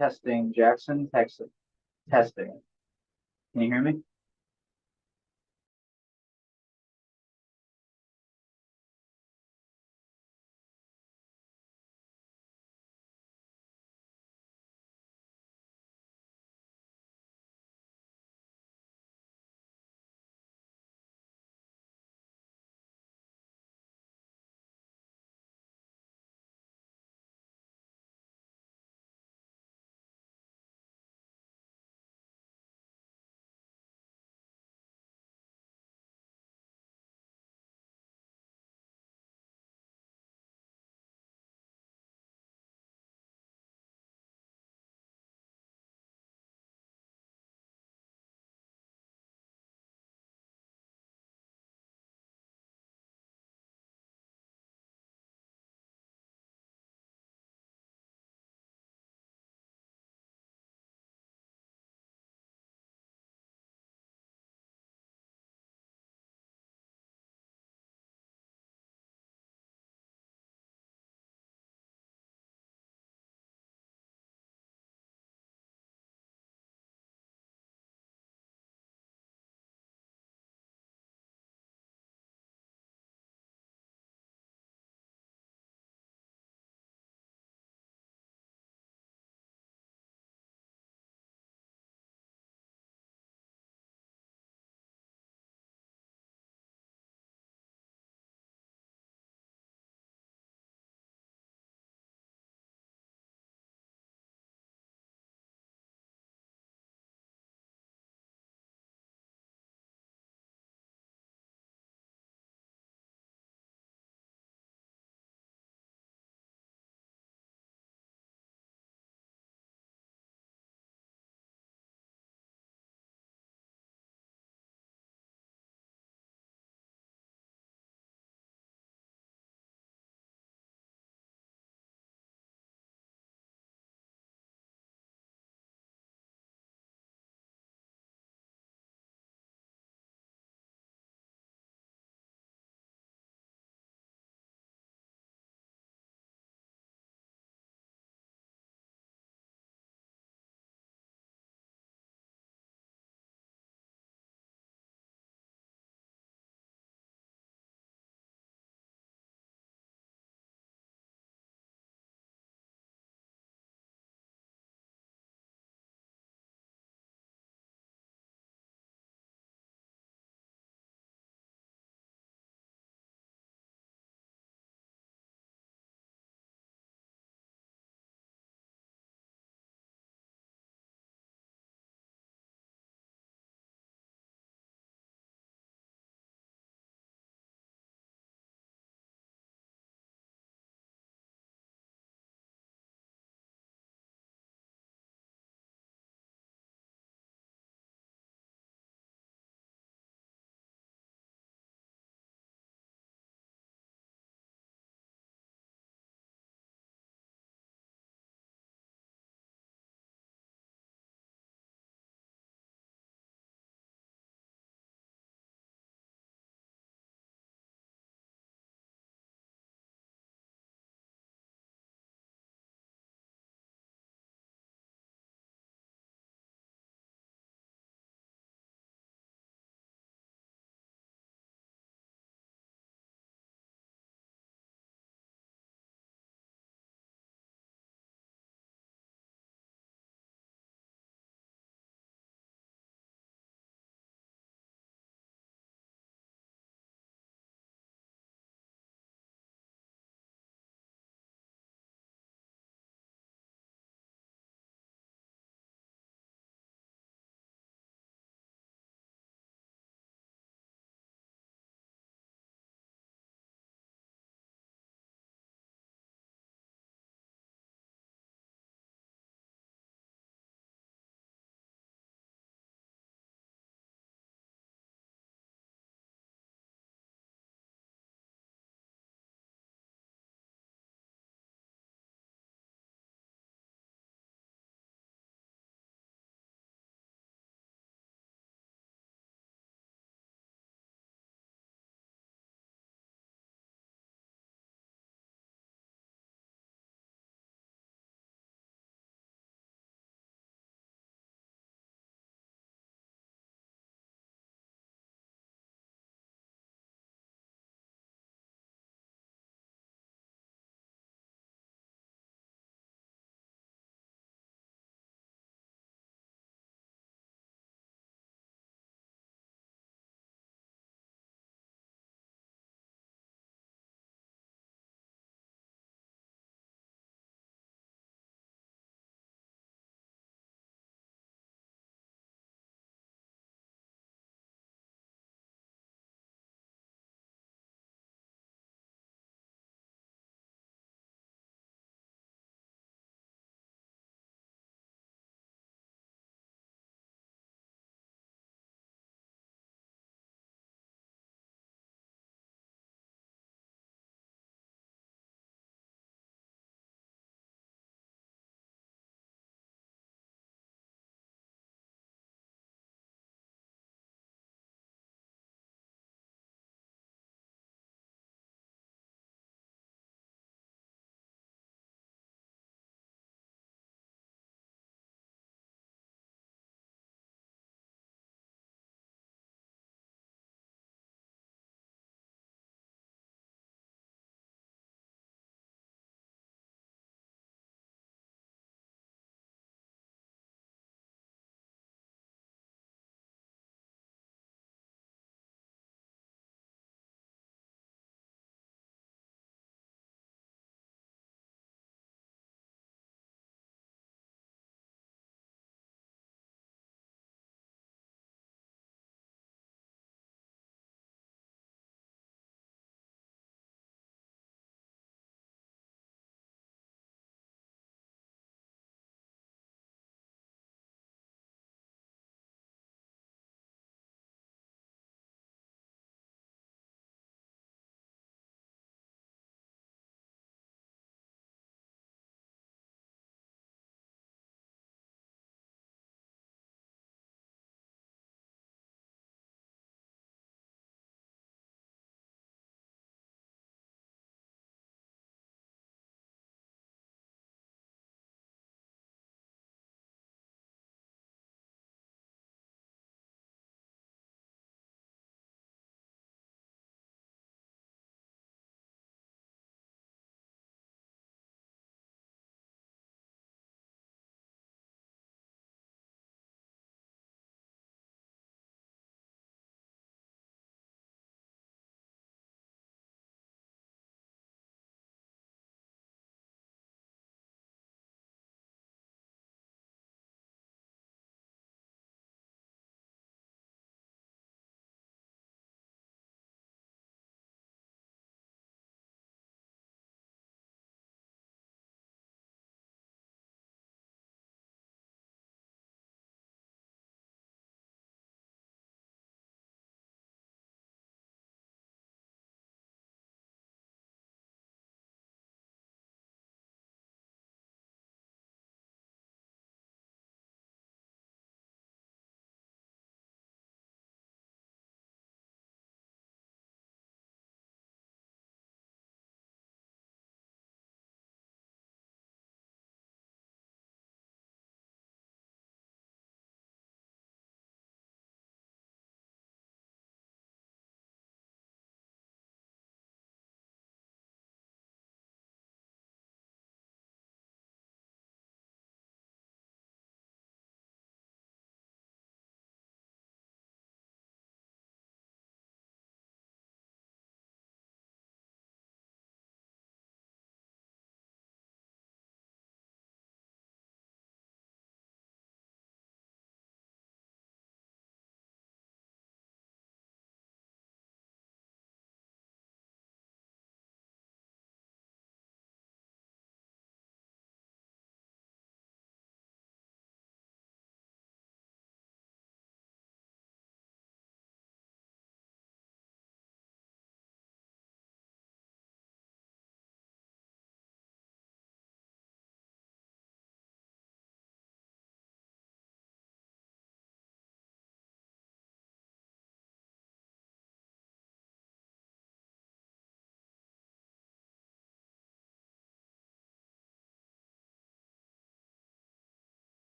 Testing, Jackson, Texas. Testing. Can you hear me?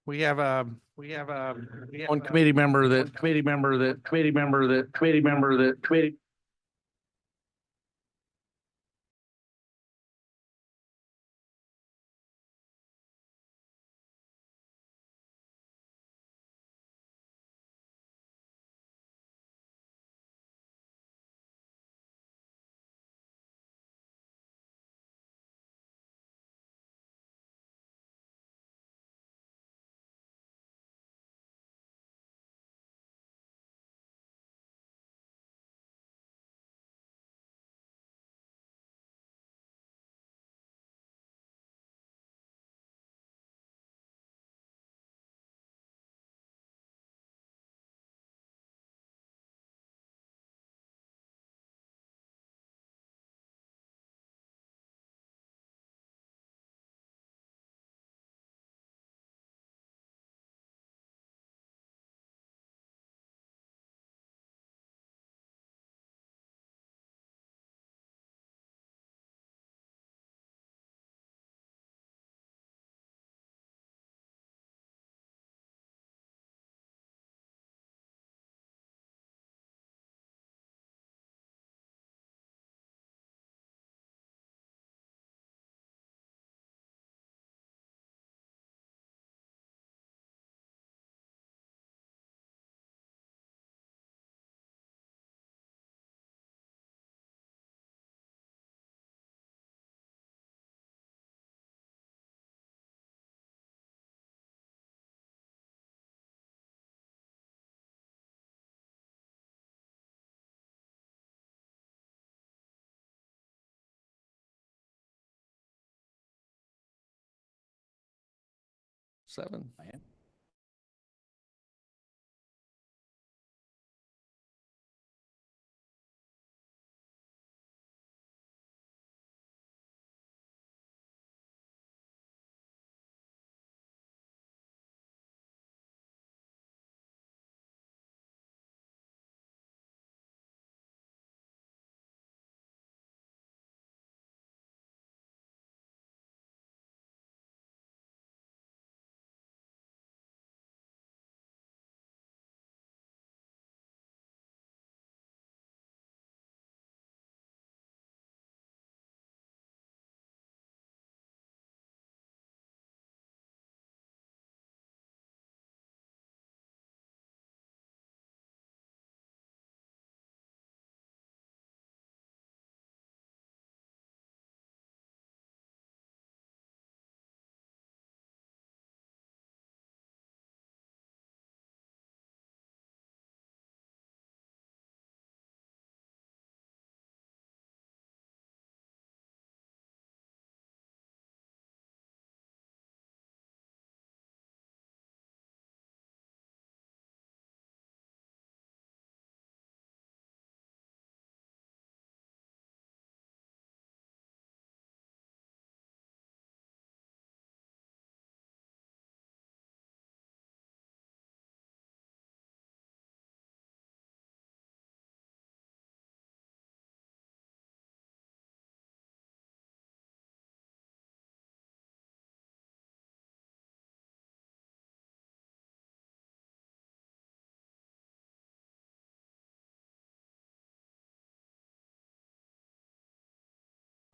one committee member that. Seven.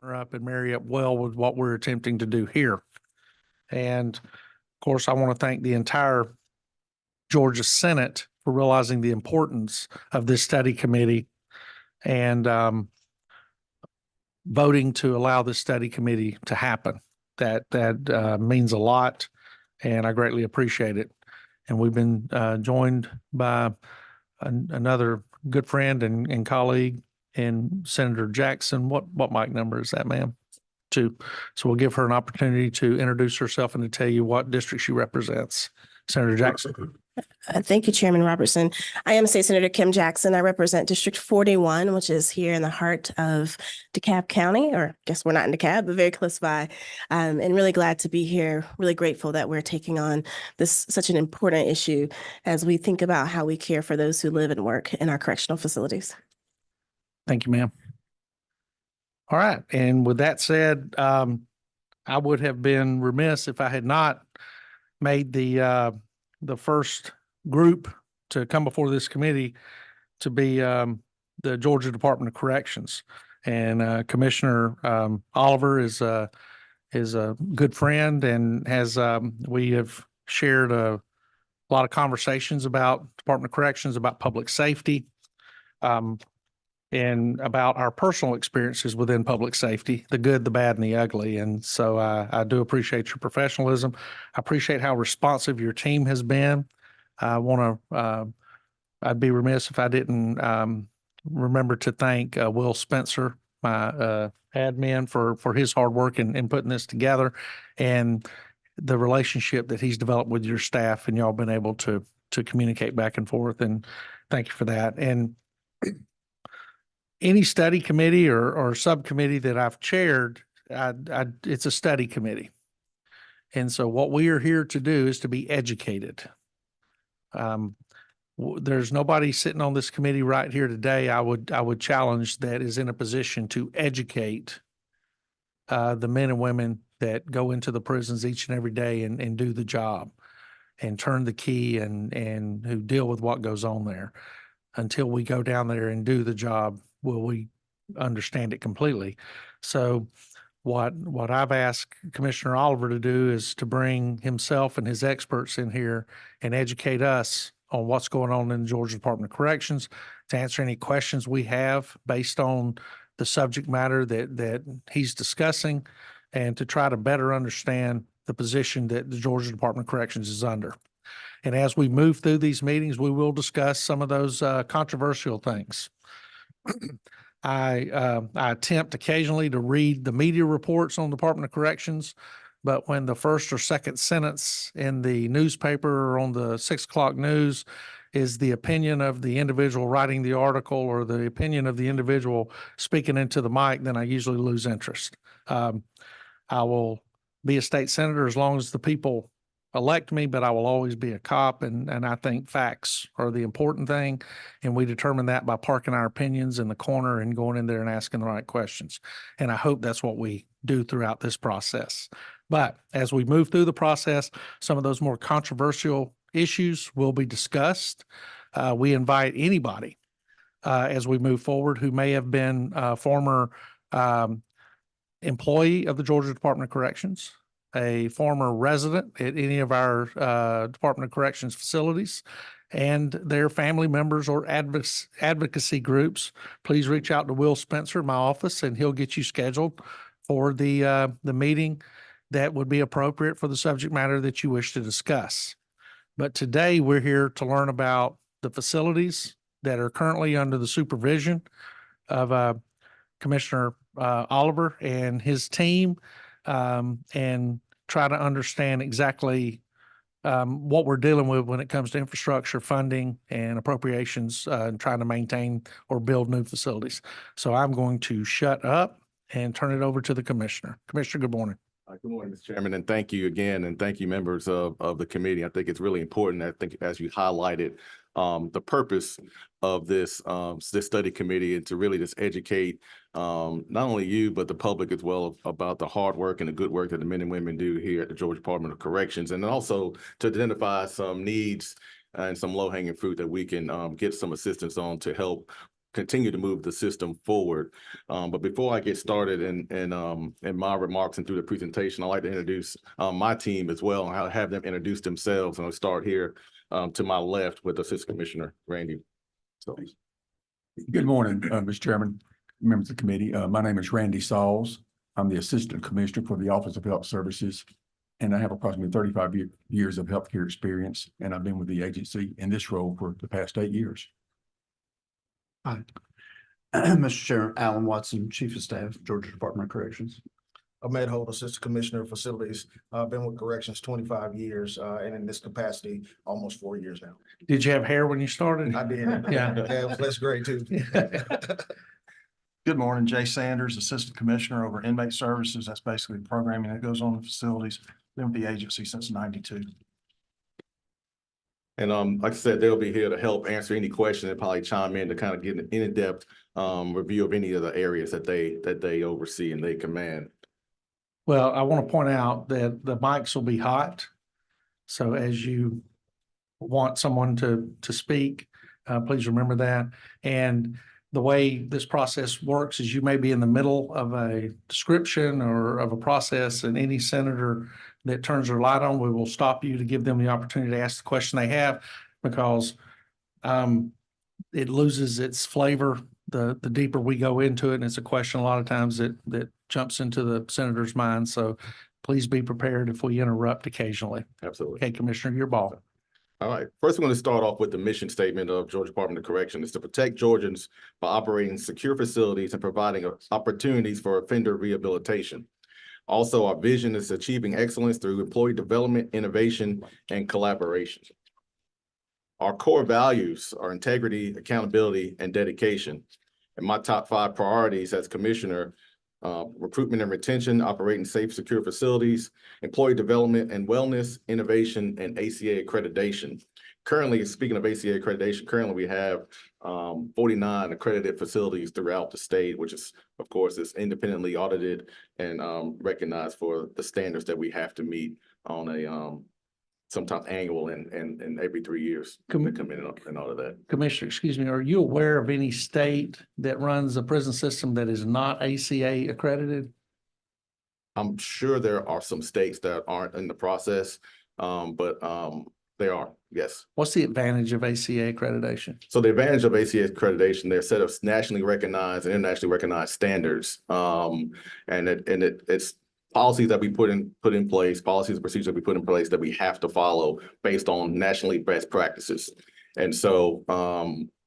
Up and marry up well with what we're attempting to do here. And of course, I want to thank the entire Georgia Senate for realizing the importance of this study committee and voting to allow this study committee to happen. That means a lot, and I greatly appreciate it. And we've been joined by another good friend and colleague in Senator Jackson. What mic number is that, ma'am? 2. So we'll give her an opportunity to introduce herself and to tell you what district she represents. Senator Jackson. Thank you, Chairman Robertson. I am State Senator Kim Jackson. I represent District 41, which is here in the heart of DeKalb County, or I guess we're not in DeKalb, but very close by. And really glad to be here. Really grateful that we're taking on this such an important issue as we think about how we care for those who live and work in our correctional facilities. Thank you, ma'am. All right. And with that said, I would have been remiss if I had not made the first group to come before this committee to be the Georgia Department of Corrections. And Commissioner Oliver is a good friend and has we have shared a lot of conversations about Department of Corrections, about public safety, and about our personal experiences within public safety, the good, the bad, and the ugly. And so I do appreciate your professionalism. I appreciate how responsive your team has been. I want to, I'd be remiss if I didn't remember to thank Will Spencer, my admin, for his hard work in putting this together, and the relationship that he's developed with your staff, and y'all been able to communicate back and forth. And thank you for that. And any study committee or subcommittee that I've chaired, it's a study committee. And so what we are here to do is to be educated. There's nobody sitting on this committee right here today, I would challenge, that is in a position to educate the men and women that go into the prisons each and every day and do the job and turn the key and who deal with what goes on there. Until we go down there and do the job, will we understand it completely? So what I've asked Commissioner Oliver to do is to bring himself and his experts in here and educate us on what's going on in the Georgia Department of Corrections, to answer any questions we have based on the subject matter that he's discussing, and to try to better understand the position that the Georgia Department of Corrections is under. And as we move through these meetings, we will discuss some of those controversial things. I attempt occasionally to read the media reports on the Department of Corrections, but when the first or second sentence in the newspaper or on the 6 o'clock news is the opinion of the individual writing the article or the opinion of the individual speaking into the mic, then I usually lose interest. I will be a state senator as long as the people elect me, but I will always be a cop. And I think facts are the important thing. And we determine that by parking our opinions in the corner and going in there and asking the right questions. And I hope that's what we do throughout this process. But as we move through the process, some of those more controversial issues will be discussed. We invite anybody as we move forward who may have been a former employee of the Georgia Department of Corrections, a former resident at any of our Department of Corrections facilities, and their family members or advocacy groups. Please reach out to Will Spencer, my office, and he'll get you scheduled for the meeting that would be appropriate for the subject matter that you wish to discuss. But today we're here to learn about the facilities that are currently under the supervision of Commissioner Oliver and his team, and try to understand exactly what we're dealing with when it comes to infrastructure funding and appropriations, and trying to maintain or build new facilities. So I'm going to shut up and turn it over to the Commissioner. Commissioner, good morning. Good morning, Mr. Chairman, and thank you again, and thank you, members of the committee. I think it's really important. I think, as you highlighted, the purpose of this study committee, and to really just educate not only you, but the public as well, about the hard work and the good work that the men and women do here at the Georgia Department of Corrections, and also to identify some needs and some low-hanging fruit that we can get some assistance on to help continue to move the system forward. But before I get started in my remarks and through the presentation, I'd like to introduce my team as well, and I'll have them introduce themselves. And I'll start here to my left with Assistant Commissioner Randy. So, good morning, Mr. Chairman, members of the committee. My name is Randy Sauls. I'm the Assistant Commissioner for the Office of Health Services, and I have approximately 35 years of healthcare experience, and I've been with the agency in this role for the past 8 years. Hi, Mr. Chairman, Alan Watson, Chief of Staff, Georgia Department of Corrections. Ahmed Holt, Assistant Commissioner of Facilities. I've been with Corrections 25 years, and in this capacity, almost 4 years now. Did you have hair when you started? I did. Yeah. It was less great too. Good morning, Jay Sanders, Assistant Commissioner over Inmate Services. That's basically the programming that goes on in facilities. Been with the agency since '92. and like I said, they'll be here to help answer any question and probably chime in to kind of get an in-depth review of any of the areas that they oversee and they command. Well, I want to point out that the mics will be hot. So as you want someone to speak, please remember that. And the way this process works is you may be in the middle of a description or of a process, and any senator that turns their light on, we will stop you to give them the opportunity to ask the question they have, because it loses its flavor the deeper we go into it. And it's a question a lot of times that jumps into the senator's mind. So please be prepared if we interrupt occasionally. Absolutely. Okay, Commissioner, your ball. All right. First, we're going to start off with the mission statement of Georgia Department of Corrections is to protect Georgians by operating secure facilities and providing opportunities for offender rehabilitation. Also, our vision is achieving excellence through employee development, innovation, and collaboration. Our core values are integrity, accountability, and dedication. And my top 5 priorities as commissioner: recruitment and retention, operating safe, secure facilities, employee development and wellness, innovation, and ACA accreditation. Currently, speaking of ACA accreditation, we have 49 accredited facilities throughout the state, which is, of course, is independently audited and recognized for the standards that we have to meet on a sometimes annual and every 3 years. Come in and all of that. Commissioner, excuse me, are you aware of any state that runs a prison system that is not ACA accredited? I'm sure there are some states that aren't in the process, but they are, yes. What's the advantage of ACA accreditation? So the advantage of ACA accreditation, they're set of nationally recognized and internationally recognized standards. It's policies that we put in place, policies and procedures that we put in place that we have to follow based on nationally best practices. And so,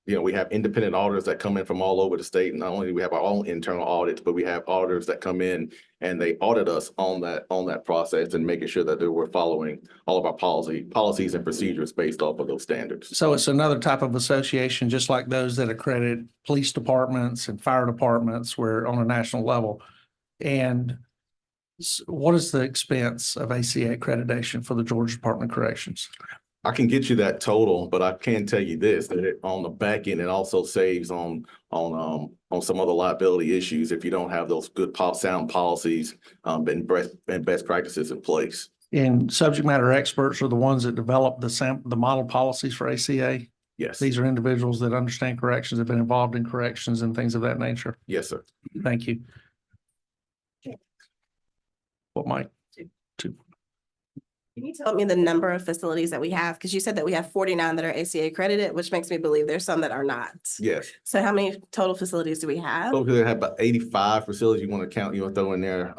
we have independent auditors that come in from all over the state. And not only do we have our own internal audits, but we have auditors that come in and they audit us on that process and making sure that we're following all of our policies and procedures based off of those standards. So it's another type of association, just like those that accredit police departments and fire departments, where on a national level. And what is the expense of ACA accreditation for the Georgia Department of Corrections? I can get you that total, but I can tell you this, that on the back end, it also saves on some other liability issues if you don't have those good sound policies and best practices in place. And subject matter experts are the ones that develop the model policies for ACA. Yes. These are individuals that understand corrections, have been involved in corrections and things of that nature. Yes, sir. Thank you. What might? Can you tell me the number of facilities that we have? Because you said that we have 49 that are ACA accredited, which makes me believe there's some that are not. Yes. So how many total facilities do we have? So we have about 85 facilities you want to count, you want to throw in there,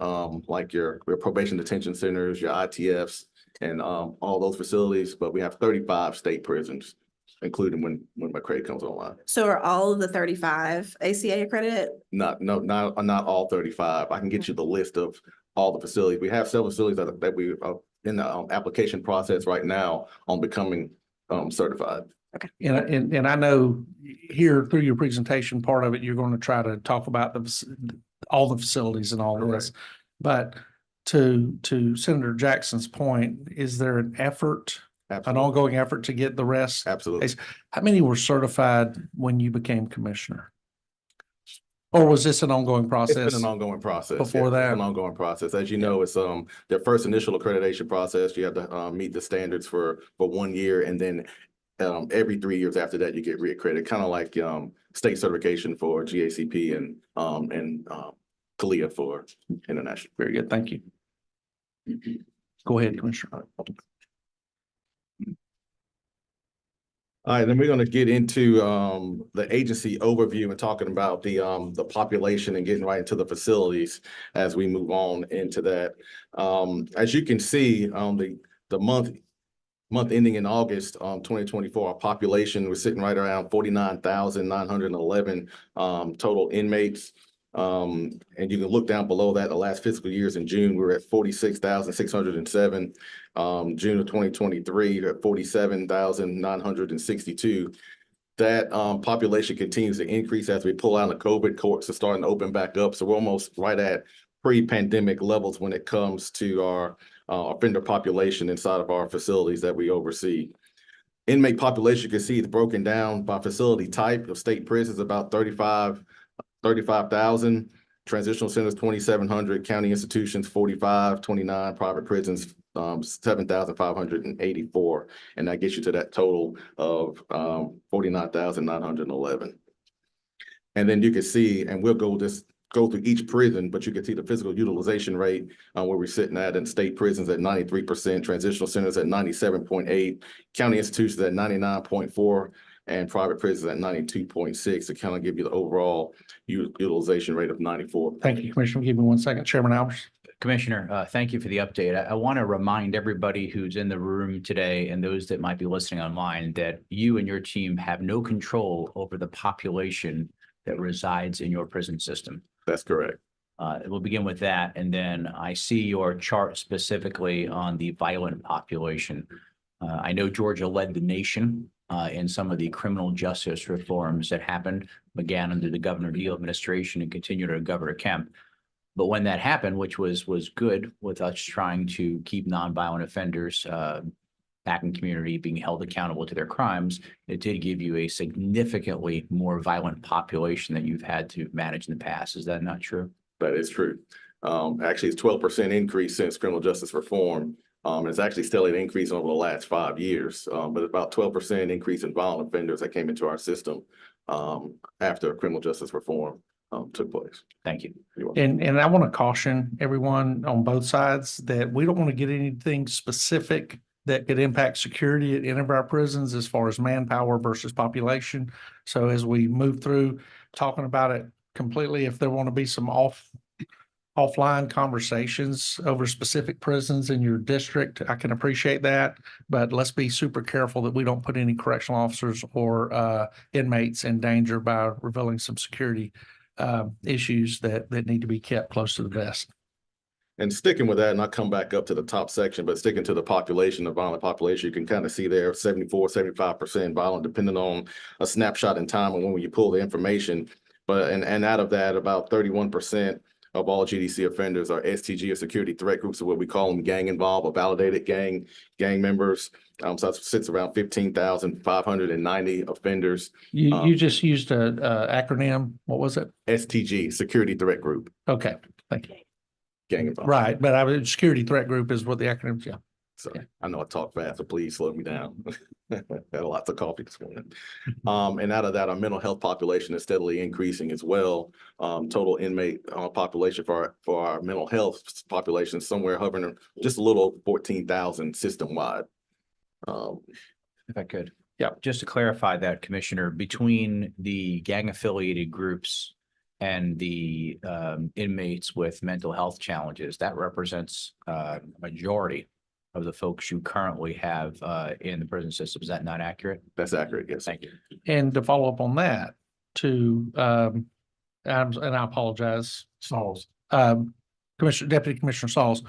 like your probation detention centers, your ITFs, and all those facilities. But we have 35 state prisons, including when McCray comes online. So are all of the 35 ACA accredited? Not all 35. I can get you the list of all the facilities. We have several facilities that we are in the application process right now on becoming certified. Okay. And I know here through your presentation, part of it, you're going to try to talk about all the facilities and all of this. But to Senator Jackson's point, is there an effort, an ongoing effort to get the rest? Absolutely. How many were certified when you became commissioner? Or was this an ongoing process? It's been an ongoing process. Before It's that? an ongoing process. As you know, it's their first initial accreditation process. You have to meet the standards for 1 year, and then every 3 years after that, you get reaccredited, kind of like state certification for GACP and CALIA for international. Very good. Thank you. Go ahead, Commissioner. All right, then we're going to get into the agency overview and talking about the population and getting right into the facilities as we move on into that. As you can see, the month ending in August 2024, our population was sitting right around 49,911 total inmates. And you can look down below that, the last fiscal years in June, we were at 46,607. June of 2023 at 47,962. That population continues to increase as we pull out the COVID courts are starting to open back up. So we're almost right at pre-pandemic levels when it comes to our offender population inside of our facilities that we oversee. Inmate population, you can see it's broken down by facility type. Of state prisons, about 35,000. Transitional centers, 2,700. County institutions, 45, 29. Private prisons, 7,584, and that gets you to that total of 49,911. And then you can see, and we'll go through each prison, but you can see the physical utilization rate where we're sitting at in state prisons at 93%, transitional centers at 97.8, county institutions at 99.4, and private prisons at 92.6 to kind of give you the overall utilization rate of 94. Thank you, Commissioner. Give me 1 second. Chairman Albers. Commissioner, thank you for the update. I want to remind everybody who's in the room today and those that might be listening online that you and your team have no control over the population that resides in your prison system. That's correct. We'll begin with that. And then I see your chart specifically on the violent population. I know Georgia led the nation in some of the criminal justice reforms that happened, began under the Governor Deal administration and continued under Governor Kemp. But when that happened, which was good with us trying to keep nonviolent offenders back in community being held accountable to their crimes, it did give you a significantly more violent population that you've had to manage in the past. Is that not true? That is true. Actually, it's 12% increase since criminal justice reform. It's actually still an increase over the last 5 years, but about 12% increase in violent offenders that came into our system after criminal justice reform took place. Thank you. You're welcome. And I want to caution everyone on both sides that we don't want to get anything specific that could impact security at any of our prisons as far as manpower versus population. So as we move through talking about it completely, if there want to be some offline conversations over specific prisons in your district, I can appreciate that, but let's be super careful that we don't put any correctional officers or inmates in danger by revealing some security issues that need to be kept close to the vest. And sticking with that, and I'll come back up to the top section, but sticking to the population, the violent population, you can kind of see there 74, 75% violent, depending on a snapshot in time and when you pull the information. But and out of that, about 31% of all GDC offenders are STG or security threat groups, or what we call them gang involved or validated gang members. So that sits around 15,590 offenders. You just used a acronym. What was it? STG, security threat group, Okay, thank you. gang involved. Right, but security threat group is what the acronyms, yeah. So I know I talk fast, so please slow me down. Had lots of coffee this morning. And out of that, our mental health population is steadily increasing as well. Total inmate population for our mental health population is somewhere hovering just a little over 14,000 system-wide. If I could. Yeah. Just to clarify that, Commissioner, between the gang affiliated groups and the inmates with mental health challenges, that represents a majority of the folks you currently have in the prison system. Is that not accurate? That's accurate, yes. Thank you. And to follow up on that, and I apologize, Sauls. Deputy Commissioner Sauls,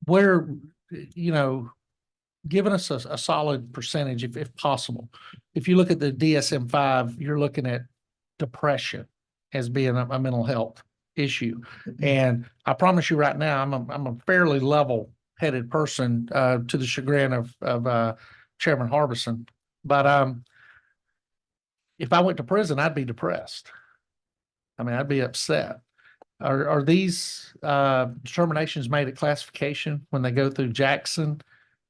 where, giving us a solid percentage, if possible. If you look at the DSM-5, you're looking at depression as being a mental health issue. And I promise you right now, I'm a fairly level-headed person to the chagrin of Chairman Harbison. But if I went to prison, I'd be depressed. I mean, I'd be upset. Are these determinations made at classification when they go through Jackson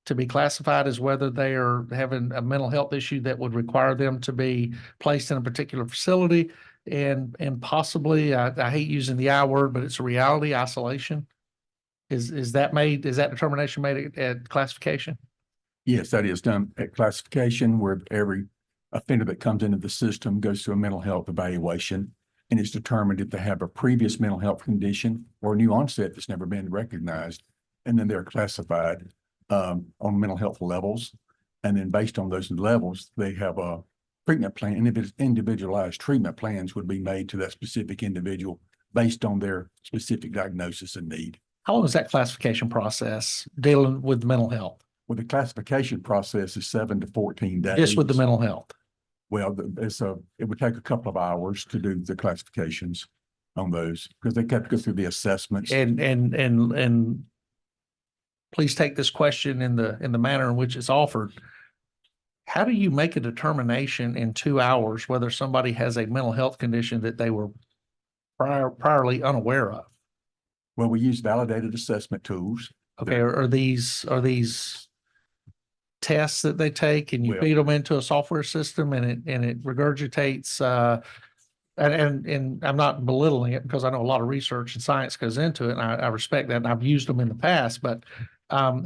to be classified as whether they are having a mental health issue that would require them to be placed in a particular facility? And possibly, I hate using the I word, but it's a reality, isolation. Is that determination made at classification? Yes, that is done at classification, where every offender that comes into the system goes through a mental health evaluation, and it's determined if they have a previous mental health condition or a new onset that's never been recognized. And then they're classified on mental health levels. And then based on those levels, they have a treatment plan, and individualized treatment plans would be made to that specific individual based on their specific diagnosis and need. How long is that classification process dealing with mental health? Well, the classification process is 7 to 14 days. Just with the mental health? Well, it would take a couple of hours to do the classifications on those, because they have to go through the assessments. And please take this question in the manner in which it's offered. How do you make a determination in 2 hours whether somebody has a mental health condition that they were priorly unaware of? Well, we use validated assessment tools. Okay, are these tests that they take and you Well- feed them into a software system and it regurgitates, and I'm not belittling it because I know a lot of research and science goes into it and I respect that and I've used them in the past, but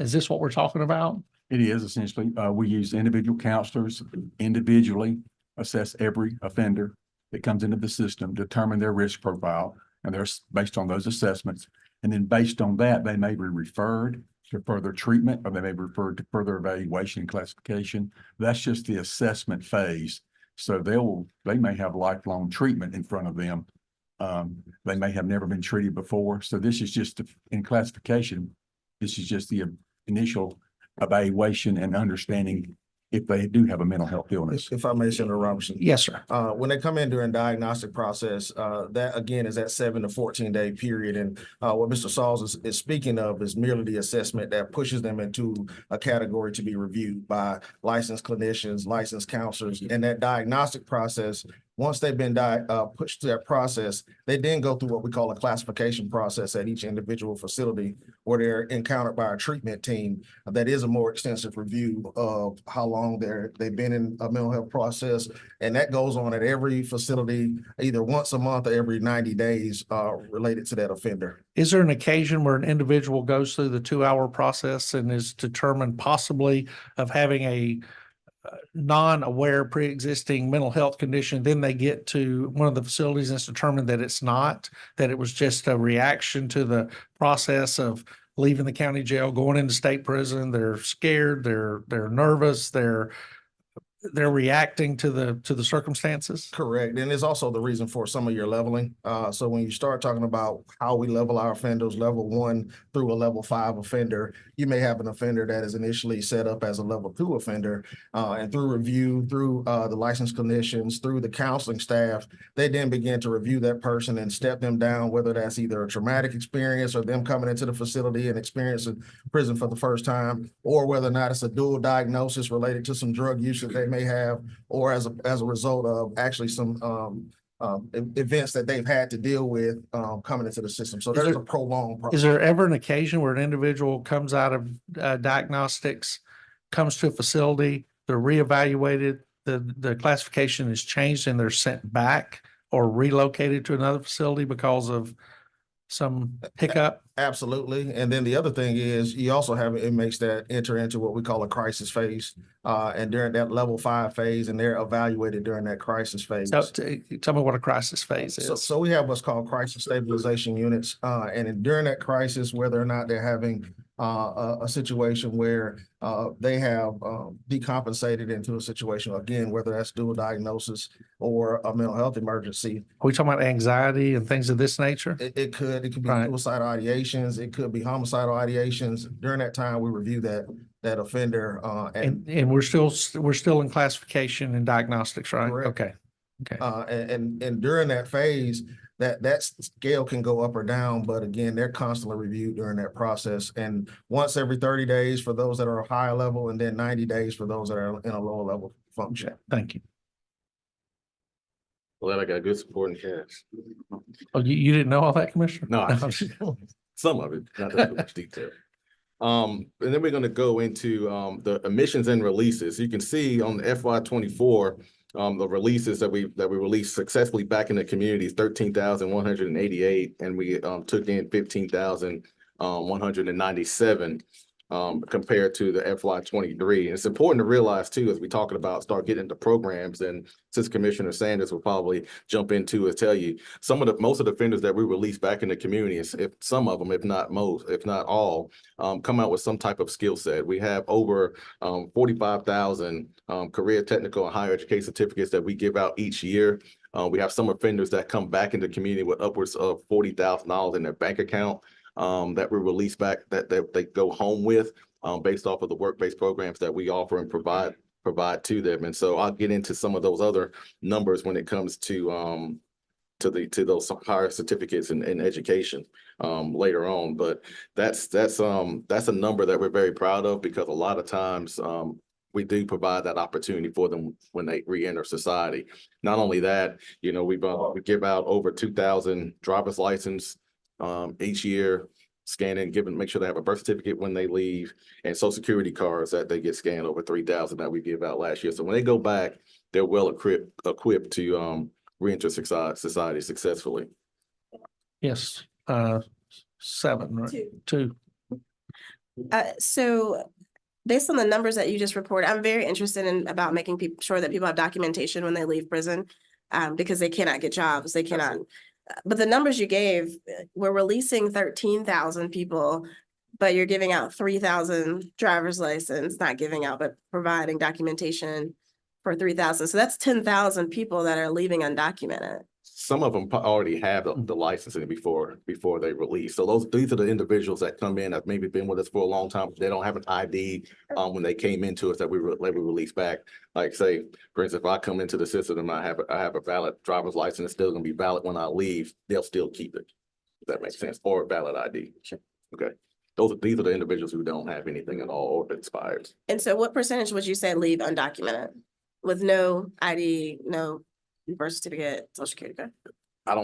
is this what we're talking about? It is essentially, we use individual counselors individually assess every offender that comes into the system, determine their risk profile, and they're based on those assessments. And then based on that, they may be referred to further treatment, or they may be referred to further evaluation and classification. That's just the assessment phase. So they may have lifelong treatment in front of them. They may have never been treated before. So this is just in classification. This is just the initial evaluation and understanding if they do have a mental health illness. If I may, Senator Robertson. Yes, sir. When they come in during diagnostic process, that again is that 7 to 14 day period. And what Mr. Sauls is speaking of is merely the assessment that pushes them into a category to be reviewed by licensed clinicians, licensed counselors. And that diagnostic process, once they've been pushed through that process, they then go through what we call a classification process at each individual facility where they're encountered by a treatment team. That is a more extensive review of how long they've been in a mental health process. And that goes on at every facility, either once a month or every 90 days related to that offender. Is there an occasion where an individual goes through the 2-hour process and is determined possibly of having a non-aware pre-existing mental health condition, then they get to one of the facilities and it's determined that it's not, that it was just a reaction to the process of leaving the county jail, going into state prison, they're scared, they're nervous, they're reacting to the circumstances? Correct. And it's also the reason for some of your leveling. So when you start talking about how we level our offenders, level 1 through a level 5 offender, you may have an offender that is initially set up as a level 2 offender. And through review, through the licensed clinicians, through the counseling staff, they then begin to review that person and step them down, whether that's either a traumatic experience or them coming into the facility and experiencing prison for the first time, or whether or not it's a dual diagnosis related to some drug use that they may have, or as a result of actually some events that they've had to deal with coming into the system. So there's a prolonged process. Is there ever an occasion where an individual comes out of diagnostics, comes to a facility, they're reevaluated, the classification is changed and they're sent back or relocated to another facility because of some hiccup? Absolutely. And then the other thing is you also have inmates that enter into what we call a crisis phase. And during that level 5 phase, and they're evaluated during that crisis phase. So tell me what a crisis phase is. So we have what's called crisis stabilization units. During that crisis, whether or not they're having a situation where they have decompensated into a situation, again, whether that's dual diagnosis or a mental health emergency. Are we talking about anxiety and things of this nature? It could be Right. suicidal ideations. It could be homicidal ideations. During that time, we review that offender. And we're still in classification and diagnostics, right? Correct. Okay. And during that phase, that scale can go up or down, but again, they're constantly reviewed during that process. And once every 30 days for those that are a higher level, and then 90 days for those that are in a lower level function. Thank you. Glad I got good supporting cast. Oh, you didn't know all that, Commissioner? No, some of it, not that much detail. And then we're gonna go into the admissions and releases. You can see on the FY 24, the releases that we released successfully back in the community is 13,188, and we took in 15,197 compared to the FY 23. And it's important to realize too, as we talking about start getting into programs, and since Commissioner Sanders will probably jump into and tell you, most of the offenders that we release back in the community, if some of them, if not most, if not all, come out with some type of skill set. We have over 45,000 career, technical, and higher education certificates that we give out each year. We have some offenders that come back in the community with upwards of $40,000 in their bank account. That we release back that they go home with based off of the work-based programs that we offer and provide to them. And so I'll get into some of those other numbers when it comes to those higher certificates in education later on. But that's a number that we're very proud of, because a lot of times we do provide that opportunity for them when they re-enter society. Not only that, we give out over 2,000 driver's license each year, scanning, make sure they have a birth certificate when they leave, and social security cards that they get scanned, over 3,000 that we gave out last year. So when they go back, they're well equipped to reenter society successfully. Yes, 7, right? 2. So based on the numbers that you just reported, I'm very interested in about making people sure that people have documentation when they leave prison. Because they cannot get jobs, they cannot. But the numbers you gave, we're releasing 13,000 people, but you're giving out 3,000 driver's license, not giving out, but providing documentation for 3,000. So that's 10,000 people that are leaving undocumented. Some of them already have the licensing before they release. So these are the individuals that come in, that maybe been with us for a long time. They don't have an ID when they came into us that we release back. Like say, for instance, if I come into the system and I have a valid driver's license, it's still gonna be valid when I leave, they'll still keep it. If that makes sense, or a valid ID. Sure. Okay. These are the individuals who don't have anything at all or it expires. And so what percentage would you say leave undocumented with no ID, no birth certificate, social security card?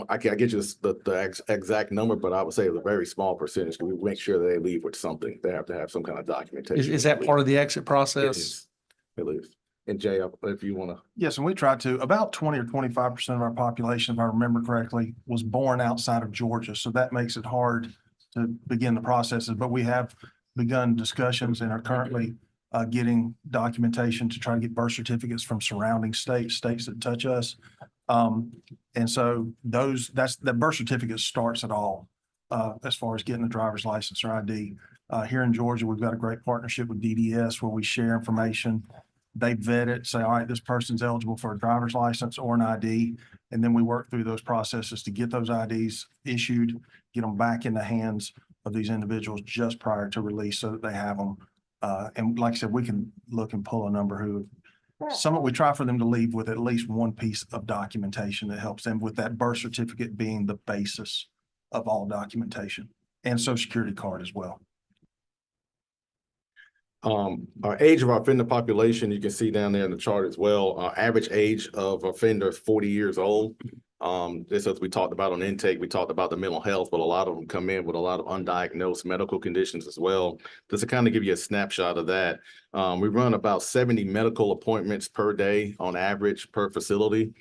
I can't get you the exact number, but I would say it's a very small percentage. We make sure that they leave with something. They have to have some kind of documentation. Is that part of the exit It process? is. It is. And Jay, if you wanna, Yes, and we tried to, about 20 or 25% of our population, if I remember correctly, was born outside of Georgia. So that makes it hard to begin the processes, but we have begun discussions and are currently getting documentation to try to get birth certificates from surrounding states that touch us. And so that birth certificate starts at all as far as getting a driver's license or ID. Here in Georgia, we've got a great partnership with DDS where we share information. They vet it, say, all right, this person's eligible for a driver's license or an ID. And then we work through those processes to get those IDs issued, get them back in the hands of these individuals just prior to release so that they have them. And like I said, we can look and pull a number who, we try for them to leave with at least one piece of documentation that helps them with that birth certificate being the basis of all documentation, and social security card as well. our age of our offender population, you can see down there in the chart as well. Our average age of offenders 40 years old. This, as we talked about on intake, we talked about the mental health, but a lot of them come in with a lot of undiagnosed medical conditions as well. Just to kind of give you a snapshot of that, we run about 70 medical appointments per day on average per facility.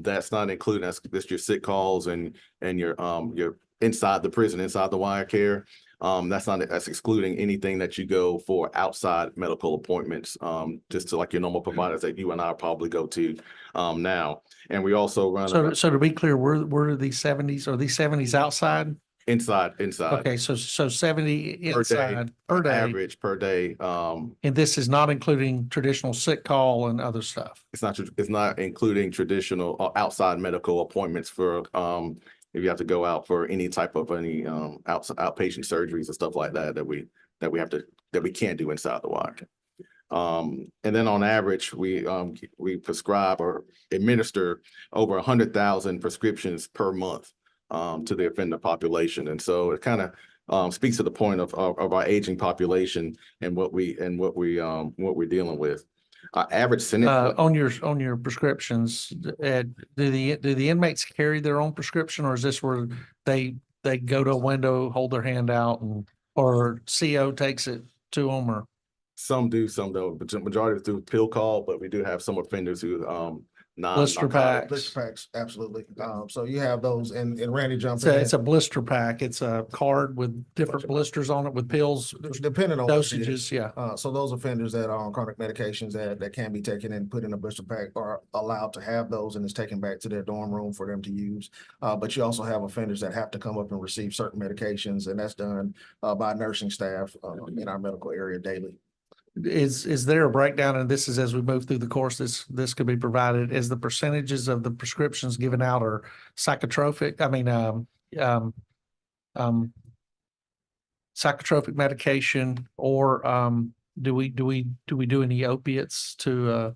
That's not including, that's your sick calls and your inside the prison, inside the wire care. That's excluding anything that you go for outside medical appointments, just to like your normal providers that you and I probably go to now. And we also run So to be clear, were these 70s, are these 70s outside? inside Okay, so 70 inside per day. average per day. And this is not including traditional sick call and other stuff. It's not including traditional outside medical appointments for if you have to go out for any type of outpatient surgeries and stuff like that that we can't do inside the wire. And then on average, we prescribe or administer over 100,000 prescriptions per month to the offender population. And so it kind of speaks to the point of our aging population and what we're dealing with. Our average sentence. On your prescriptions, do the inmates carry their own prescription, or is this where they go to a window, hold their hand out, or CO takes it to them, or? Some do, some don't, but the majority through pill call, but we do have some offenders who Blister non-narcotic. packs. Blister packs, absolutely. So you have those and Randy jumped It's in. a blister pack. It's a card with different blisters on it with pills, Depending on what it is. dosages, yeah. So those offenders that are on chronic medications that can be taken and put in a blister pack are allowed to have those and it's taken back to their dorm room for them to use. But you also have offenders that have to come up and receive certain medications, and that's done by nursing staff in our medical area daily. Is there a breakdown, and this is as we move through the course, this could be provided, as the percentages of the prescriptions given out are psychotropic, psychotropic medication, or do we do any opiates to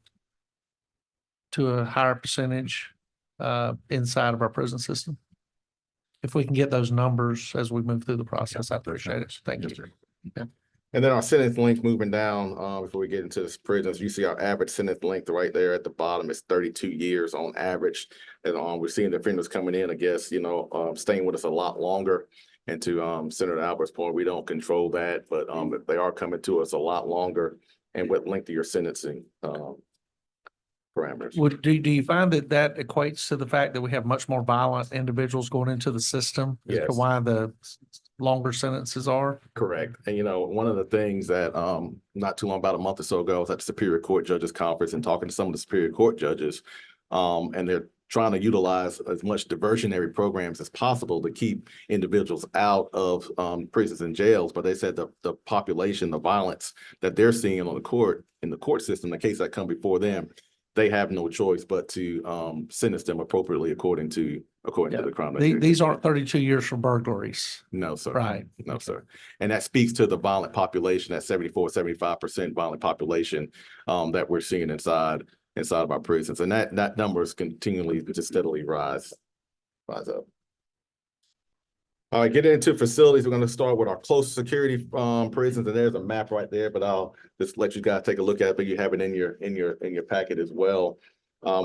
a higher percentage inside of our prison system? If we can get those numbers as we move through the process, I appreciate it. Thank you. And then our sentence length moving down, before we get into this prisons, you see our average sentence length right there at the bottom is 32 years on average. And we're seeing the offenders coming in, I guess, staying with us a lot longer. And to Senator Albert's point, we don't control that, but they are coming to us a lot longer and with lengthier sentencing parameters. Do you find that that equates to the fact that we have much more violent individuals going into the system? As to Yes. why the longer sentences are? Correct. And one of the things that not too long, about a month or so ago, I was at the Superior Court Judges Conference and talking to some of the Superior Court judges. And they're trying to utilize as much diversionary programs as possible to keep individuals out of prisons and jails. But they said the population, the violence that they're seeing on the court, in the court system, the cases that come before them, they have no choice but to sentence them appropriately according to the crime. that they're These committing. aren't 32 years for burglaries. No, sir. Right. No, sir. And that speaks to the violent population, that 74-75% violent population that we're seeing inside of our prisons. And that number is continually just steadily rise up. All right, getting into facilities, we're going to start with our close security prisons, and there's a map right there, but I'll just let you guys take a look at it, but you have it in your packet as well.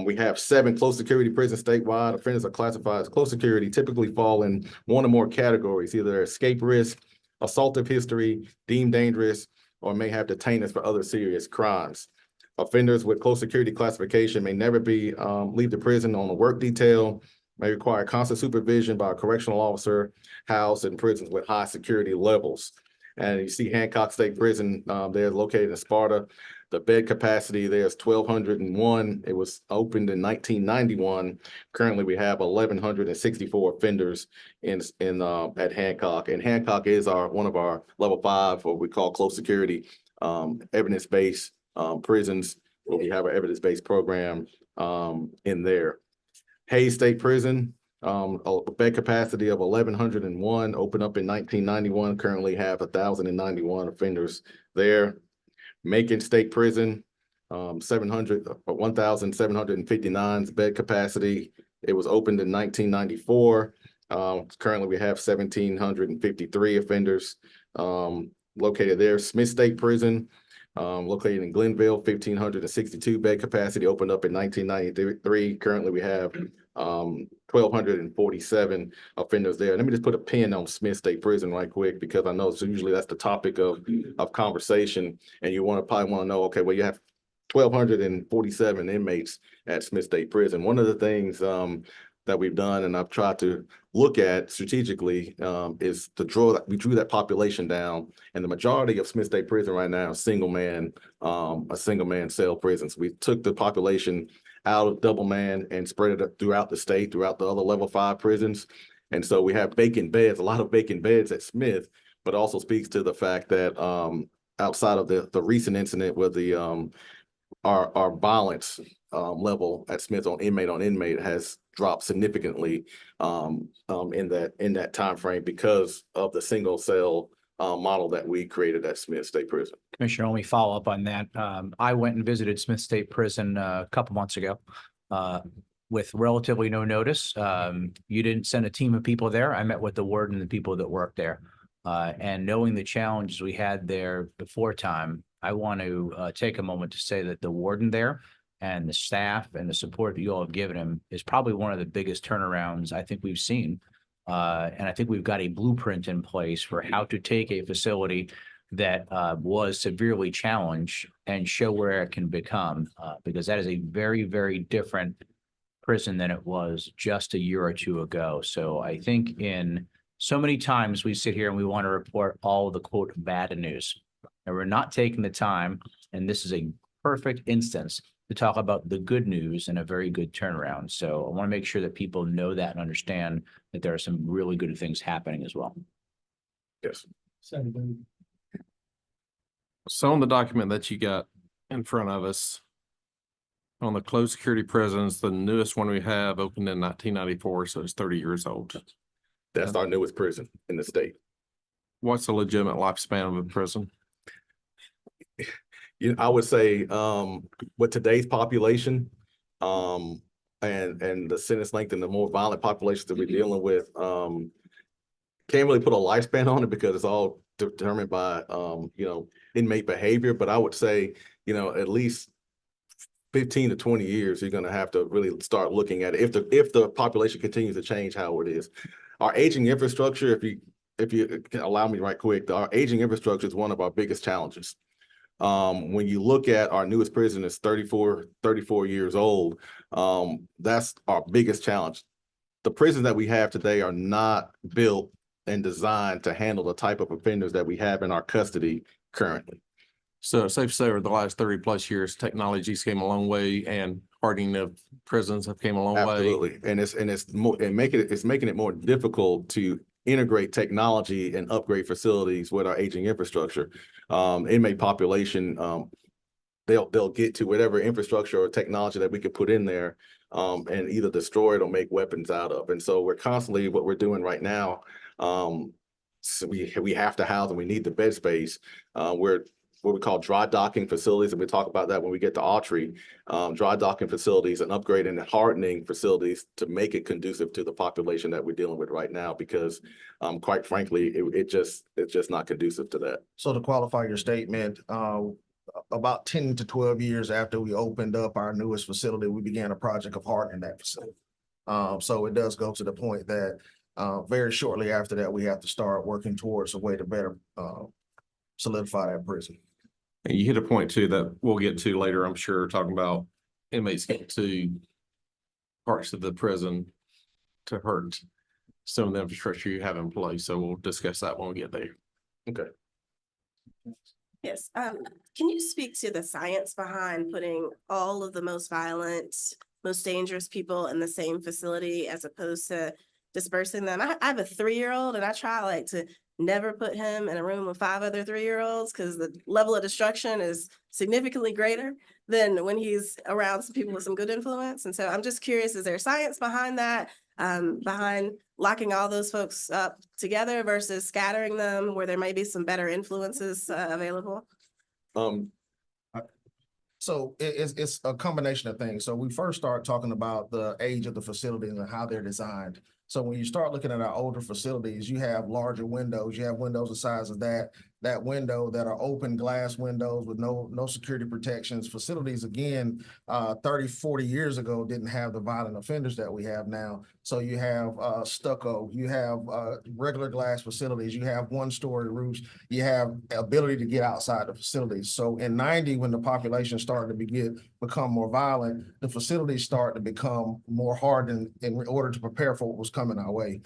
We have 7 close security prisons statewide. Offenders are classified as close security, typically fall in one or more categories, either escape risk, assaultive history, deemed dangerous, or may have detainers for other serious crimes. Offenders with close security classification may never leave the prison on a work detail, may require constant supervision by a correctional officer housed in prisons with high security levels. And you see Hancock State Prison, they're located in Sparta. The bed capacity there is 1,201. It was opened in 1991. Currently, we have 1,164 offenders at Hancock. And Hancock is one of our level 5, what we call close security, evidence-based prisons, where we have an evidence-based program in there. Hayes State Prison, a bed capacity of 1,101, opened up in 1991, currently have 1,091 offenders there. Macon State Prison, 1,759 bed capacity. It was opened in 1994. Currently we have 1,753 offenders located there. Smith State Prison, located in Glenville, 1,562 bed capacity, opened up in 1993. Currently, we have 1,247 offenders there. Let me just put a pin on Smith State Prison right quick, because I know usually that's the topic of conversation, and you probably want to know, okay, well, you have 1,247 inmates at Smith State Prison. One of the things that we've done, and I've tried to look at strategically, is we drew that population down, and the majority of Smith State Prison right now is a single man cell prisons. We took the population out of double man and spread it throughout the state, throughout the other level 5 prisons. And so we have vacant beds, a lot of vacant beds at Smith, but also speaks to the fact that outside of the recent incident with our violence level at Smith on inmate has dropped significantly in that time frame because of the single cell model that we created at Smith State Prison. Commissioner, let me follow up on that. I went and visited Smith State Prison a couple months ago with relatively no notice. You didn't send a team of people there. I met with the warden and the people that work there. And knowing the challenges we had there before time, I want to take a moment to say that the warden there and the staff and the support that you all have given him is probably one of the biggest turnarounds I think we've seen. And I think we've got a blueprint in place for how to take a facility that was severely challenged and show where it can become, because that is a very, very different prison than it was just a year or two ago. So I think in so many times we sit here and we want to report all the quote bad news, and we're not taking the time, and this is a perfect instance to talk about the good news and a very good turnaround. So I want to make sure that people know that and understand that there are some really good things happening as well. Yes. So on the document that you got in front of us, on the closed security prisons, the newest one we have opened in 1994, so it's 30 years old. That's our newest prison in the state. What's the legitimate lifespan of a prison? I would say with today's population and the sentence length and the more violent populations that we're dealing with, can't really put a lifespan on it because it's all determined by inmate behavior. But I would say at least 15 to 20 years, you're going to have to really start looking at it if the population continues to change how it is. Our aging infrastructure, if you if you can allow me right quick, our aging infrastructure is one of our biggest challenges. When you look at our newest prison is 34 years old, that's our biggest challenge. The prisons that we have today are not built and designed to handle the type of offenders that we have in our custody currently. So it's safe to say over the last 30+ years, technologies came a long way and hardening of prisons have came a long way. Absolutely. And it's making it more difficult to integrate technology and upgrade facilities with our aging infrastructure. Inmate population, they'll get to whatever infrastructure or technology that we could put in there, and either destroy it or make weapons out of. And so we're constantly, what we're doing right now, so we have to house and we need the bed space. We're what we call dry docking facilities, and we talk about that when we get to Autry, dry docking facilities and upgrading and hardening facilities to make it conducive to the population that we're dealing with right now, because quite frankly, it's just not conducive to that. So to qualify your statement, about 10 to 12 years after we opened up our newest facility, we began a project of hardening that facility. So it does go to the point that very shortly after that, we have to start working towards a way to better solidify that prison. And you hit a point too that we'll get to later, I'm sure, talking about inmates get to parts of the prison to hurt some of the infrastructure you have in place. So we'll discuss that when we get there. Okay. Yes, can you speak to the science behind putting all of the most violent, most dangerous people in the same facility as opposed to dispersing them? I have a 3-year-old and I try like to never put him in a room with 5 other 3-year-olds because the level of destruction is significantly greater than when he's around some people with some good influence. And so I'm just curious, is there science behind that, behind locking all those folks up together versus scattering them where there may be some better influences available? So it's a combination of things. So we first start talking about the age of the facility and how they're designed. So when you start looking at our older facilities, you have larger windows. You have windows the size of that window that are open glass windows with no security protections. Facilities, again, 30, 40 years ago didn't have the violent offenders that we have now. So you have stucco, you have regular glass facilities, you have 1-story roofs, you have ability to get outside the facilities. So in 90, when the population started to become more violent, the facilities start to become more hardened in order to prepare for what was coming our way.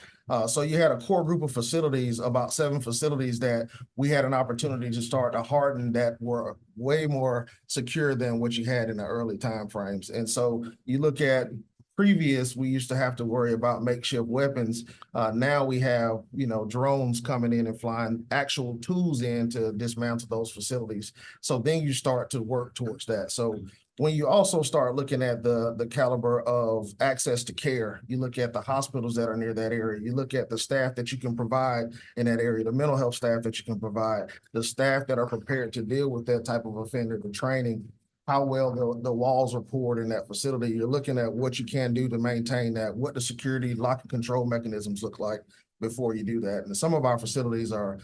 So you had a core group of facilities, about 7 facilities that we had an opportunity to start to harden that were way more secure than what you had in the early timeframes. And so you look at previous, we used to have to worry about makeshift weapons. Now we have, drones coming in and flying actual tools in to dismantle those facilities. So then you start to work towards that. So when you also start looking at the caliber of access to care, you look at the hospitals that are near that area, you look at the staff that you can provide in that area, the mental health staff that you can provide, the staff that are prepared to deal with that type of offender, the training, how well the walls are poured in that facility. You're looking at what you can do to maintain that, what the security lock and control mechanisms look like before you do that. And some of our facilities are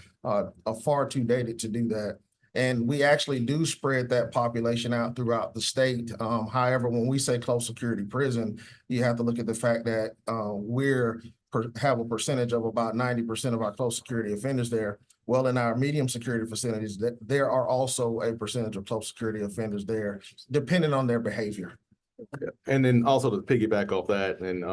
far too dated to do that. And we actually do spread that population out throughout the state. However, when we say close security prison, you have to look at the fact that have a percentage of about 90% of our close security offenders there. Well, in our medium security facilities, there are also a percentage of close security offenders there, depending on their behavior. Yeah. And then also to piggyback off that, and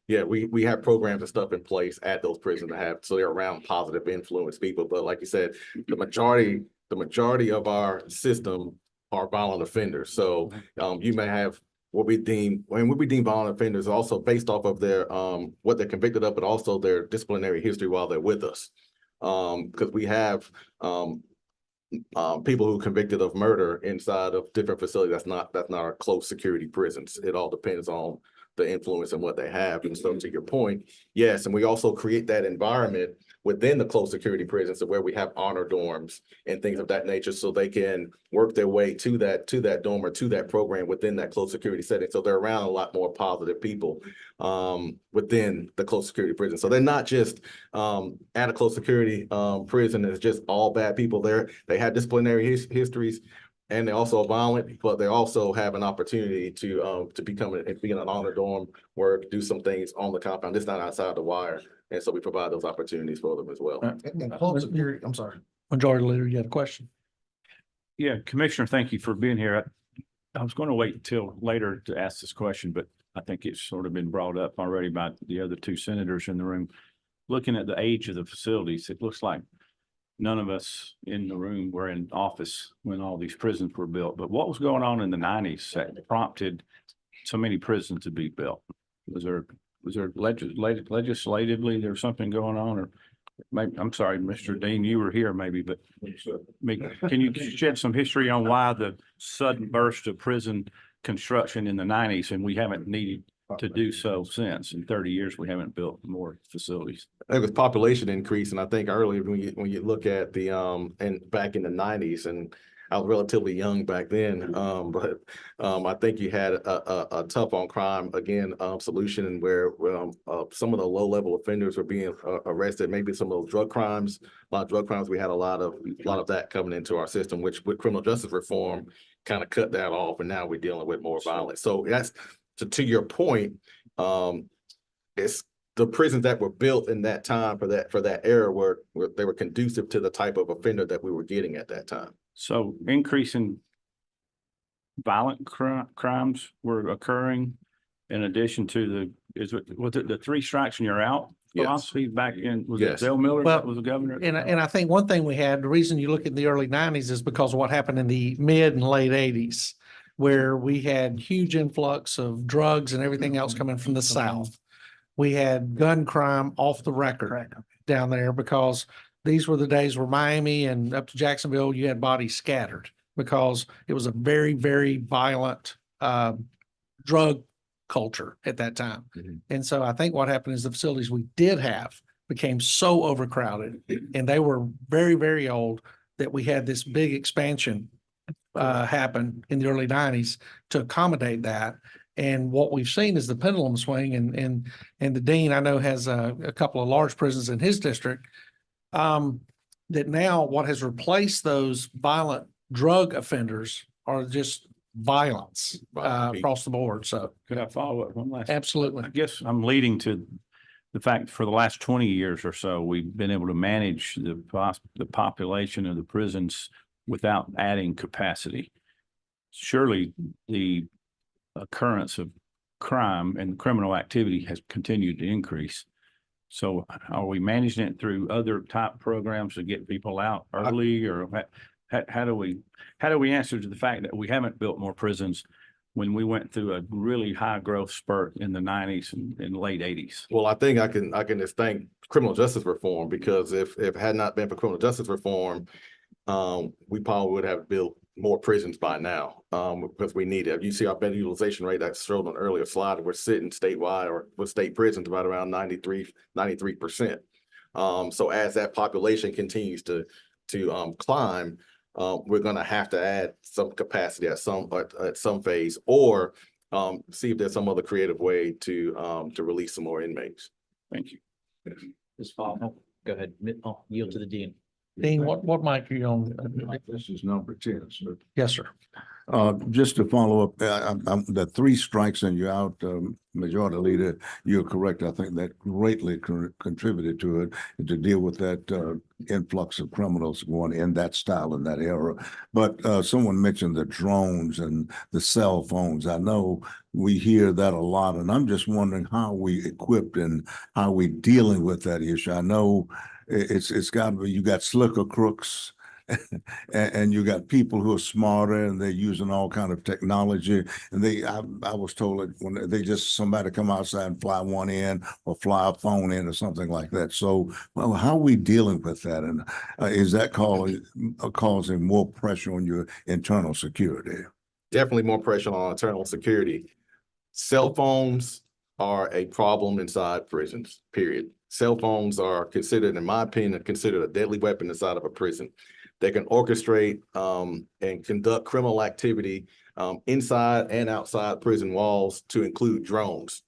yeah, we have programs and stuff in place at those prisons so they're around positive influence people. But like you said, the majority of our system are violent offenders. So you may have what we deem violent offenders also based off of their what they're convicted of, but also their disciplinary history while they're with us. Because we have people who are convicted of murder inside of different facilities. That's not our close security prisons. It all depends on the influence and what they have. And so to your point, yes, and we also create that environment within the close security prisons where we have honor dorms and things of that nature, so they can work their way to that dorm or to that program within that close security setting. So they're around a lot more positive people within the close security prison. So they're not just at a close security prison. It's just all bad people there. They have disciplinary histories. and they're also violent, but they also have an opportunity to be in an honor dorm, work, do some things on the compound. It's not outside the wire. And so we provide those opportunities for them as well. And close security, I'm sorry. Majority Leader, you had a question? Yeah, Commissioner, thank you for being here. I was going to wait until later to ask this question, but I think it's sort of been brought up already by the other two senators in the room. Looking at the age of the facilities, it looks like none of us in the room were in office when all these prisons were built. But what was going on in the 90s that prompted so many prisons to be built? Was there legislatively there was something going on, or maybe, I'm sorry, Mr. Dean, you were here maybe, but can you shed some history on why the sudden burst of prison construction in the 90s, and we haven't needed to do so since? In 30 years, we haven't built more facilities. It was population increase, and I think earlier when you look at the and back in the 90s, and I was relatively young back then, but I think you had a tough on crime again solution where some of the low level offenders were being arrested. Maybe some of those drug crimes, a lot of drug crimes. We had a lot of that coming into our system, which with criminal justice reform kind of cut that off, and now we're dealing with more violence. So that's to your point. It's the prisons that were built in that time for that era were they were conducive to the type of offender that we were getting at that time. So increasing violent crimes were occurring in addition to was it the 3 strikes and you're out Yes. philosophy back in, was Yes. it Dale Miller Well, that was the governor? And I think one thing we had, the reason you look at the early 90s is because of what happened in the mid and late 80s, where we had huge influx of drugs and everything else coming from the South. We had gun crime off the record down there because these were the days where Miami and up to Jacksonville, you had bodies scattered because it was a very, very violent drug culture at that time. And so I think what happened is the facilities we did have became so overcrowded and they were very, very old that we had this big expansion happen in the early 90s to accommodate that. And what we've seen is the pendulum swing, and the dean I know has a couple of large prisons in his district. That now what has replaced those violent drug offenders are just violence across the board. So Could I follow up one last? absolutely. I guess I'm leading to the fact for the last 20 years or so, we've been able to manage the population of the prisons without adding capacity. Surely the occurrence of crime and criminal activity has continued to increase. So are we managing it through other type programs to get people out early, or how do we answer to the fact that we haven't built more prisons when we went through a really high growth spurt in the 90s and late 80s? Well, I think I can just thank criminal justice reform, because if it had not been for criminal justice reform, we probably would have built more prisons by now, because we need it. You see our bed utilization rate that showed on an earlier slide, we're sitting statewide or with state prisons about around 93%. So as that population continues to climb, we're gonna have to add some capacity at some phase, or see if there's some other creative way to release some more inmates. Thank you. Ms. Paul, go ahead. I'll yield to the dean. Dean, what mic are you on? This is number 10, sir. Yes, sir. Just to follow up, the 3 strikes and you're out, Majority Leader, you're correct. I think that greatly contributed to it, to deal with that influx of criminals going in that style in that era. But someone mentioned the drones and the cell phones. I know we hear that a lot, and I'm just wondering how we equipped and how we dealing with that issue. I know it's got to be, you got slicker crooks and you got people who are smarter and they're using all kind of technology. And I was told that when they just, somebody come outside and fly one in or fly a phone in or something like that. So, well, how are we dealing with that? And is that causing more pressure on your internal security? Definitely more pressure on internal security. Cell phones are a problem inside prisons, period. Cell phones are considered, in my opinion, considered a deadly weapon inside of a prison. They can orchestrate and conduct criminal activity inside and outside prison walls, to include drones.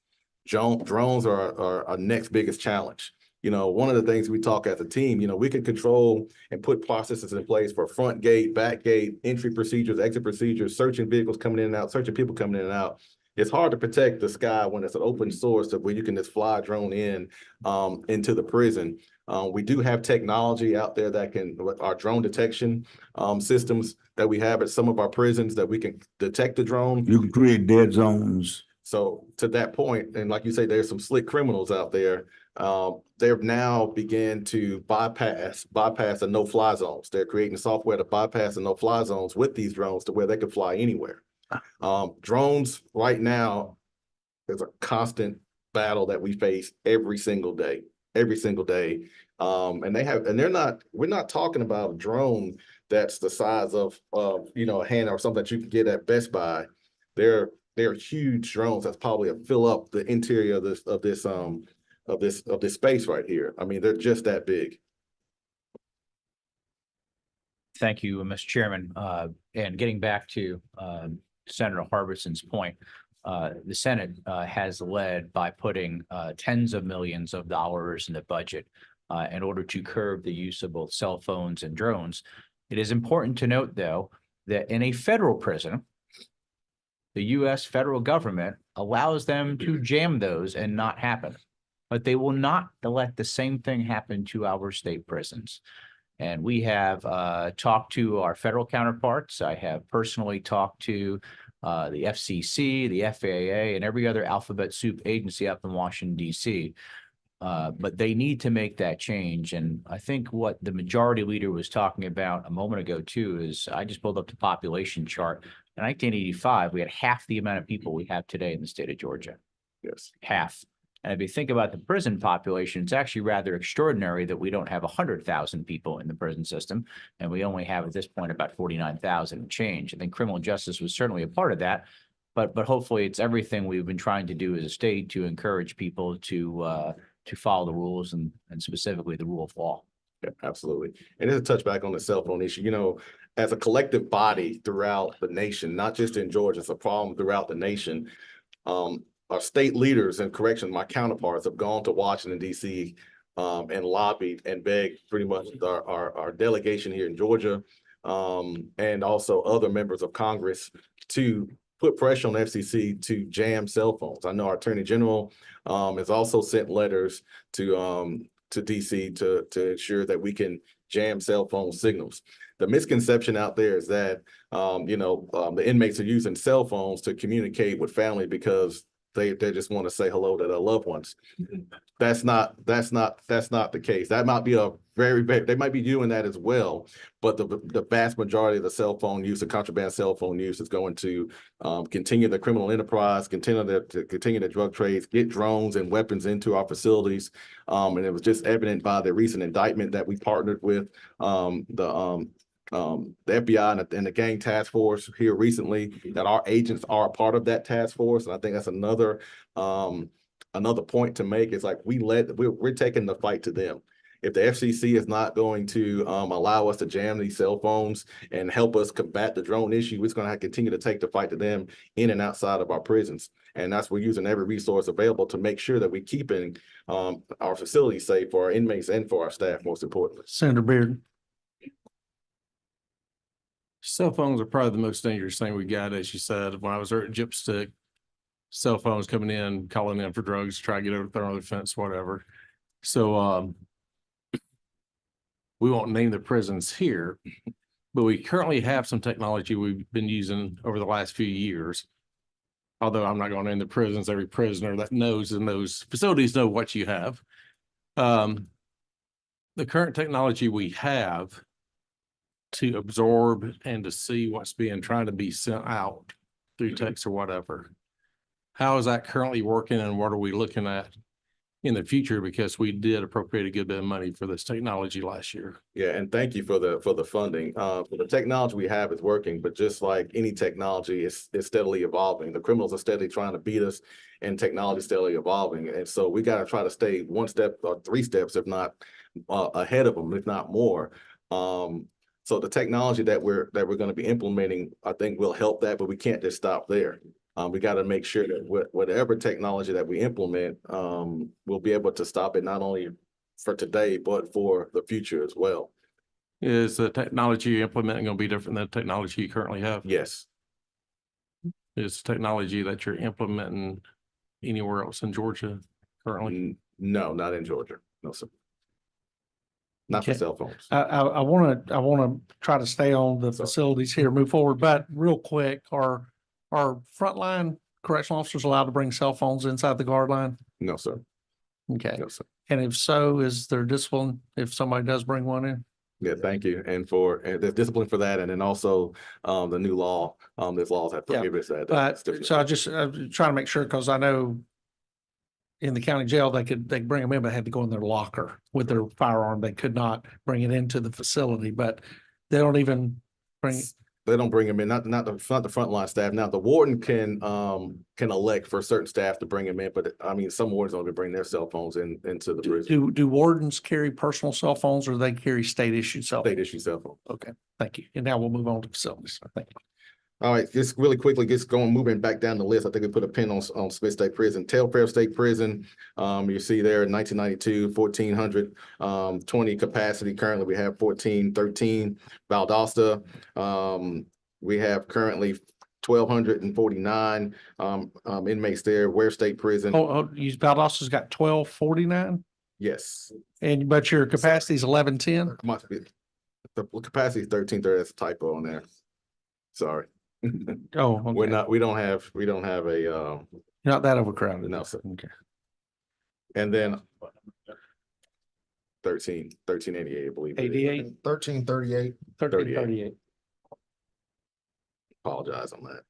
Drones are our next biggest challenge. You know, one of the things we talk as a team, you know, we can control and put processes in place for front gate, back gate, entry procedures, exit procedures, searching vehicles coming in and out, searching people coming in and out. It's hard to protect the sky when it's an open source of where you can just fly a drone in into the prison. We do have technology out there that can, our drone detection systems that we have at some of our prisons that we can detect the drone. You can create dead zones. So to that point, and like you say, there's some slick criminals out there. They've now began to bypass the no-fly zones. They're creating software to bypass the no-fly zones with these drones to where they can fly anywhere. Drones right now, there's a constant battle that we face every single day. We're not talking about a drone that's the size of you know, a hand or something that you can get at Best Buy. They're huge drones that's probably fill up the interior of this space right here. I mean, they're just that big. Thank you, Mr. Chairman. And getting back to Senator Harbison's point, the Senate has led by putting tens of millions of dollars in the budget in order to curb the use of both cell phones and drones. It is important to note, though, that in a federal prison, the U.S. federal government allows them to jam those and not happen. But they will not let the same thing happen to our state prisons. And we have talked to our federal counterparts. I have personally talked to the FCC, the FAA, and every other alphabet soup agency up in Washington, D.C. But they need to make that change. And I think what the majority leader was talking about a moment ago, too, is I just pulled up the population chart. In 1985, we had half the amount of people we have today in the state of Georgia. Yes. Half. And if you think about the prison population, it's actually rather extraordinary that we don't have 100,000 people in the prison system, and we only have at this point about 49,000 and change. I think criminal justice was certainly a part of that, but hopefully it's everything we've been trying to do as a state to encourage people to follow the rules and specifically the rule of law. Yeah, absolutely. And there's a touch back on the cell phone issue. You know, as a collective body throughout the nation, not just in Georgia, it's a problem throughout the nation. Our state leaders and corrections, my counterparts, have gone to Washington, D.C. And lobbied and begged pretty much our delegation here in Georgia and also other members of Congress to put pressure on the FCC to jam cell phones. I know our Attorney General has also sent letters to DC to ensure that we can jam cell phone signals. The misconception out there is that the inmates are using cell phones to communicate with family because they just want to say hello to their loved ones. That's not the case. That might be they might be doing that as well, but the vast majority of the cell phone use, the contraband cell phone use, is going to continue the criminal enterprise, continue the drug trades, get drones and weapons into our facilities. And it was just evident by the recent indictment that we partnered with the FBI and the gang task force here recently, that our agents are a part of that task force. And I think that's another point to make. Is like we're taking the fight to them. If the FCC is not going to allow us to jam these cell phones and help us combat the drone issue, we're going to continue to take the fight to them in and outside of our prisons. And that's we're using every resource available to make sure that we're keeping our facilities safe for our inmates and for our staff, most importantly. Senator Beard. Cell phones are probably the most dangerous thing we got, as you said. When I was at Gypstick, cell phones coming in, calling in for drugs, try to get over the fence, whatever. So we won't name the prisons here, but we currently have some technology we've been using over the last few years. Although I'm not going to name the prisons, every prisoner that knows in those facilities know what you have. The current technology we have to absorb and to see what's trying to be sent out through text or whatever. How is that currently working, and what are we looking at in the future? Because we did appropriate a good bit of money for this technology last year. Yeah, and thank you for the funding. The technology we have is working, but just like any technology, it's steadily evolving. The criminals are steadily trying to beat us, and technology is steadily evolving. And so we got to try to stay one step or three steps, if not ahead of them, if not more. So the technology that we're going to be implementing, I think, will help that, but we can't just stop there. We got to make sure that whatever technology that we implement, we'll be able to stop it not only for today, but for the future as well. Is the technology you're implementing going to be different than the technology you currently have? Yes, Is technology that you're implementing anywhere else in Georgia currently? No, not in Georgia. No, sir. Not for Okay. cell phones. I want to try to stay on the facilities here, move forward, but real quick, are frontline correctional officers allowed to bring cell phones inside the guard line? No, sir. Okay. No, sir. And if so, is there discipline if somebody does bring one in? Yeah, thank you. And there's discipline for that. And then also, the new law, there's laws that Yeah, prohibits that. But so I'm trying to make sure, because I know in the county jail, they bring them in, but they had to go in their locker with their firearm. They could not bring it into the facility, but they don't even bring. They don't bring them in, not the frontline staff. Now, the warden can elect for certain staff to bring them in, but I mean, some wardens don't even bring their cell phones into the prison. Do wardens carry personal cell phones, or they carry state issued cell phones? State issue cell phone. Okay, thank you. And now we'll move on to facilities. Thank you. All right, just really quickly, moving back down the list. I think we put a pin on Smith State Prison, Telfair State Prison. You see there in 1992, 1,420 capacity. Currently, we have 1,413. Valdosta, we have currently 1,249 inmates there. Ware State Prison. Valdosta's got 1,249, Yes, but your capacity is 1,110. must be. The capacity is 1,330. That's a typo on there. Sorry. Oh, okay. We don't have a, Not that overcrowded. No, sir. Okay. and then 1388, I believe. it is. 88, 1338. 1338. Apologize on that.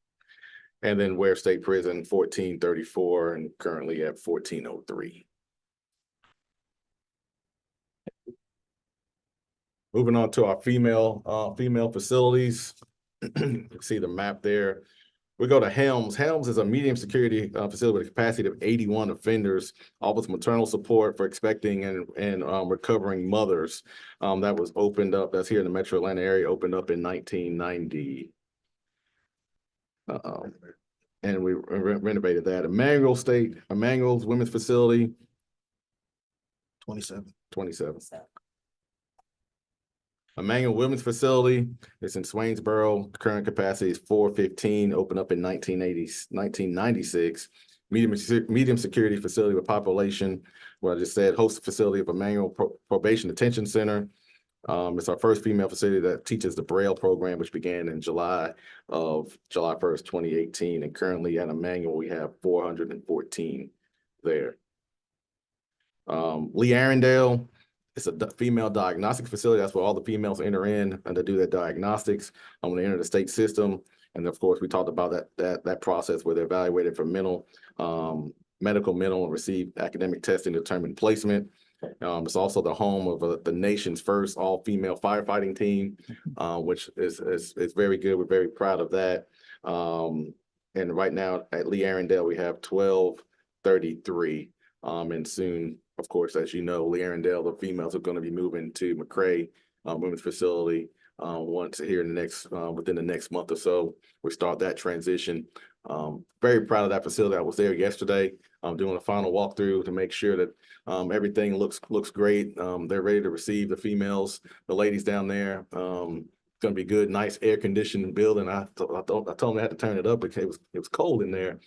And then Ware State Prison, 1434, and currently at 1403. Moving on to our female facilities. You can see the map there. We go to Helms. Helms is a medium security facility with a capacity of 81 offenders, offers maternal support for expecting and recovering mothers. That was opened up, that's here in the Metro Atlanta area, opened up in 1990. And we renovated that. Emmanuel's Women's Facility. 27. 27. Emmanuel Women's Facility is in Swainsboro. Current capacity is 415, opened up in 1996. Medium security facility with population, what I just said, host facility of Emmanuel Probation Detention Center. It's our first female facility that teaches the Braille program, which began in July 1st, 2018. And currently at Emmanuel, we have 414 there. Lee Arundel. It's a female diagnostic facility. That's where all the females enter in and to do their diagnostics when they enter the state system. And of course, we talked about that process where they're evaluated for medical, mental, and receive academic testing to determine placement. It's also the home of the nation's first all-female firefighting team, which is very good. We're very proud of that. And right now at Lee Arundel, we have 1233, and soon, of course, as you know, Lee Arundel, the females are going to be moving to McRae Women's Facility once here in the next within the next month or so. We start that transition. Very proud of that facility. I was there yesterday. I'm doing a final walkthrough to make sure that everything looks great. They're ready to receive the females, the ladies down there. It's gonna be good, nice air conditioned building. I told them they had to turn it up because it was cold in there.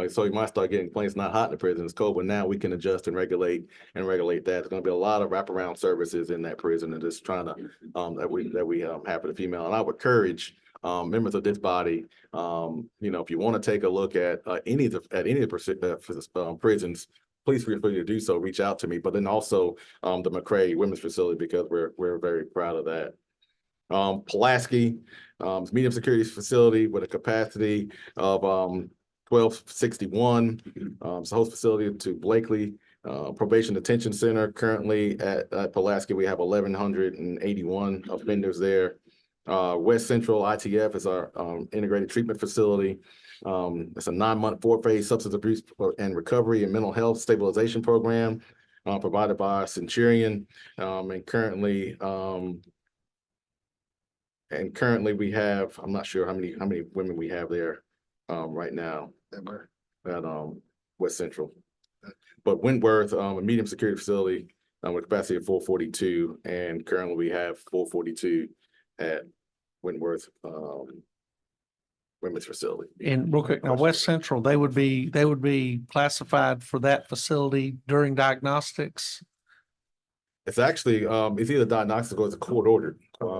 So you might start getting complaints, not hot in the prison, it's cold, but now we can adjust and regulate that. There's gonna be a lot of wraparound services in that prison and just trying to, that we have for the female. And I would encourage members of this body, if you want to take a look at any of the prisons, please feel free to do so, reach out to me, but then also the McRae Women's Facility, because we're very proud of that. Pulaski, medium security facility with a capacity of 1261. It's a host facility to Blakely Probation Detention Center. Currently at Pulaski, we have 1,181 offenders there. West Central ITF is our integrated treatment facility. It's a 9-month 4-phase substance abuse and recovery and mental health stabilization program provided by Centurion. And currently we have, I'm not sure how many women we have there right now at West Central. But Wentworth, a medium security facility, with capacity of 442, and currently we have 442 at Wentworth, women's facility. And real quick, now West Central, they would be classified for that facility during diagnostics. It's actually, it's either diagnostic or it's court ordered.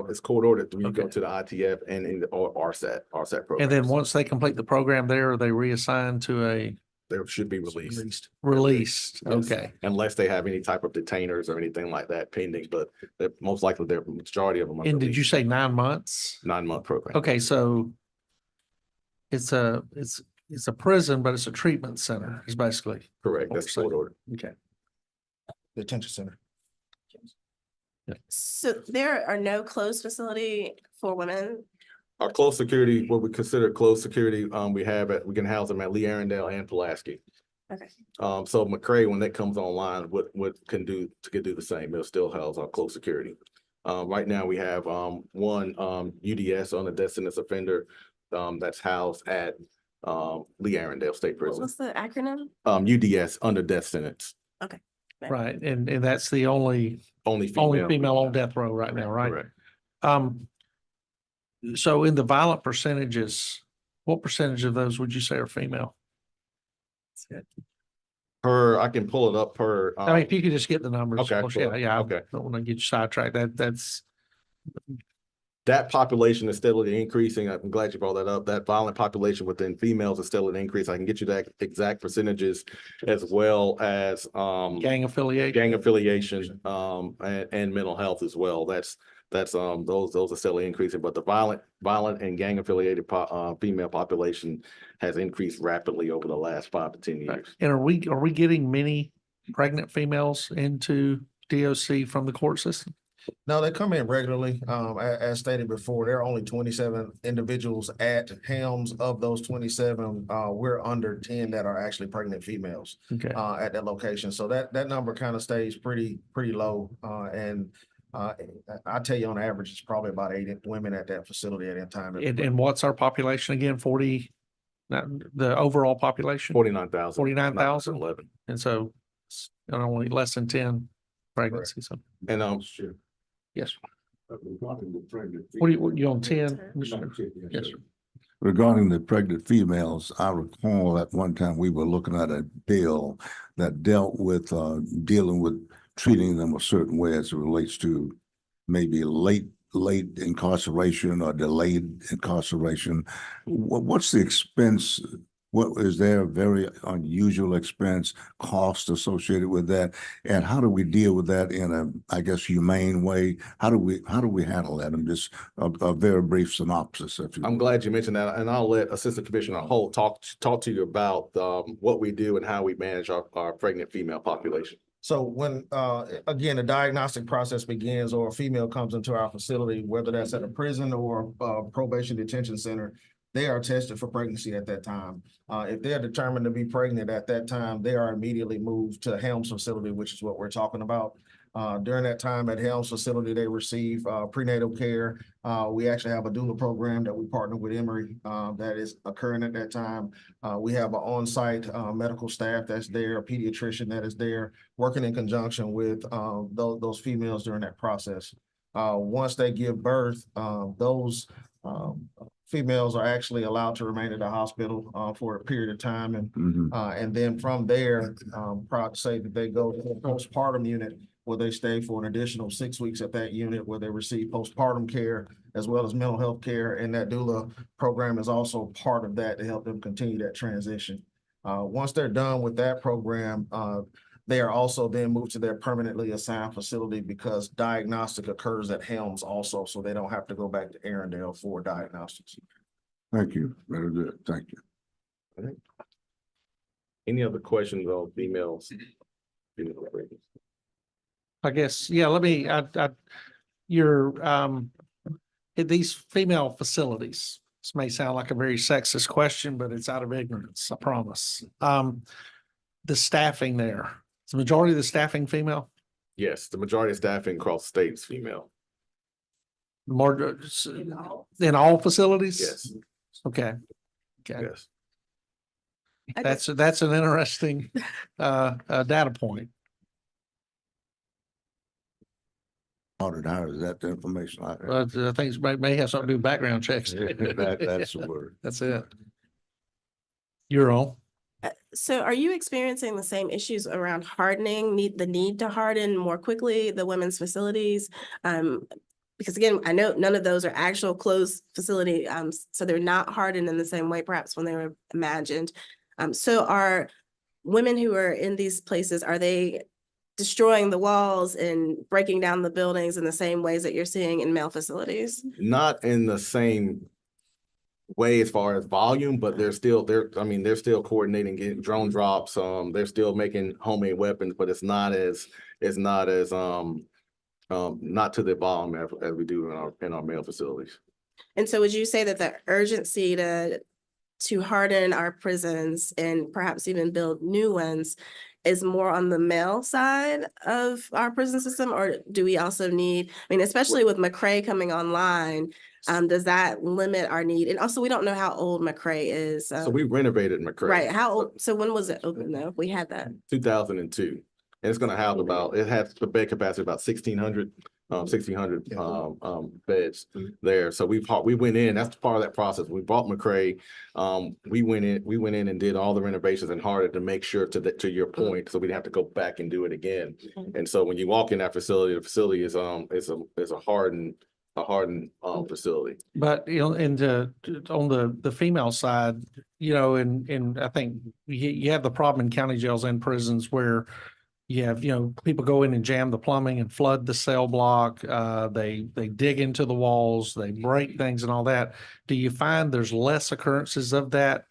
It's court ordered when you go Okay. to the ITF and in the or RSAT program. And then once they complete the program there, are they reassigned to a They should be released. released? Yes. Okay. Unless they have any type of detainers or anything like that pending, but they're most likely the majority of them. are And did you released. say 9 months? 9-month program? Okay, so it's a prison, but it's a treatment center is basically. Correct. That's court ordered. Okay. Detention center. So there are no closed facility for women. Our closed security, what we consider closed security, we can house them at Lee Arundel and Pulaski. Okay. So McCray, when that comes online, what can do the same. It'll still house our closed security. Right now we have one UDS on a death sentence offender that's housed at Lee Arundel State Prison. What's the acronym? UDS under death sentence. Right. And that's the only Only female. female on death row right now, right? Correct. So in the violent percentages, what percentage of those would you say are female? I can pull it up per. I mean, if you could just get the numbers. Okay, of course, sure. Yeah, I Okay. don't want to get you sidetracked. That's, That population is steadily increasing. I'm glad you brought that up. That violent population within females is steadily increasing. I can get you that exact percentages as well as gang affiliation. gang affiliation and mental health as well. Those are steadily increasing, but the violent and gang affiliated female population has increased rapidly over the last 5 to 10 years. And are we getting many pregnant females into DOC from the court system? No, they come in regularly. As stated before, there are only 27 individuals at Helms. Of those 27, we're under 10 that are actually pregnant females Okay. at that location. So that number kind of stays pretty low. I tell you, on average, it's probably about 8 women at that facility at that time. And what's our population again? 40, the overall population? 49,000. 49,000? 11. And so it's only less than 10 pregnancies. And Yes. Regarding the pregnant What you on 10? Yes, sir. Regarding the pregnant females, I recall at one time we were looking at a bill that dealt with dealing with treating them a certain way as it relates to maybe late incarceration or delayed incarceration. What's the expense? What is there a very unusual expense, cost associated with that? And how do we deal with that in a, I guess, humane way? How do we handle that? And just a very brief synopsis, if you I'm will. glad you mentioned that, and I'll let Assistant Commissioner Holt talk to you about what we do and how we manage our pregnant female population. So when, again, the diagnostic process begins or a female comes into our facility, whether that's at a prison or probation detention center, they are tested for pregnancy at that time. If they're determined to be pregnant at that time, they are immediately moved to Helms facility, which is what we're talking about. During that time at Helms facility, they receive prenatal care. We actually have a doula program that we partner with Emory that is occurring at that time. We have an on-site medical staff that's there, a pediatrician that is there, working in conjunction with those females during that process. Once they give birth, those females are actually allowed to remain at the hospital for a period of time. And then from there, proud to say that they go to the postpartum unit where they stay for an additional 6 weeks at that unit where they receive postpartum care as well as mental health care. And that doula program is also part of that to help them continue that transition. Once they're done with that program, they are also then moved to their permanently assigned facility because diagnostic occurs at Helms also, so they don't have to go back to Arundel for diagnostics. Thank you. Very good. Thank you. Any other questions on females? I guess, yeah, let me, at these female facilities, this may sound like a very sexist question, but it's out of ignorance, I promise. The staffing there, is the majority of the staffing female? Yes, the majority of staffing across the state is female. More, in all facilities? Yes, Okay. Okay, yes. that's an interesting, data point. Audit hire, is that the information I have? But I think it may have something to do with background checks. That's the word. That's it. You're on. So are you experiencing the same issues around hardening, the need to harden more quickly, the women's facilities? Because again, I know none of those are actual closed facility, so they're not hardened in the same way perhaps when they were imagined. So are women who are in these places, are they destroying the walls and breaking down the buildings in the same ways that you're seeing in male facilities? Not in the same way as far as volume, but they're still coordinating, getting drone drops. They're still making homemade weapons, but it's not as not to the volume as we do in our male facilities. And so would you say that the urgency to harden our prisons and perhaps even build new ones is more on the male side of our prison system? Or do we also need, I mean, especially with McRae coming online, does that limit our need? And also, we don't know how old McRae is. So we renovated McRae. Right, how old, so when was it open though? We had that. 2002. And it's gonna house it has the bed capacity about 1,600 beds there. So we went in, that's part of that process. We bought McRae. We went in and did all the renovations and hardened to make sure to your point, so we didn't have to go back and do it again. And so when you walk in that facility, the facility is a hardened facility. But, you know, on the female side, you know, and I think you have the problem in county jails and prisons where you have, you know, people go in and jam the plumbing and flood the cell block. They dig into the walls, they break things and all that. Do you find there's less occurrences of that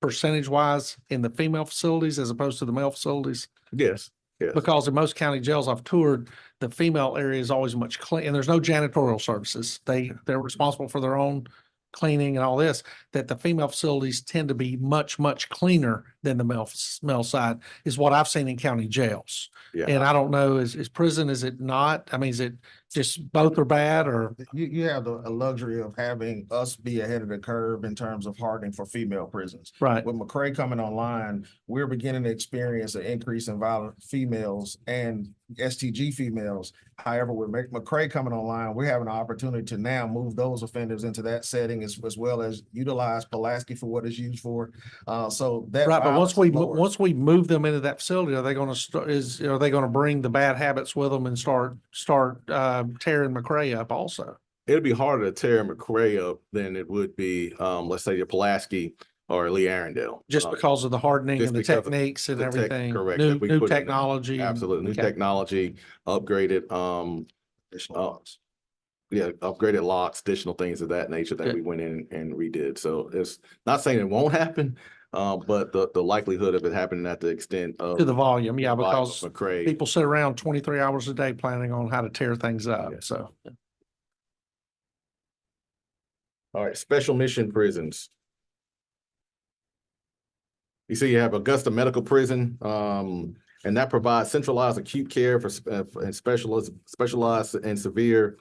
percentage wise in the female facilities as opposed to the male facilities? Yes, yes. Because in most county jails I've toured, the female area is always much clean, and there's no janitorial services. They're responsible for their own cleaning and all this, that the female facilities tend to be much, much cleaner than the male side is what I've seen in county jails. Yeah. And I don't know, is prison, is it not? I mean, is it just both are bad or? You have the luxury of having us be ahead of the curve in terms of hardening for female prisons. Right. With McRae coming online, we're beginning to experience an increase in violent females and STG females. However, with McRae coming online, we're having an opportunity to now move those offenders into that setting as well as utilize Pulaski for what it's used for. So that. Right, but violence is lower. once we move them into that facility, are they going to are they going to bring the bad habits with them and start tearing McRae up also? It'd be harder to tear McRae up than it would be, let's say, your Pulaski or Lee Arundel. Just because of the hardening just and the because of techniques and the tech- everything, correct, new that we put in there. technology. Absolutely, new Okay. technology, upgraded, upgraded locks, additional things of that nature that Good. we went in and redid. So it's not saying it won't happen, but the likelihood of it happening at the extent of. To the volume, yeah, volume of because McRae. people sit around 23 hours a day planning on how to tear things up, Yes. so. All right, special mission prisons. You see, you have Augusta Medical Prison, and that provides centralized acute care for and special and severe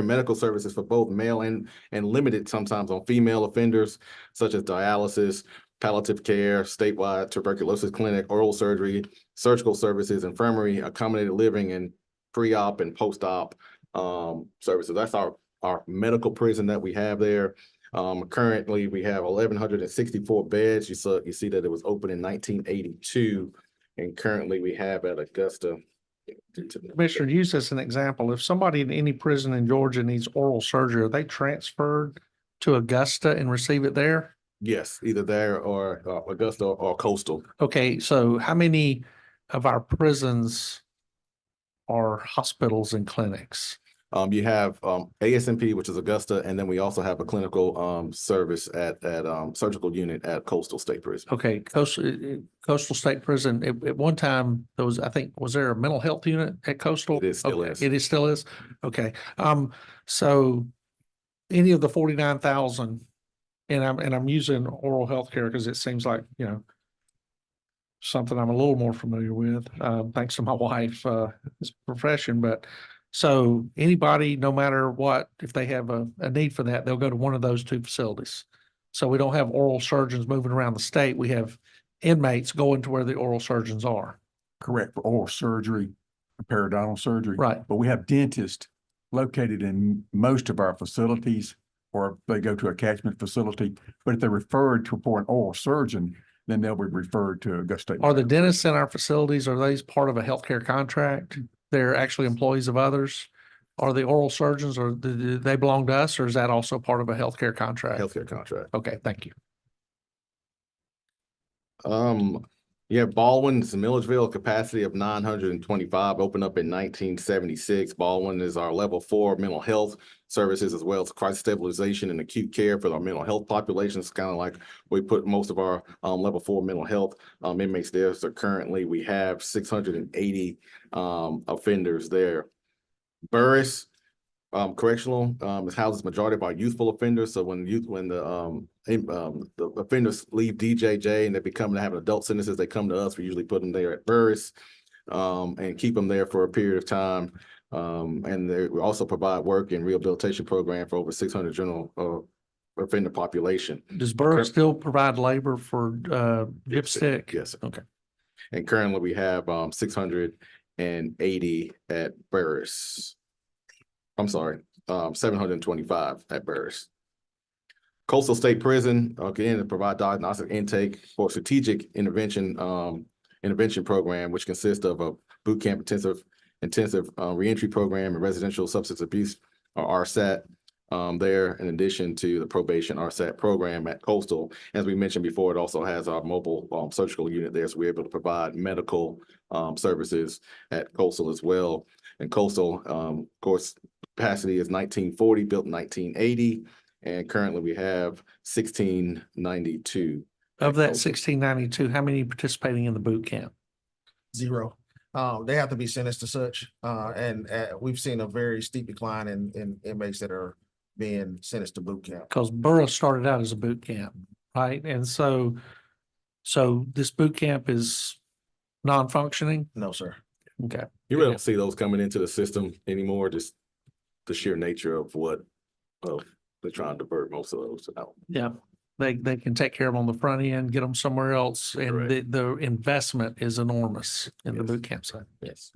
medical services for both male and limited sometimes on female offenders, such as dialysis, palliative care, statewide tuberculosis clinic, oral surgery, surgical services, infirmary, accommodated living, and pre-op and post-op services. That's our medical prison that we have there. Currently, we have 1,164 beds. You see that it was opened in 1982, and currently we have at Augusta. Commissioner, use this as an example. If somebody in any prison in Georgia needs oral surgery, are they transferred to Augusta and receive it there? Yes, either there or Augusta or Coastal. Okay, so how many of our prisons are hospitals and clinics? You have ASMP, which is Augusta, and then we also have a clinical service at surgical unit at Coastal State Prison. Okay, Coastal State Prison, at one time, was there a mental health unit at Coastal? It is, still Okay, is. It is still is? Okay, so any of the 49,000, and I'm using oral health care because it seems like, you know, something I'm a little more familiar with, thanks to my wife, this profession, but so anybody, no matter what, if they have a need for that, they'll go to one of those two facilities. So we don't have oral surgeons moving around the state. We have inmates going to where the oral surgeons are. Correct, for oral surgery, periodontal surgery. Right. But we have dentists located in most of our facilities, or they go to a catchment facility. But if they're referred for an oral surgeon, then they'll be referred to Augusta State. Are the dentists in our facilities, are they part of a healthcare contract? They're actually employees of others? Are the oral surgeons, or do they belong to us, or is that also part of a healthcare contract? Healthcare contract. Okay, thank you. Yeah, Baldwin's Milledgeville capacity of 925 opened up in 1976. Baldwin is our level 4 mental health services, as well as crisis stabilization and acute care for our mental health populations. Kind of like we put most of our level 4 mental health inmates there. So currently we have 680 offenders there. Burris Correctional is houses majority of our youthful offenders. So when the offenders leave DJJ and they have adult sentences, they come to us. We usually put them there at Burris and keep them there for a period of time. And we also provide work and rehabilitation program for over 600 general offender population. Does Borough still provide labor for dipstick? Yes, sir. Okay. And currently we have 680 at Burris. I'm sorry, 725 at Burris. Coastal State Prison, again, to provide diagnostic intake for strategic intervention program, which consists of a boot camp intensive reentry program and residential substance abuse, or RSAT, there, in addition to the probation RSAT program at Coastal. As we mentioned before, it also has our mobile surgical unit there, so we're able to provide medical services at Coastal as well. And Coastal, of course, capacity is 1940, built in 1980, and currently we have 1692. Of that 1692, how many participating in the boot camp? 0. They have to be sentenced to such, and we've seen a very steep decline in inmates that are being sentenced to boot camp. Because Borough started out as a boot camp, right? And so this boot camp is non-functioning? No, sir. Okay. You really don't see those coming into the system anymore, just the sheer nature of what they're trying to divert most of those out. Yeah, they can take care of them on the front end, get them somewhere else, and Correct. the investment is enormous in the Yes. boot camp side. Yes.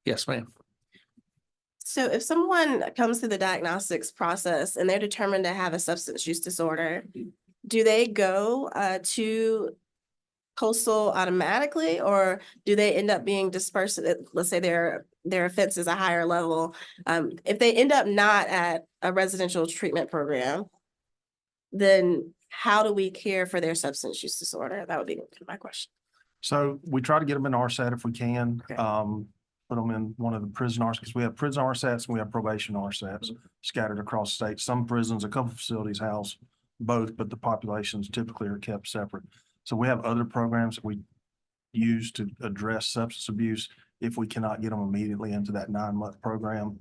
Yes, ma'am. So if someone comes through the diagnostics process and they're determined to have a substance use disorder, do they go to Coastal automatically, or do they end up being dispersed? Let's say their offense is a higher level. If they end up not at a residential treatment program, then how do we care for their substance use disorder? That would be my question. So we try to get them in RSAT if we can. Okay. Put them in one of the prison RSATs, because we have prison RSATs and we have probation RSATs scattered across the state. Some prisons, a couple facilities house both, but the populations typically are kept separate. So we have other programs that we use to address substance abuse if we cannot get them immediately into that 9-month program.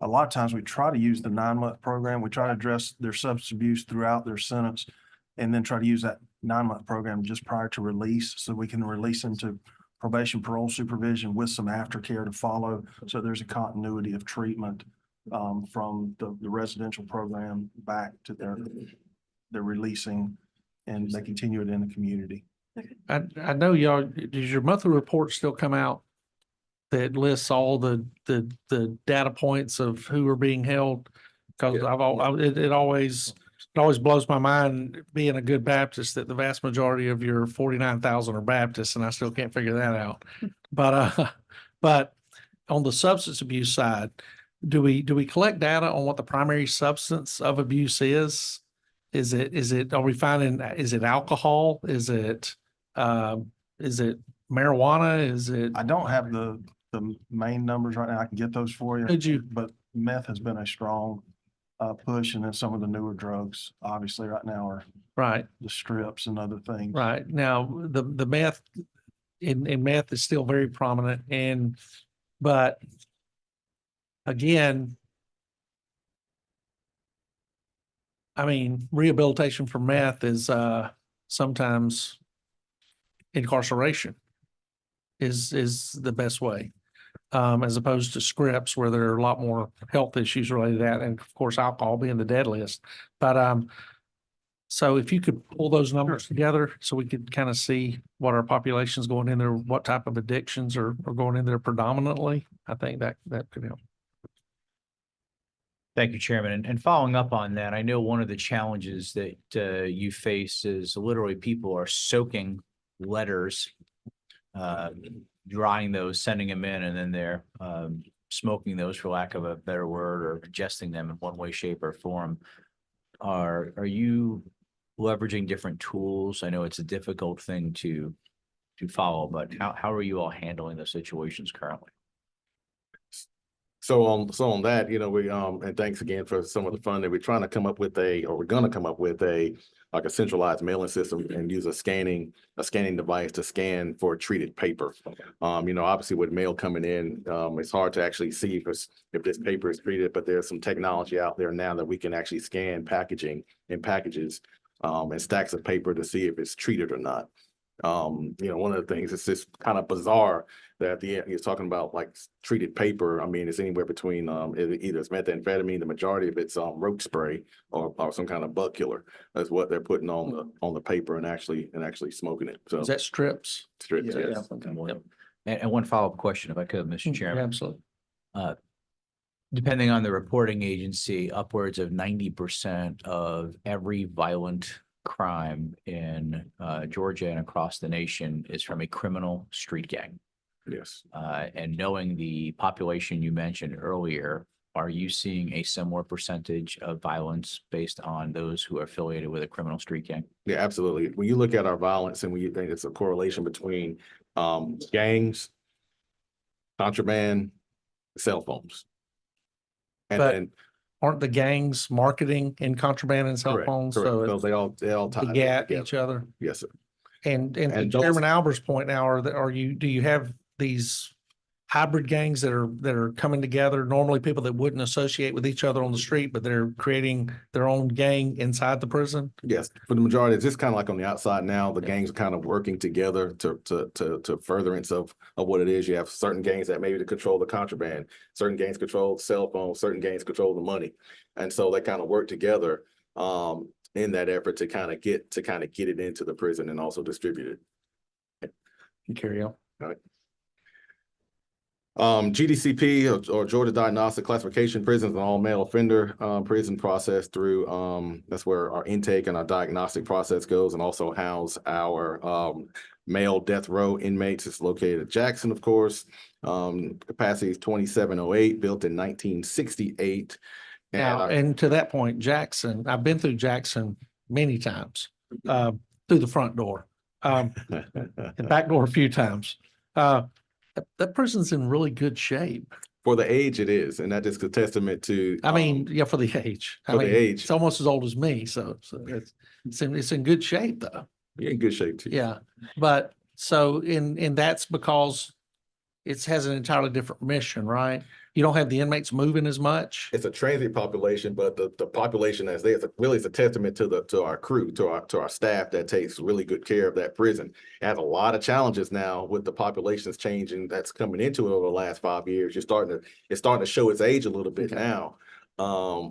A lot of times we try to use the 9-month program. We try to address their substance abuse throughout their sentence, and then try to use that 9-month program just prior to release, so we can release them to probation, parole supervision with some aftercare to follow. So there's a continuity of treatment from the residential program back to their releasing, and they continue it in the community. I know y'all, does your monthly report still come out that lists all the data points of who are being held? Because it always blows my mind, being a good Baptist, that the vast majority of your 49,000 are Baptists, and I still can't figure that out. But on the substance abuse side, do we collect data on what the primary substance of abuse is? Is it, are we finding, is it alcohol? Is it marijuana? Is it? I don't have the main numbers right now. I can get those for you. Could you? But meth has been a strong push, and then some of the newer drugs, obviously right now, are Right, the strips and other things. right. Now, the meth in meth is still very prominent, but again, I mean, rehabilitation for meth is sometimes incarceration is the best way, as opposed to scripts where there are a lot more health issues related to that, and of course, alcohol being the deadliest. But So if you could pull those numbers together so we could kind of see what our population's going in there, what type of addictions are going in there predominantly, I think that could help. Thank you, Chairman. And following up on that, I know one of the challenges that you face is literally people are soaking letters, drying those, sending them in, and then they're smoking those, for lack of a better word, or ingesting them in one way, shape, or form. Are you leveraging different tools? I know it's a difficult thing to follow, but how are you all handling those situations currently? So on that, you know, we, and thanks again for some of the funding. We're trying to come up with we're gonna come up with like a centralized mailing system and use a scanning device to scan for treated paper. You know, obviously with mail coming in, it's hard to actually see if this paper is treated, but there's some technology out there now that we can actually scan packaging and packages and stacks of paper to see if it's treated or not. You know, one of the things, it's just kind of bizarre that at the end, you're talking about like treated paper. I mean, it's anywhere between either it's methamphetamine, the majority of it's roach spray or some kind of bug killer. That's what they're putting on the paper and actually smoking it. So Is that strips? strips, Yeah. yes. Yep. And one follow-up question, if I could, Mr. Yeah, Chairman. absolutely. Depending on the reporting agency, upwards of 90% of every violent crime in Georgia and across the nation is from a criminal street gang. Yes. And knowing the population you mentioned earlier, are you seeing a similar percentage of violence based on those who are affiliated with a criminal street gang? Yeah, absolutely. When you look at our violence and when you think it's a correlation between gangs, contraband, cell phones. But And aren't the gangs marketing in contraband and cell correct, phones? correct. So So it's they all tie to get together. each other. Yes, sir. And to And those- Chairman Albert's point now, do you have these hybrid gangs that are coming together? Normally people that wouldn't associate with each other on the street, but they're creating their own gang inside the prison? Yes, for the majority, it's just kind of like on the outside now, the gangs are kind of working together to furtherance of what it is. You have certain gangs that maybe to control the contraband, certain gangs control cell phones, certain gangs control the money. And so they kind of work together in that effort to kind of get it into the prison and also distribute it. You carry on. GDCP or Georgia Diagnostic Classification Prisons, an all male offender prison process through that's where our intake and our diagnostic process goes, and also house our male death row inmates. It's located at Jackson, of course. Capacity is 2708, built in 1968. Now, and to that point, Jackson, I've been through Jackson many times, through the front door, and back door a few times. That prison's in really good shape. For the age it is, and that is a testament to. I mean, yeah, for the age. I for the mean, age. it's almost as old as me, so it's in good shape though. You're in good shape too. Yeah, but so and that's because it has an entirely different mission, right? You don't have the inmates moving as much. It's a transient population, but the population that's there, it's a testament to our crew, to our staff that takes really good care of that prison. It has a lot of challenges now with the populations changing that's coming into it over the last 5 years. It's starting to show its age a little bit now.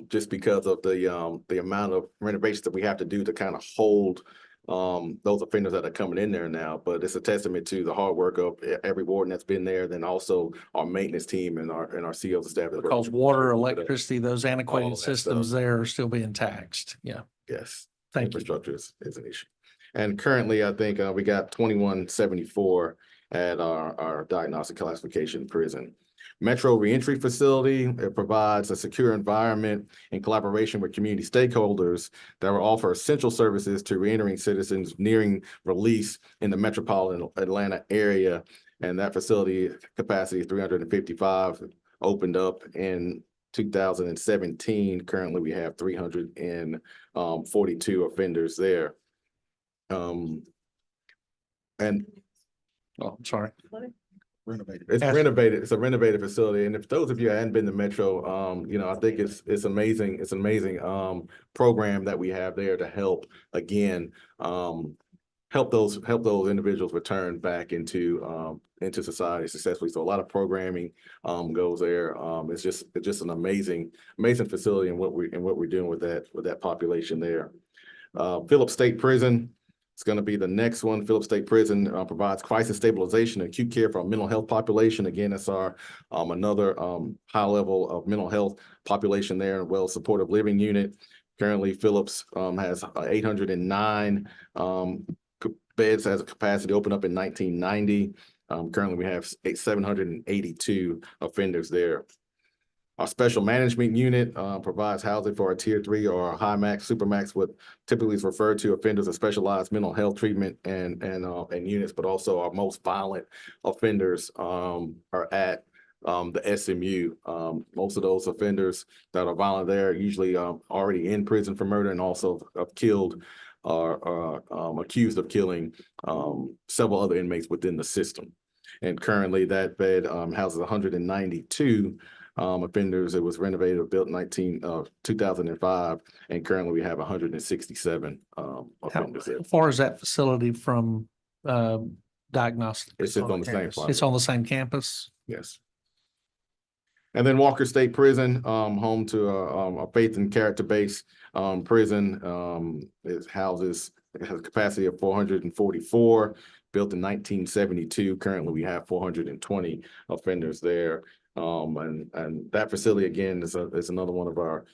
Just because of the amount of renovations that we have to do to kind of hold those offenders that are coming in there now. But it's a testament to the hard work of every warden that's been there, then also our maintenance team and our COs and staff. that work Because water, with it. electricity, those All antiquated of that systems stuff. there are still being taxed. Yeah, Yes. thank you. Infrastructure is an issue. And currently, I think we got 2174 at our diagnostic classification prison. Metro Reentry Facility, it provides a secure environment in collaboration with community stakeholders that will offer essential services to reentering citizens nearing release in the metropolitan Atlanta area. And that facility capacity is 355, opened up in 2017. Currently, we have 342 offenders there. And Oh, I'm sorry. Renovated. it's Yes. renovated. It's a renovated facility. And if those of you hadn't been to Metro, you know, I think it's amazing. It's an amazing program that we have there to help again, help those individuals return back into society successfully. So a lot of programming goes there. It's just an amazing facility and what we're doing with that population there. Phillips State Prison. It's going to be the next one. Phillips State Prison provides crisis stabilization and acute care for our mental health population. Again, that's our another high level of mental health population there, well supportive living unit. Currently, Phillips has 809 beds as a capacity, opened up in 1990. Currently, we have 782 offenders there. Our special management unit provides housing for our tier 3 or our high max, super max, what typically is referred to offenders of specialized mental health treatment and units, but also our most violent offenders are at the SMU. Most of those offenders that are violent there are usually already in prison for murder and also have killed or accused of killing several other inmates within the system. And currently that bed houses 192 offenders. It was renovated or built in 2005, and currently we have 167 offenders there. How far is that facility from diagnostics? It's on the same campus. plot. It's on the same campus? Yes. And then Walker State Prison, home to a faith and character-based prison. It has a capacity of 444, built in 1972. Currently, we have 420 offenders there. And that facility, again, is another one of our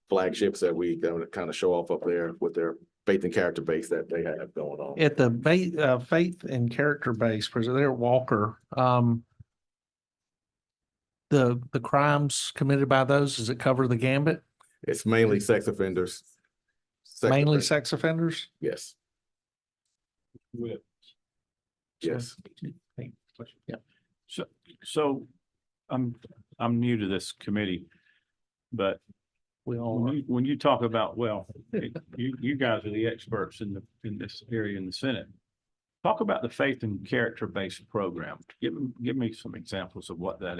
flagships that we kind of show off up there with their faith and character base that they have going on. At the faith and character base prison there at Walker, the crimes committed by those, does it cover the gambit? It's mainly sex offenders. Mainly offenders. sex offenders? Yes, yes. Yeah. So I'm new to this committee, but We all when you talk about, you guys are the experts in this area in the Senate. Talk about the faith and character-based program. Give me some examples of what that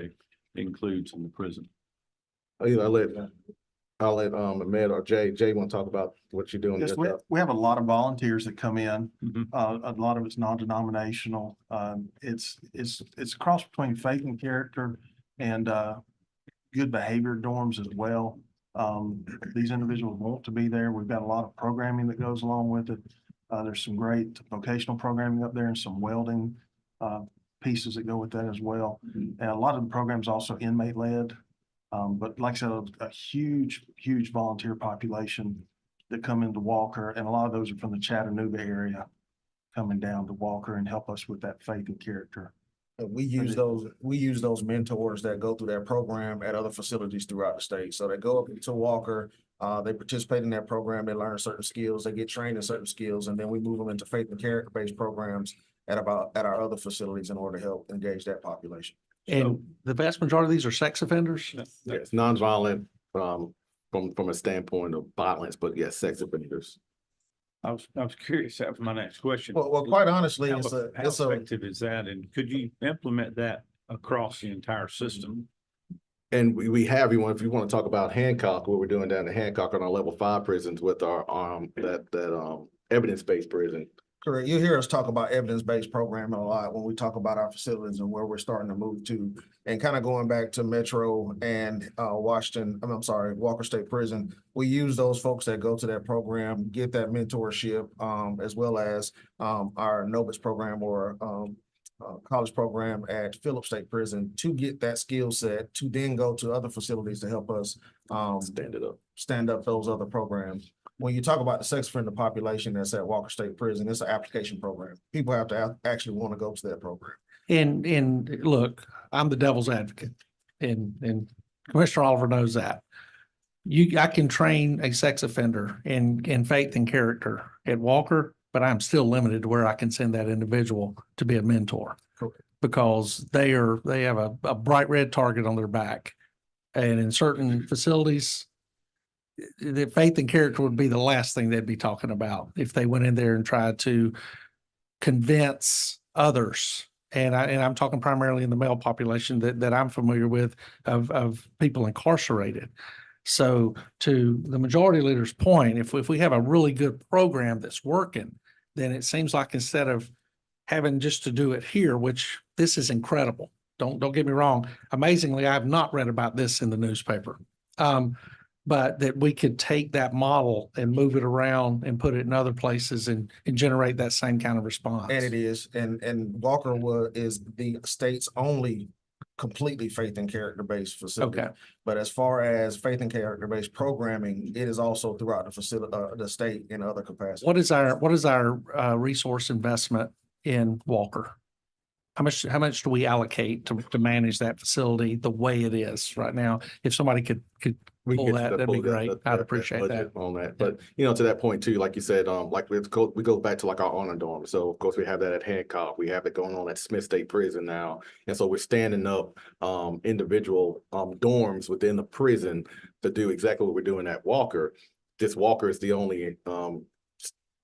includes in the prison. I'll let Ahmed or Jay want to talk about what you're doing. Yes, we have a lot of volunteers that come in. Mhm. A lot of it's non-denominational. It's a cross between faith and character and good behavior dorms as well. These individuals want to be there. We've got a lot of programming that goes along with it. There's some great vocational programming up there and some welding pieces that go with that as well. And a lot of the programs also inmate led. But like I said, a huge volunteer population that come into Walker, and a lot of those are from the Chattanooga area coming down to Walker and help us with that faith and character. We use those mentors that go through that program at other facilities throughout the state. So they go up to Walker, they participate in that program, they learn certain skills, they get trained in certain skills, and then we move them into faith and character-based programs at our other facilities in order to help engage that population. And the vast majority of these are sex offenders? Yes, nonviolent from a standpoint of violence, but yes, sex offenders. I was curious. That was my next question. Well, quite honestly, How it's how effective is that? And could you implement that across the entire system? And we have, if you want to talk about Hancock, what we're doing down in Hancock on our level 5 prisons with our evidence-based prison. correct. You hear us talk about evidence-based programming a lot when we talk about our facilities and where we're starting to move to. And kind of going back to Metro and Walker State Prison, we use those folks that go to that program, get that mentorship, as well as our Novus program or college program at Phillips State Prison to get that skill set to then go to other facilities to help us stand up those other programs. When you talk about the sex offender population that's at Walker State Prison, it's an application program. People have to actually want to go to that program. And look, I'm the devil's advocate, and Commissioner Oliver knows that. I can train a sex offender in faith and character at Walker, but I'm still limited to where I can send that individual to be a mentor. Correct. Because they have a bright red target on their back. And in certain facilities, the faith and character would be the last thing they'd be talking about if they went in there and tried to convince others. And I'm talking primarily in the male population that I'm familiar with of people incarcerated. So to the majority leader's point, if we have a really good program that's working, then it seems like instead of having just to do it here, which this is incredible. Don't get me wrong. Amazingly, I have not read about this in the newspaper. but that we could take that model and move it around and put it in other places and generate that same kind of response. And it is, and Walker is the state's only completely faith and character-based facility. Okay. But as far as faith and character-based programming, it is also throughout the facility, the state in other capacities. What is our resource investment in Walker? How much do we allocate to manage that facility the way it is right now? If somebody could We can pull get to that, the- that'd be pull that- great. that- I'd that appreciate budget that. On that, but to that point too, like you said, like we go back to like our honor dorm. So of course we have that at Hancock. We have it going on at Smith State Prison now. And so we're standing up individual dorms within the prison to do exactly what we're doing at Walker. This Walker is the only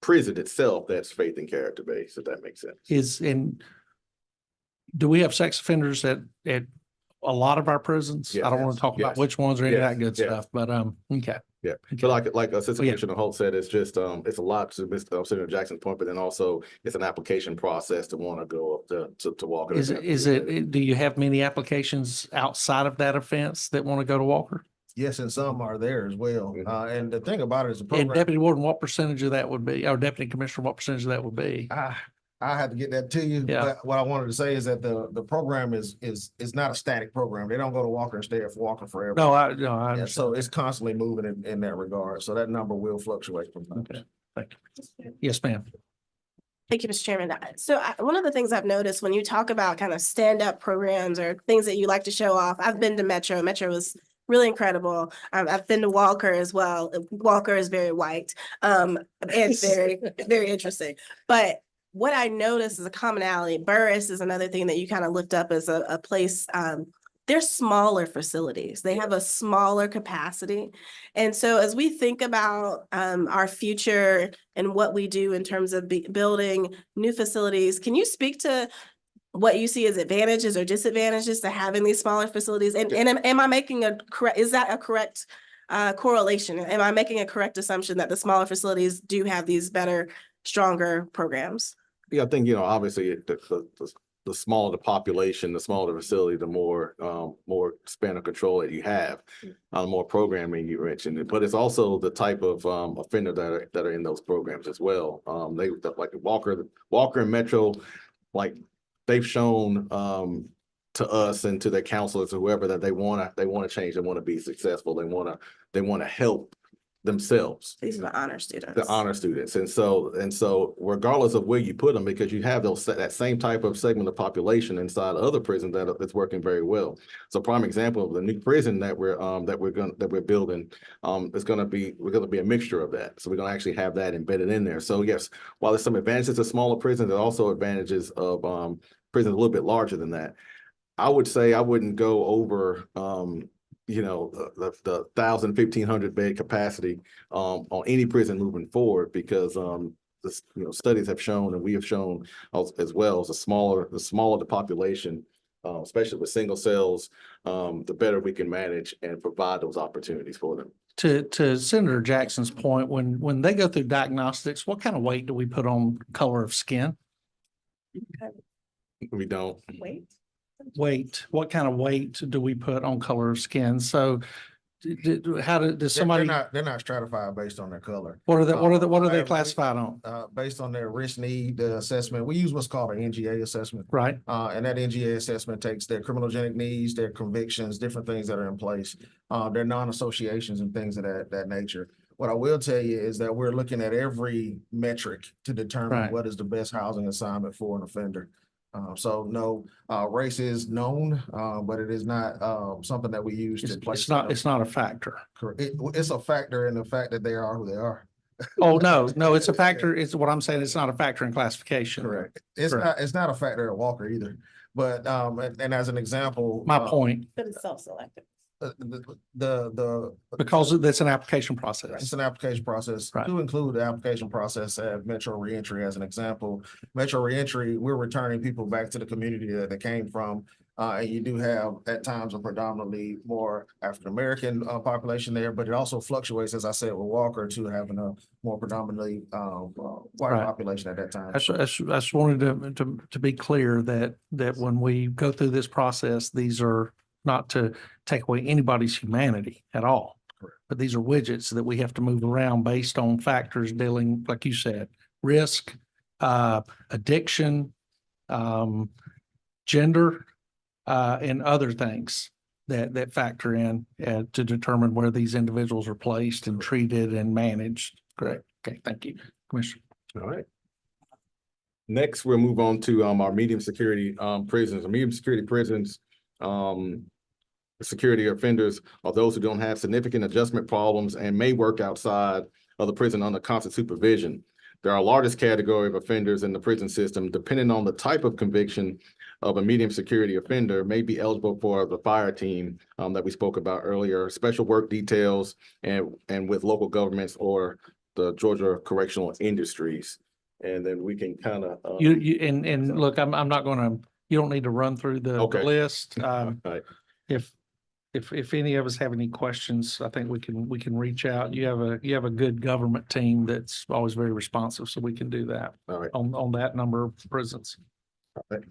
prison itself that's faith and character based, if that makes sense. Do we have sex offenders at a lot of our prisons? I don't want to talk about Yes. which ones or any of Yes. that good Yeah. stuff, but, okay. Yeah, Okay. but like Assistant Yeah. Commissioner Holt said, it's just, it's a lot to Senator Jackson's point, but then also it's an application process to want to go up to Walker. Do you have many applications outside of that offense that want to go to Walker? Yes, and some are there as well. And the thing about it is the And program, Deputy Warden, what percentage of that would be, or Deputy Commissioner, what percentage of that would be? I had to get that to you. Yeah. But what I wanted to say is that the program is not a static program. They don't go to Walker and stay at Walker forever. No, I Yeah, understand. so it's constantly moving in that regard. So that number will fluctuate from time. Okay. Thank you. Yes, ma'am. Thank you, Mr. Chairman. One of the things I've noticed when you talk about kind of stand-up programs or things that you like to show off, I've been to Metro. Metro was really incredible. I've been to Walker as well. Walker is very white. It's very, very interesting. But what I noticed is a commonality. Burris is another thing that you kind of lift up as a place. They're smaller facilities. They have a smaller capacity. And so as we think about our future and what we do in terms of building new facilities, can you speak to what you see as advantages or disadvantages to having these smaller facilities? And am I making is that a correct correlation? Am I making a correct assumption that the smaller facilities do have these better, stronger programs? Yeah, I think, obviously the smaller the population, the smaller the facility, the more span of control that you have, the more programming you mentioned. But it's also the type of offender that are in those programs as well. They like Walker and Metro, like they've shown to us and to their counselors or whoever that they want to change, they want to be successful, they want to help themselves. These are the honor students. The honor students. And so regardless of where you put them, because you have that same type of segment of population inside other prisons that's working very well. So prime example of the new prison that we're building, we're going to be a mixture of that. So we're going to actually have that embedded in there. So yes, while there's some advantages to smaller prisons, there's also advantages of prisons a little bit larger than that. I would say I wouldn't go over the 1,000, 1,500 bed capacity on any prison moving forward, because studies have shown, and we have shown as well, the smaller the population, especially with single cells, the better we can manage and provide those opportunities for them. To Senator Jackson's point, when they go through diagnostics, what kind of weight do we put on color of skin? We don't. Weight, what kind of weight do we put on color of skin? So does somebody, They're not stratified based on their color. what are they however, classified on? Based on their risk need assessment. We use what's called an NGA assessment. Right? And that NGA assessment takes their criminogenic needs, their convictions, different things that are in place, their non-associations and things of that nature. What I will tell you is that we're looking at every metric to determine Right. what is the best housing assignment for an offender. So no, race is known, but it is not something that we use to place. It's not a factor. Correct. It's a factor in the fact that they are who they are. Oh, no, it's a factor. It's what I'm saying. It's not a factor in classification. Correct. It's not a factor at Walker either. But and as an example. My point, But it's self-selected. because that's an application It's process. an application process. Right. To include the application process at Metro Reentry as an example. Metro Reentry, we're returning people back to the community that they came from. And you do have at times a predominantly more African-American population there, but it also fluctuates, as I said, with Walker to having a more predominantly white Right. population at that time. I just wanted to be clear that when we go through this process, these are not to take away anybody's humanity at all. But these are widgets that we have to move around based on factors dealing, like you said, risk, addiction, gender, and other things that factor in to determine where these individuals are placed and treated and managed. Correct. Okay, thank you, Commissioner. All right. Next, we'll move on to our medium security prisons. Medium security prisons, security offenders are those who don't have significant adjustment problems and may work outside of the prison under constant supervision. They're our largest category of offenders in the prison system. Depending on the type of conviction of a medium security offender, may be eligible for the fire team that we spoke about earlier, special work details, and with local governments or the Georgia Correctional Industries. And then we can kind of. And look, I'm not gonna, you don't need to run through the Okay. list. Right. If any of us have any questions, I think we can reach out. You have a good government team that's always very responsive, so we can do that All right. on that number of prisons. right.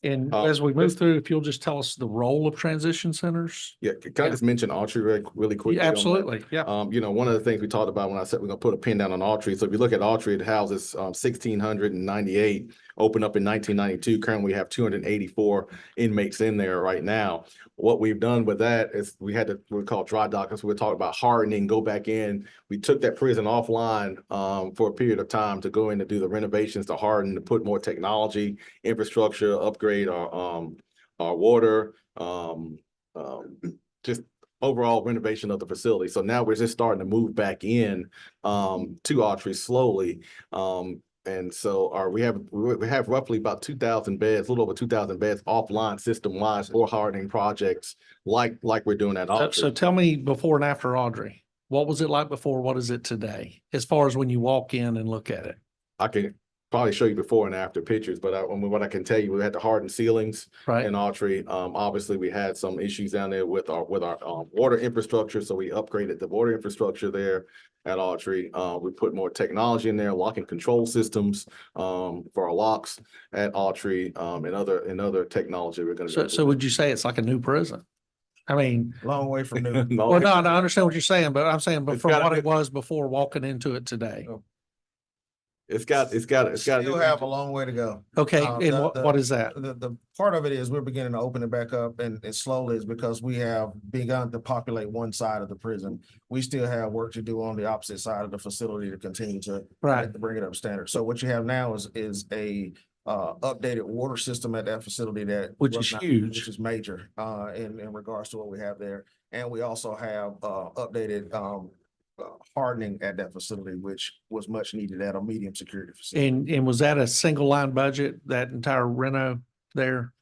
And Uh, as we move let's- through, if you'll just tell us the role of transition centers. Yeah, can I just mention Autry really quickly? Yeah, on that? absolutely, yeah. One of the things we talked about when I said we're gonna put a pin down on Autry. So if you look at Autry, it houses 1,698, opened up in 1992. Currently, we have 284 inmates in there right now. What we've done with that is we had we call dry dock, so we're talking about hardening, go back in. We took that prison offline for a period of time to go in to do the renovations, to harden, to put more technology, infrastructure, upgrade our water, just overall renovation of the facility. So now we're just starting to move back in to Autry slowly. And so we have roughly about 2,000 beds, a little over 2,000 beds offline system-wide for hardening projects like we're doing at So Autry. tell me before and after Audrey, what was it like before? What is it today? As far as when you walk in and look at it? I can probably show you before and after pictures, but what I can tell you, we had to harden ceilings Right? in Autry. Obviously, we had some issues down there with our water infrastructure, so we upgraded the water infrastructure there at Autry. We put more technology in there, lock and control systems for our locks at Autry, and other technology we're gonna. So would you say it's like a new prison? I mean, Long way from new. well, no, I understand what you're saying, but I'm saying, but It's from gotta what be- it was before walking into it today. It's got. Still have a long way to go. Okay, Uh, and the- what is that? The part of it is we're beginning to open it back up and slowly is because we have begun to populate one side of the prison. We still have work to do on the opposite side of the facility to continue to Right. to bring it up standard. So what you have now is a updated water system at that facility that. Which was is not- huge. Which is major in regards to what we have there. And we also have updated hardening at that facility, which was much needed at a medium security facility. And was that a single line budget, that entire reno there?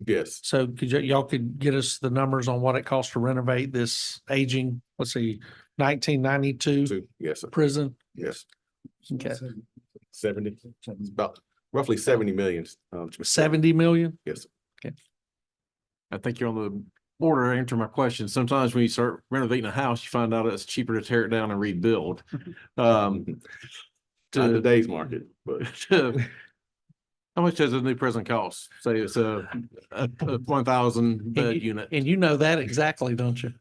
Yes. So y'all could get us the numbers on what it costs to renovate this aging, let's see, 1992 Yes, sir. prison? Yes. Okay, 70, it's about roughly 70 million. 70 million? Yes. I think you're on the border of answering my question. Sometimes when you start renovating a house, you find out it's cheaper to tear it down and rebuild. Not in To, today's market, but. how much does a new prison cost? Say it's a 1,000 bed unit. And you know that exactly, don't you?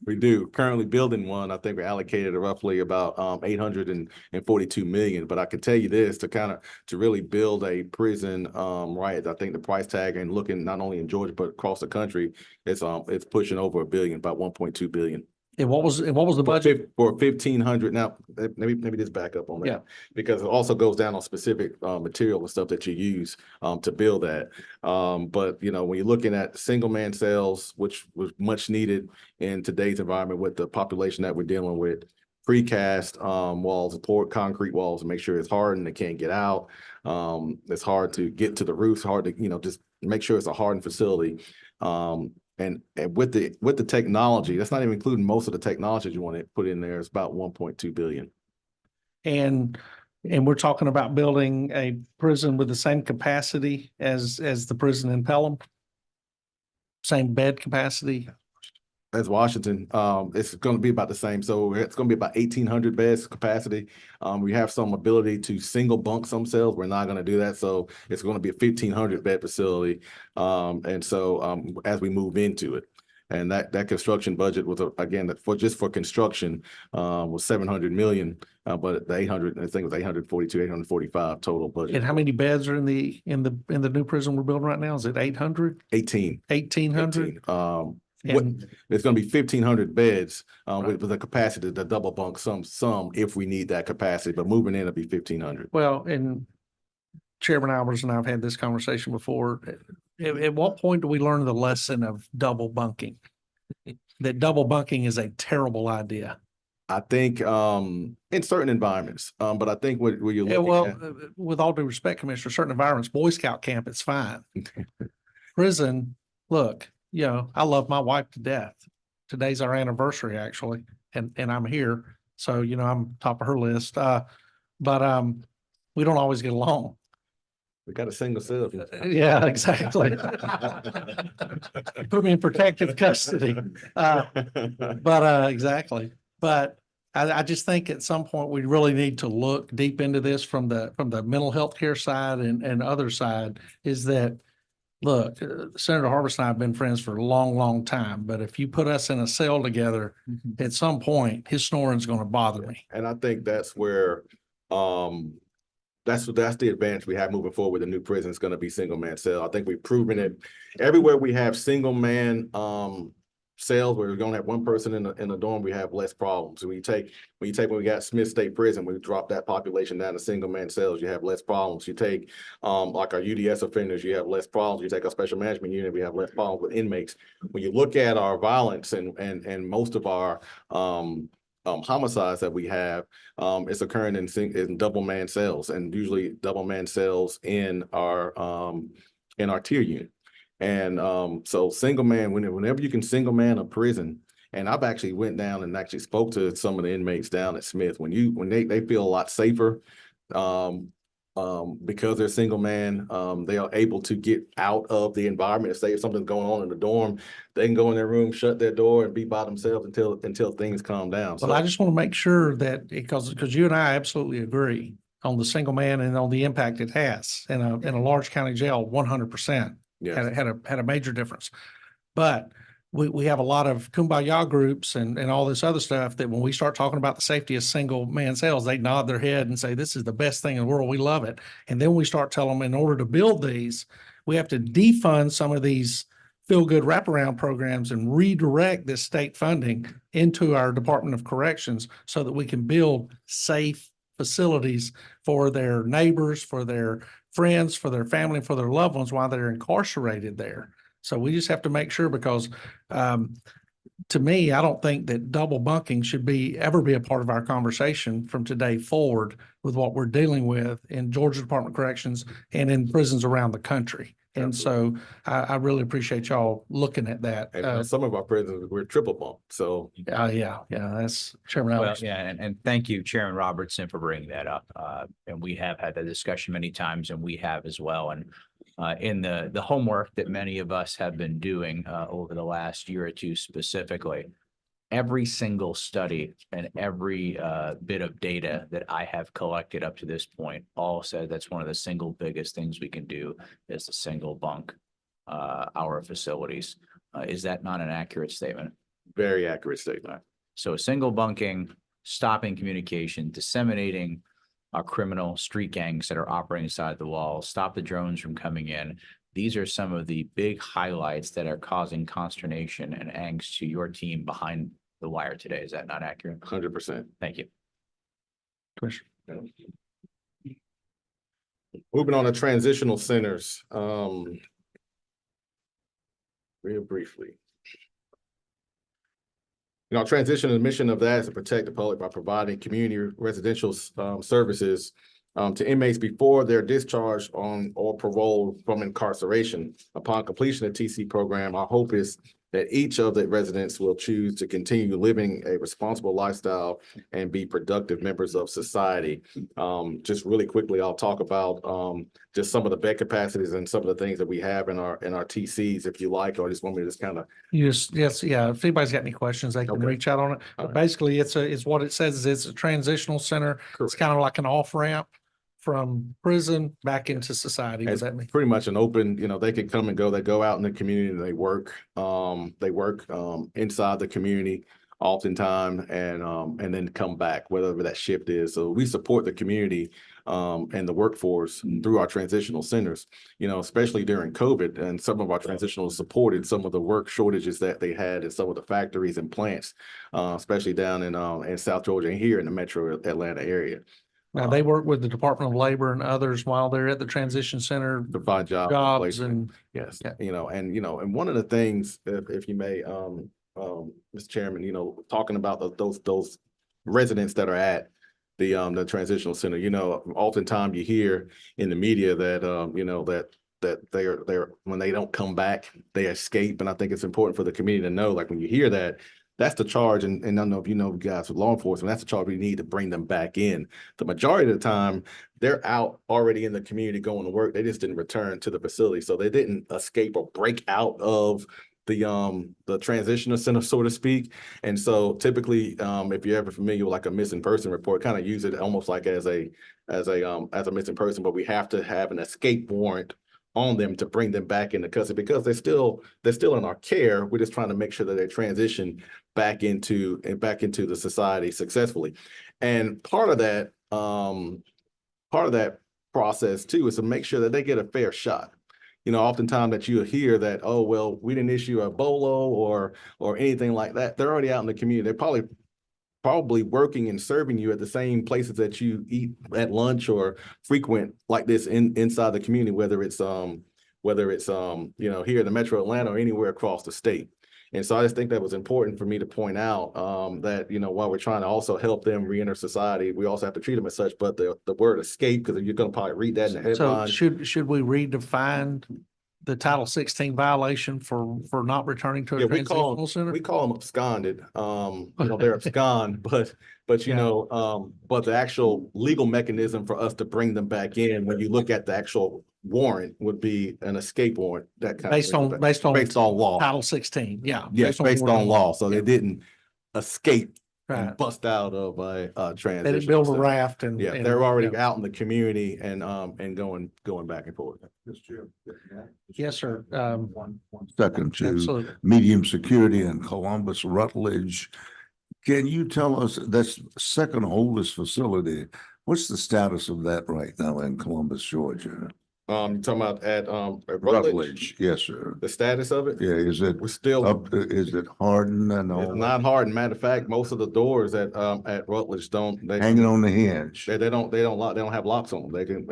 We do. Currently building one. I think we're allocated roughly about 842 million. But I can tell you this, to really build a prison, right, I think the price tag and looking not only in Georgia, but across the country, it's pushing over $1 billion, about 1.2 billion. And what was the budget? For 1,500. Now, let me just back up on that. Yeah. Because it also goes down on specific material and stuff that you use to build that. But when you're looking at single man cells, which was much needed in today's environment with the population that we're dealing with, precast walls, poured concrete walls, and make sure it's hardened, it can't get out. It's hard to get to the roof, hard to just make sure it's a hardened facility. And with the technology, that's not even including most of the technology you want to put in there, it's about 1.2 billion. And we're talking about building a prison with the same capacity as the prison in Pelham? Same bed capacity? As Washington, it's going to be about the same. So it's going to be about 1,800 beds capacity. We have some ability to single bunk some cells. We're not going to do that. So it's going to be a 1,500 bed facility. And so as we move into it, And that construction budget was, again, just for construction, was 700 million. But the 800, I think it was 842, 845 total budget. And how many beds are in the new prison we're building right now? Is it 800, 18. 1,800? 18. What, And it's gonna be 1,500 beds, with the capacity to double bunk some if we need that capacity, but moving in, it'll be 1,500. well, and Chairman Albers and I have had this conversation before. At what point do we learn the lesson of double bunking? That double bunking is a terrible idea. I think, in certain environments, but I think what you're Yeah, looking well, at. with all due respect, Commissioner, certain environments, Boy Scout camp, it's fine. Prison, look, you know, I love my wife to death. Today's our anniversary, actually, and I'm here. So, you know, I'm top of her list. But we don't always get along. We got a single cell. Yeah, exactly. Put me in protective custody. Exactly. But I just think at some point we really need to look deep into this from the mental health care side and other side is that, look, Senator Harbison and I have been friends for a long, long time, but if you put us in a cell together, at some point, his snoring's going to bother me. And I think that's where, that's the advantage we have moving forward with the new prison. It's gonna be single man cell. I think we've proven it. Everywhere we have single man, cells where we're gonna have one person in the dorm, we have less problems. When we got Smith State Prison, we dropped that population down to single man cells, you have less problems. You take, like our UDS offenders, you have less problems. You take our special management unit, we have less problems with inmates. When you look at our violence and most of our, homicides that we have, it's occurring in double man cells, and usually double man cells in our tier unit. And so single man, whenever you can single man a prison, and I've actually went down and actually spoke to some of the inmates down at Smith, when they feel a lot safer, because they're single man, they are able to get out of the environment. Say if something's going on in the dorm, they can go in their room, shut their door, and be by themselves until things calm down. Well, I just want to make sure that because you and I absolutely agree on the single man and on the impact it has in a large county jail, 100%. Yes. Had a major difference. But we have a lot of kumbaya groups and all this other stuff that when we start talking about the safety of single man cells, they nod their head and say, this is the best thing in the world. We love it. And then we start telling them in order to build these, we have to defund some of these feel good wraparound programs and redirect this state funding into our Department of Corrections so that we can build safe facilities for their neighbors, for their friends, for their family, for their loved ones while they're incarcerated there. So we just have to make sure because to me, I don't think that double bunking should ever be a part of our conversation from today forward with what we're dealing with in Georgia Department of Corrections and in prisons around the country. And so I really appreciate y'all looking at that. And some of our prisons, we're triple bunk. So Yeah, that's Chairman Well, Alex. yeah, and thank you, Chairman Robertson, for bringing that up. And we have had that discussion many times, and we have as well. And in the homework that many of us have been doing over the last year or two specifically, every single study and every bit of data that I have collected up to this point all said that's one of the single biggest things we can do is the single bunk our facilities. Is that not an accurate statement? very accurate statement. So single bunking, stopping communication, disseminating our criminal street gangs that are operating inside the walls, stop the drones from coming in. These are some of the big highlights that are causing consternation and angst to your team behind the wire today. Is that not accurate? 100%. Thank you. Commissioner. Moving on to transitional centers. Real briefly. Our transition and mission of that is to protect the public by providing community residential services to inmates before they're discharged on or parole from incarceration. Upon completion of the TC program, our hope is that each of the residents will choose to continue living a responsible lifestyle and be productive members of society. Just really quickly, I'll talk about just some of the bed capacities and some of the things that we have in our TCs, if you like, or just want me to just kind of. Yes, yeah. If anybody's got any questions, they can Okay. reach out on it. But All right. basically, it's what it says is it's a transitional center. It's Correct. kind of like an off ramp from prison back into society. Would It's that mean? pretty much an open, they can come and go. They go out in the community and they work inside the community oftentimes and then come back, whatever that shift is. So we support the community and the workforce through our transitional centers, especially during COVID. And some of our transitionals supported some of the work shortages that they had in some of the factories and plants, especially down in South Georgia and here in the metro Atlanta area. Now, they work with the Department of Labor and others while they're at the transition center, To find jobs. jobs placement. and, Yes, Yeah. and one of the things, if you may, Mr. Chairman, talking about those residents that are at the transitional center, oftentimes you hear in the media that, that they're, when they don't come back, they escape. And I think it's important for the community to know, like, when you hear that, that's the charge. And I don't know if you know guys with law enforcement, that's the charge we need to bring them back in. The majority of the time, they're out already in the community going to work. They just didn't return to the facility. So they didn't escape or break out of the transitional center, so to speak. And so typically, if you're ever familiar with like a missing person report, kind of use it almost like as a missing person, but we have to have an escape warrant on them to bring them back into custody because they're still in our care. We're just trying to make sure that they transition back into the society successfully. And part of that process too is to make sure that they get a fair shot. Oftentimes that you hear that, oh, well, we didn't issue a BOLO or anything like that. They're already out in the community. They're probably working and serving you at the same places that you eat at lunch or frequent like this inside the community, whether it's here in the metro Atlanta or anywhere across the state. And so I just think that was important for me to point out that, while we're trying to also help them reenter society, we also have to treat them as such. But the word escape, because you're going to probably read that in the so headline. should we redefine the Title 16 violation for not returning to a Yeah, transitional center? we call them absconded. They're abscond, but but the actual legal mechanism for us to bring them back in, when you look at the actual warrant, would be an escape warrant. That kind Based of on based on law. Title 16, yeah. Yes, based on law. So they didn't escape Right. and bust out of a transition. They didn't build a center. raft and. Yeah, and, they're already you know. out in the community and going back and forth. Yes, sir. Second to Absolutely. medium security in Columbus Rutledge. Can you tell us, that's second oldest facility, what's the status of that right now in Columbus, Georgia? You talking about at Rutledge? Rutledge, yes, sir. The status of it? Yeah, is it We're still. is it hardened and all? It's not hard. Matter of fact, most of the doors at Rutledge Hanging on the hinge? they don't lock, they don't have locks on them. They can,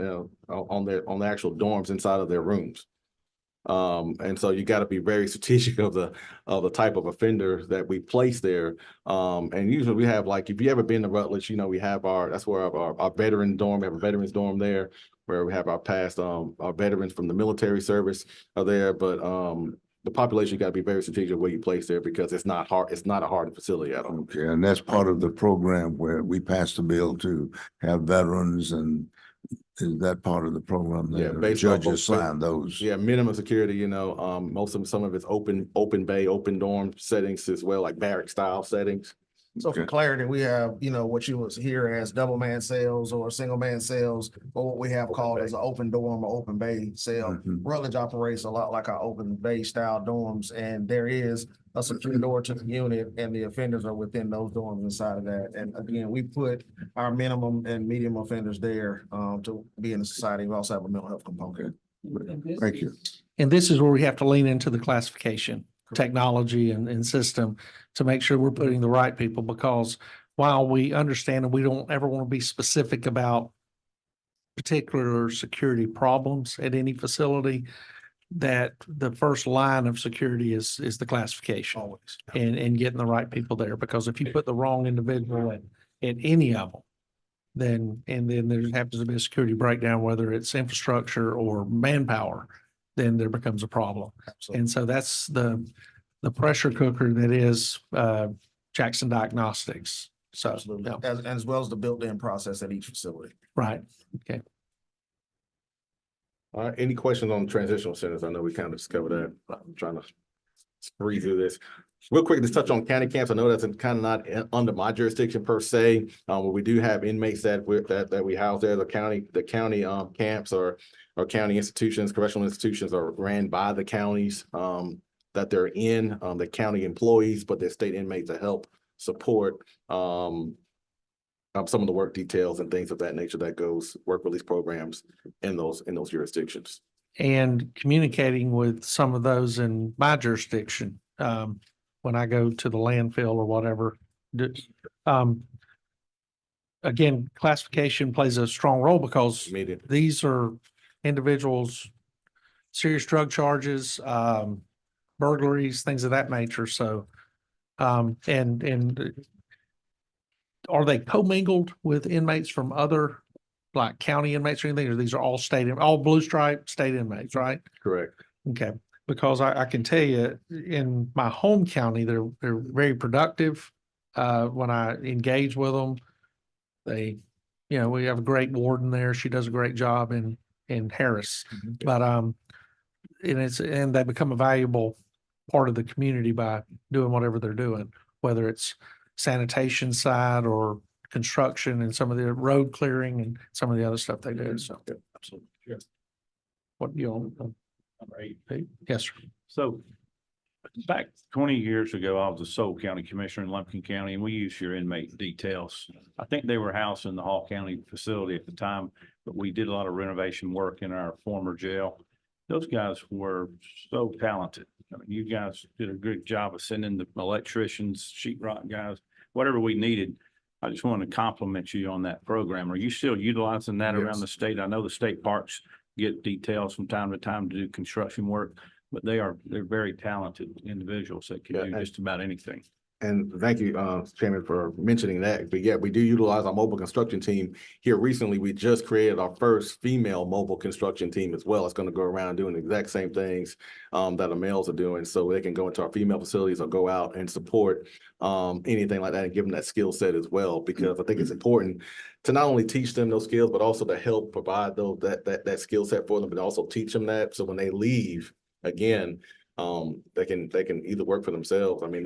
on the actual dorms inside of their rooms. And so you got to be very strategic of the type of offender that we place there. And usually we have, like, if you ever been to Rutledge, we have that's where our veteran dorm, we have a veterans dorm there, where we have our past, our veterans from the military service are there. But the population got to be very strategic where you place there, because it's not hard. It's not a hardened facility at all. Okay, and that's part of the program where we passed a bill to have veterans, and is that part of the program? Yeah, that based on judges both- sign those? Yeah, minimum security, some of it's open bay, open dorm settings as well, like barrack style settings. So for Okay. clarity, we have, what you was hear as double man cells or single man cells, or what we have called as an open dorm or open bay cell. Mhm. Rutledge operates a lot like our open bay style dorms, and there is a secure door to the unit, and the offenders are within those dorms inside of that. And again, we put our minimum and medium offenders there to be in the society. We also have a mental health component. Thank you. And this is where we have to lean into the classification, technology and system to make sure we're putting the right people, because while we understand and we don't ever want to be specific about particular security problems at any facility, that the first line of security is the classification Always. and getting the right people there. Because if you put the wrong individual at any of them, then there happens to be a security breakdown, whether it's infrastructure or manpower, then there becomes a problem. Absolutely. And so that's the pressure cooker that is Jackson Diagnostics. So, Absolutely. yeah, As well as the built-in process at each facility. right. Okay. All right, any questions on transitional centers? I know we kind of discovered that. I'm trying to breeze through this. Real quick, just touch on county camps. I know that's kind of not under my jurisdiction per se. But we do have inmates that we house there. The county camps or county institutions, correctional institutions are ran by the counties that they're in, the county employees, but they're state inmates to help support some of the work details and things of that nature that goes work release programs in those jurisdictions. And communicating with some of those in my jurisdiction, when I go to the landfill or whatever. Again, classification plays a strong role because Immediate. these are individuals, serious drug charges, burglaries, things of that nature. So, and are they commingled with inmates from other like county inmates or anything? Or these are all all blue stripe state inmates, right? Correct. Okay, because I can tell you in my home county, they're very productive. When I engage with them, we have a great warden there. She does a great job in Harris. But, and they become a valuable part of the community by doing whatever they're doing, whether it's sanitation side or construction and some of the road clearing and some of the other stuff they do. So, Absolutely. Sure. what you Pete? Yes, sir. So back 20 years ago, I was a Soul County Commissioner in Lumpkin County, and we used your inmate details. I think they were housed in the Hall County facility at the time, but we did a lot of renovation work in our former jail. Those guys were so talented. I mean, you guys did a good job of sending the electricians, sheetrock guys, whatever we needed. I just want to compliment you on that program. Are you still utilizing that around Yes. the state? I know the state parks get details from time to time to do construction work, but they're very talented individuals that can Yeah, do and- just about anything. And thank you, Chairman, for mentioning that. But yeah, we do utilize our mobile construction team. Here recently, we just created our first female mobile construction team as well. It's going to go around doing the exact same things that the males are doing. So they can go into our female facilities or go out and support anything like that and give them that skill set as well. Because I think it's important to not only teach them those skills, but also to help provide that skill set for them, but also teach them that. So when they leave, again, they can either work for themselves. I mean,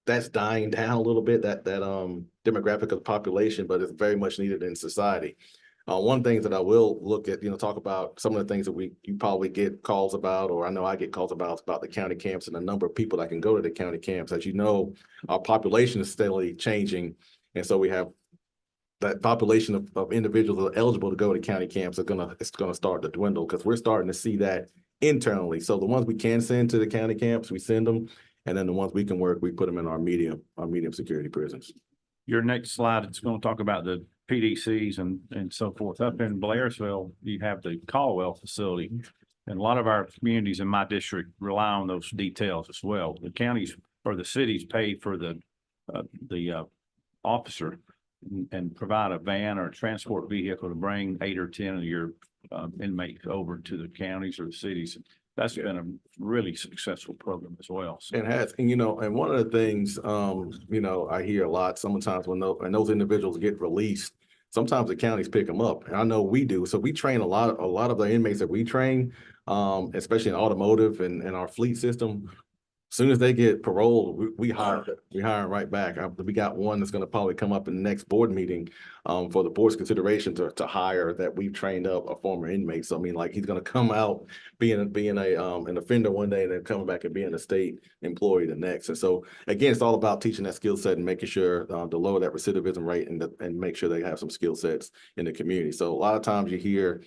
that's dying down a little bit, that demographic of the population, but it's very much needed in society. One thing that I will look at, talk about some of the things that you probably get calls about, or I know I get calls about the county camps and the number of people that can go to the county camps. As you know, our population is steadily changing. And so we have that population of individuals that are eligible to go to county camps it's gonna start to dwindle because we're starting to see that internally. So the ones we can send to the county camps, we send them. And then the ones we can work, we put them in our medium security prisons. Your next slide, it's going to talk about the PDCs and so forth. Up in Blairsville, you have the Caldwell facility. And a lot of our communities in my district rely on those details as well. The counties or the cities pay for the officer and provide a van or a transport vehicle to bring 8 or 10 of your inmates over to the counties or the cities. That's been a really successful program as well. So It has, and one of the things, I hear a lot, sometimes when those individuals get released, sometimes the counties pick them up, and I know we do. So we train a lot of the inmates that we train, especially in automotive and our fleet system. As soon as they get paroled, we hire them right back. We got one that's going to probably come up in the next board meeting for the board's consideration to hire that we've trained up a former inmate. So I mean, like he's going to come out being an offender one day and then coming back and being a state employee the next. And so again, it's all about teaching that skill set and making sure to lower that recidivism rate and make sure they have some skill sets in the community. So a lot of times you hear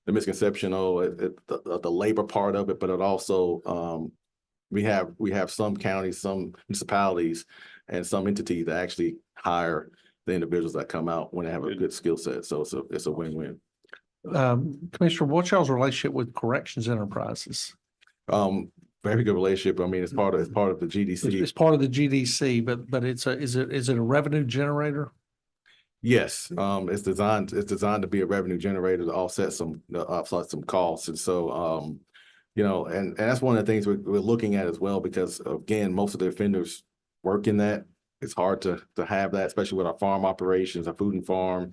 the misconception, the labor part of it, but it also we have some counties, some municipalities, and some entities that actually hire the individuals that come out when they have a good skill set. So it's a win-win. Commissioner, what's y'all's relationship with Corrections Enterprises? Very good relationship. I mean, it's part of the It's GDC. part of the GDC, but is it a revenue generator? Yes, it's designed to be a revenue generator to offset some costs. And so and that's one of the things we're looking at as well, because again, most of the offenders work in that. It's hard to have that, especially with our farm operations, our food and farm,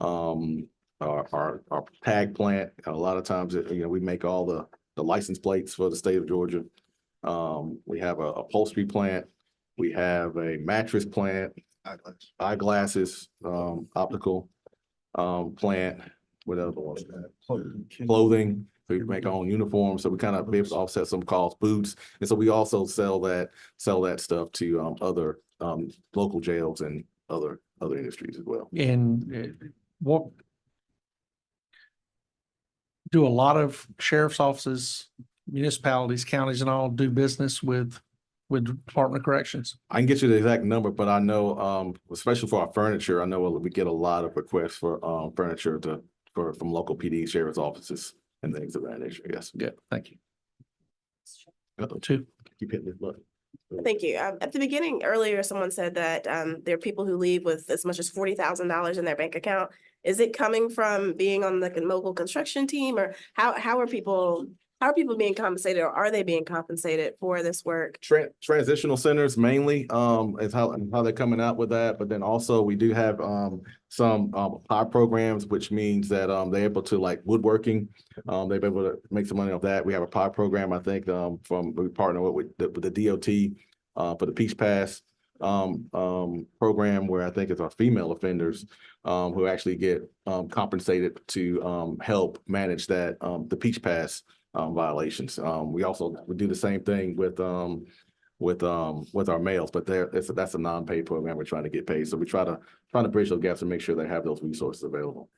our tag plant. A lot of times, we make all the license plates for the state of Georgia. We have a upholstery plant. We have a mattress plant, eyeglasses, optical, plant, what other ones? Clothing, we make our own uniforms, so we kind of be able to offset some costs, boots. And so we also sell that stuff to, other, local jails and other industries as well. And what do a lot of sheriff's offices, municipalities, counties and all do business with Department of Corrections? I can get you the exact number, but I know, especially for our furniture, I know we get a lot of requests for, furniture from local PD sheriff's offices and things of that nature. Yes. Good, thank you. Uh-oh. Two. Keep hitting this button. Thank you. At the beginning, earlier, someone said that there are people who leave with as much as $40,000 in their bank account. Is it coming from being on the mobile construction team, or how are people being compensated, or are they being compensated for this work? Transitional centers mainly, is how they're coming out with that. But then also we do have, some, PI programs, which means that, they're able to, like woodworking, they're able to make some money off that. We have a PI program, I think, we partner with the DOT, for the Peach Pass, program, where I think it's our female offenders, who actually get, compensated to, help manage that, the Peach Pass, violations. We do the same thing with our males, but that's a non-paid program. We're trying to get paid. So we trying to bridge those gaps and make sure they have those resources available.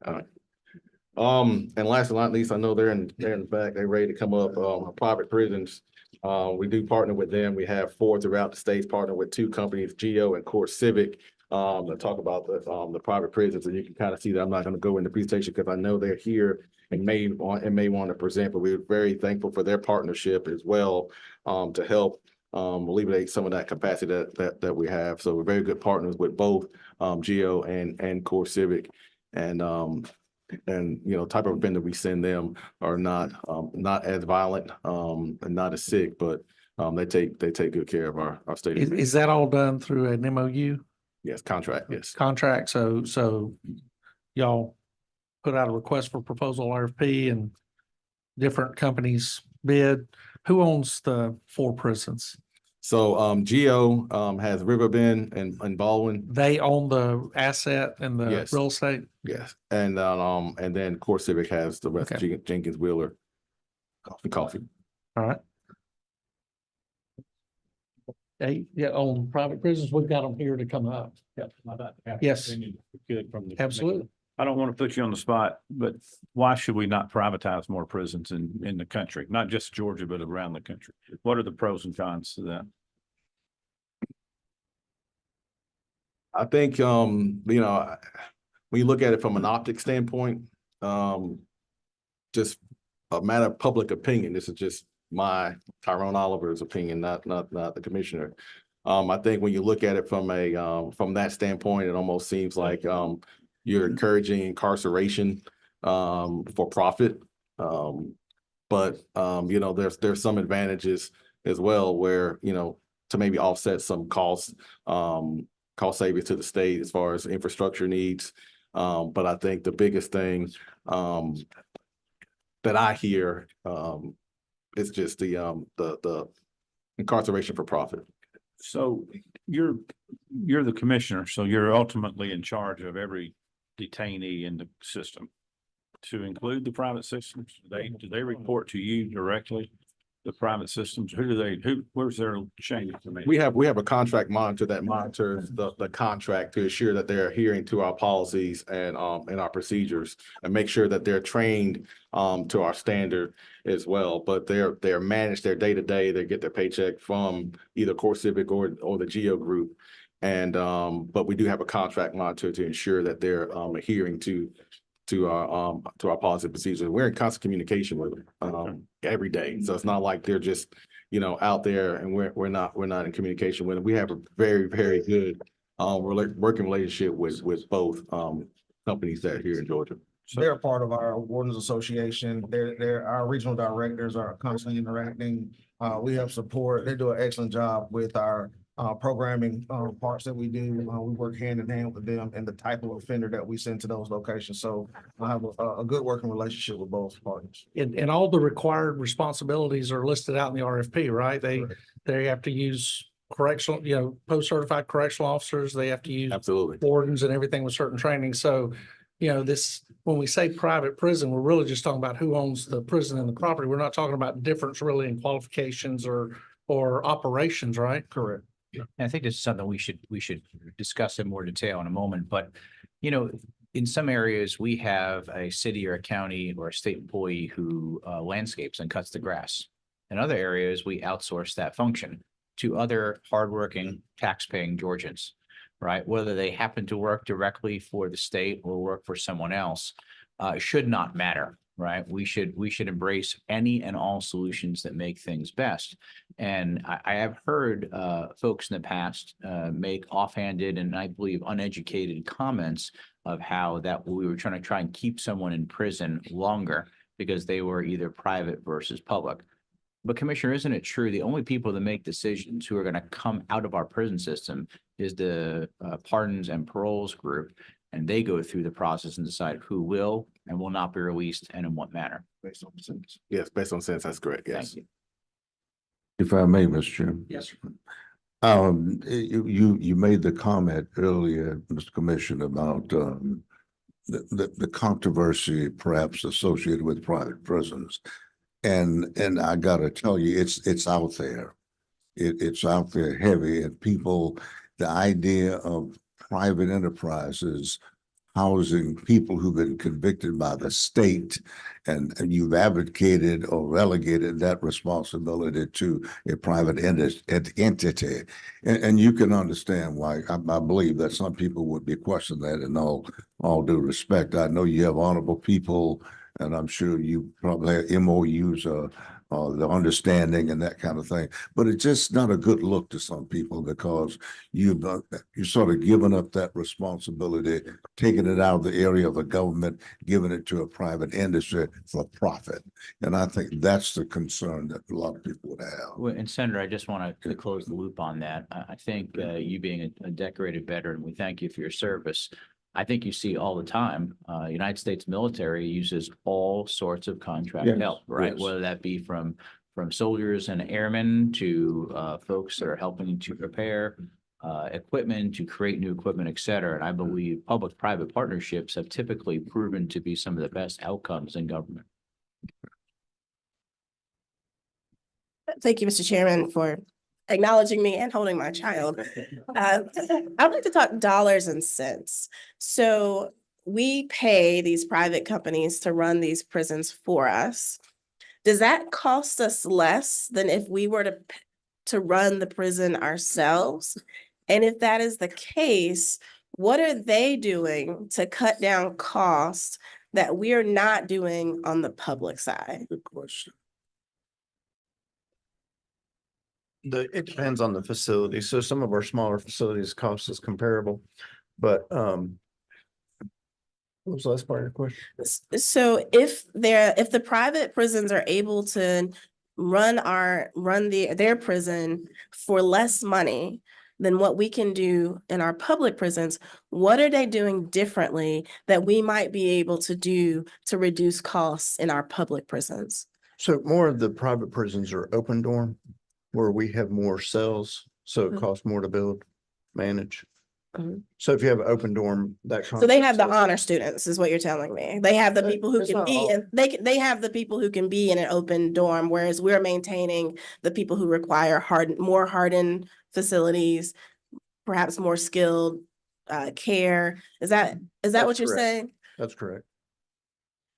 All right. And last but not least, I know they're in the back, they're ready to come up, private prisons. We do partner with them. We have 4 throughout the states, partner with 2 companies, Geo and Core Civic, to talk about the private prisons. And you can kind of see that I'm not going to go into presentation because I know they're here and may want to present, but we're very thankful for their partnership as well, to help alleviate some of that capacity that we have. So we're very good partners with both Geo and Core Civic. And type of offender we send them are not as violent and not as sick, but they take good care of our state. Is that all done through an MOU Yes, contract, yes. contract? So y'all put out a request for proposal RFP and different companies bid. Who owns the 4 prisons? So Geo has Riverbend and Baldwin. They own the asset and the Yes. real estate? Yes, and then Core Civic has the rest, Okay. Jenkins Wheeler. Coffee. All right. Hey, yeah, on private prisons, we've got them here to come up. Yes. Absolutely. I don't want to put you on the spot, but why should we not privatize more prisons in the country? Not just Georgia, but around the country. What are the pros and cons to that? I think, when you look at it from an optic standpoint, just a matter of public opinion, this is just my Tyrone Oliver's opinion, not the commissioner. I think when you look at it from that standpoint, it almost seems like, you're encouraging incarceration, for profit. But there's some advantages as well where, to maybe offset some cost savings to the state as far as infrastructure needs. But I think the biggest thing, that I hear, is just the incarceration for profit. So you're the commissioner, so you're ultimately in charge of every detainee in the system. To include the private systems, do they report to you directly? The private systems, where's their chain? We have a contract monitor that monitors the contract to ensure that they're adhering to our policies and our procedures and make sure that they're trained to our standard as well. But they're managed their day-to-day. They get their paycheck from either Core Civic or the Geo Group. And but we do have a contract monitor to ensure that they're adhering to our policy procedures. We're in constant communication with them every day. So it's not like they're just, out there and we're not in communication with them. We have a very, very good working relationship with both companies that are here in Georgia. They're part of our Wardens Association. Our regional directors are constantly interacting. We have support. They do an excellent job with our programming, parts that we do. We work hand in hand with them and the type of offender that we send to those locations. So I have a good working relationship with both parties. And all the required responsibilities are listed out in the RFP, right? They have to use correctional, post-certified correctional officers. They have to use Absolutely. wardens and everything with certain training. So, when we say private prison, we're really just talking about who owns the prison and the property. We're not talking about difference really in qualifications or operations, right? Correct. And I think this is something we should discuss in more detail in a moment, but in some areas, we have a city or a county or a state employee who landscapes and cuts the grass. In other areas, we outsource that function to other hardworking, tax-paying Georgians, right? Whether they happen to work directly for the state or work for someone else, should not matter, right? We should embrace any and all solutions that make things best. And I have heard folks in the past make offhanded and I believe uneducated comments of how that we were trying to keep someone in prison longer because they were either private versus public. But Commissioner, isn't it true the only people that make decisions who are going to come out of our prison system is the pardons and paroles group, and they go through the process and decide who will and will not be released and in what manner? Based on sense. Yes, based on sense, that's correct. Thank Yes. you. If I may, Mr. Chairman. Yes, sir. You made the comment earlier, Mr. Commissioner, about the controversy perhaps associated with private prisons. And I gotta tell you, it's out there. It's out there heavy, and people, the idea of private enterprises housing people who've been convicted by the state, and you've advocated or relegated that responsibility to a private entity. And you can understand why. I believe that some people would be questioning that in all due respect. I know you have honorable people, and I'm sure you probably have MOUs the understanding and that kind of thing. But it's just not a good look to some people because you're sort of giving up that responsibility, taking it out of the area of the government, giving it to a private industry for profit. And I think that's the concern that a lot of people would have. Well, and Senator, I just want to close the loop on that. I think you being a decorated veteran, we thank you for your service. I think you see all the time, United States military uses all sorts of contract Yes, help, right? yes. Whether that be from soldiers and airmen to folks that are helping to prepare equipment, to create new equipment, et cetera. And I believe public-private partnerships have typically proven to be some of the best outcomes in government. Thank you, Mr. Chairman, for acknowledging me and holding my child. I'd like to talk dollars and cents. So we pay these private companies to run these prisons for us. Does that cost us less than if we were to run the prison ourselves? And if that is the case, what are they doing to cut down costs that we are not doing on the public side? Good question. It depends on the facility. So some of our smaller facilities cost us comparable, but what was the last part of your question? So if the private prisons are able to run their prison for less money than what we can do in our public prisons, what are they doing differently that we might be able to do to reduce costs in our public prisons? So more of the private prisons are open dorm, where we have more cells, so it Mhm. costs more to build, manage. Mhm. So if you have an open dorm, that. So they have the honor students, is what you're telling me. They have the people who It's can not be, all. and they have the people who can be in an open dorm, whereas we're maintaining the people who require more hardened facilities, perhaps more skilled care. Is that what That's you're correct. saying? That's correct.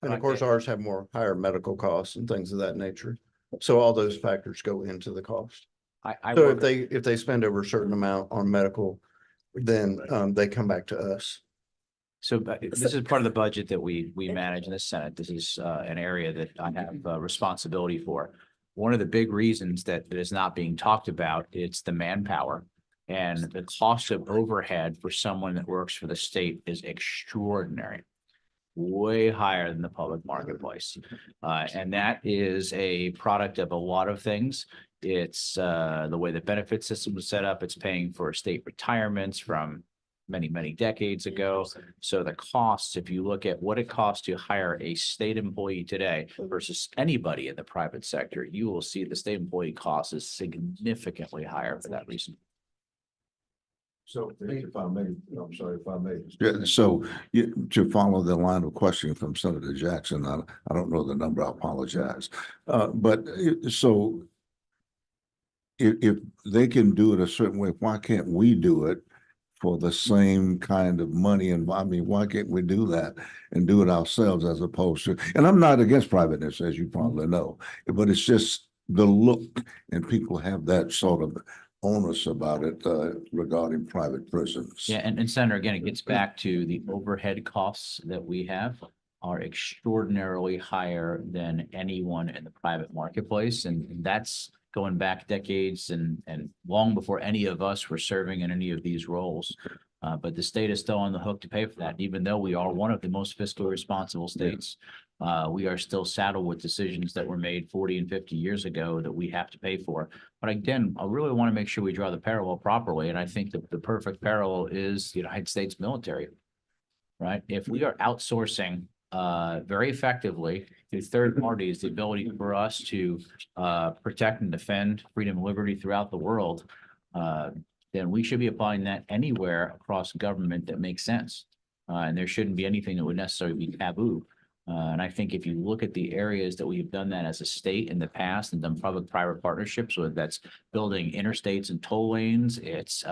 I And like of course, that. ours have more higher medical costs and things of that nature. So all those factors go into the cost. I So work- if they spend over a certain amount on medical, then they come back to us. So this is part of the budget that we manage in the Senate. This is an area that I have responsibility for. One of the big reasons that is not being talked about, it's the manpower. And the cost of overhead for someone that works for the state is extraordinary. Way higher than the public marketplace. And that is a product of a lot of things. It's the way the benefit system was set up. It's paying for state retirements from many, many decades ago. So the costs, if you look at what it costs to hire a state employee today versus anybody in the private sector, you will see the state employee cost is significantly higher for that reason. So if I may, I'm sorry if I may. Yeah, so to follow the line of questioning from Senator Jackson, I don't know the number, I apologize. So if they can do it a certain way, why can't we do it for the same kind of money? And I mean, why can't we do that and do it ourselves as opposed to, and I'm not against privateness, as you probably know, but it's just the look, and people have that sort of onus about it regarding private prisons. Yeah, and Senator, again, it gets back to the overhead costs that we have are extraordinarily higher than anyone in the private marketplace. And that's going back decades and long before any of us were serving in any of these roles. But the state is still on the hook to pay for that. Even though we are one of the most fiscally responsible states, we are still saddled with decisions that were made 40 and 50 years ago that we have to pay for. But again, I really want to make sure we draw the parallel properly. And I think that the perfect parallel is the United States military, right? If we are outsourcing very effectively to third parties the ability for us to protect and defend freedom and liberty throughout the world, then we should be applying that anywhere across government that makes sense. And there shouldn't be anything that would necessarily be taboo. And I think if you look at the areas that we've done that as a state in the past and done public-private partnerships, whether that's building interstates and toll lanes, it's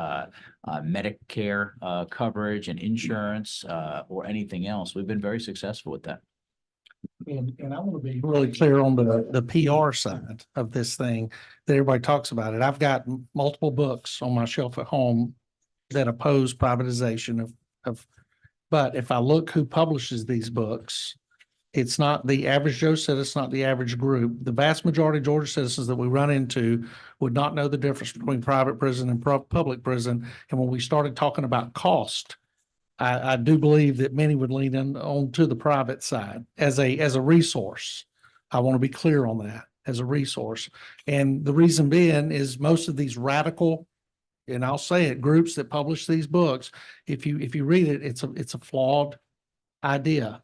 Medicare coverage and insurance or anything else, we've been very successful with that. And I want to be really clear on the PR side of this thing that everybody talks about it. I've got multiple books on my shelf at home that oppose privatization but if I look who publishes these books, it's not the average Joe citizen, not the average group. The vast majority of Georgia citizens that we run into would not know the difference between private prison and public prison. And when we started talking about cost, I do believe that many would lean on to the private side as a resource. I want to be clear on that, as a resource. And the reason being is most of these radical, and I'll say it, groups that publish these books, if you read it, it's a flawed idea.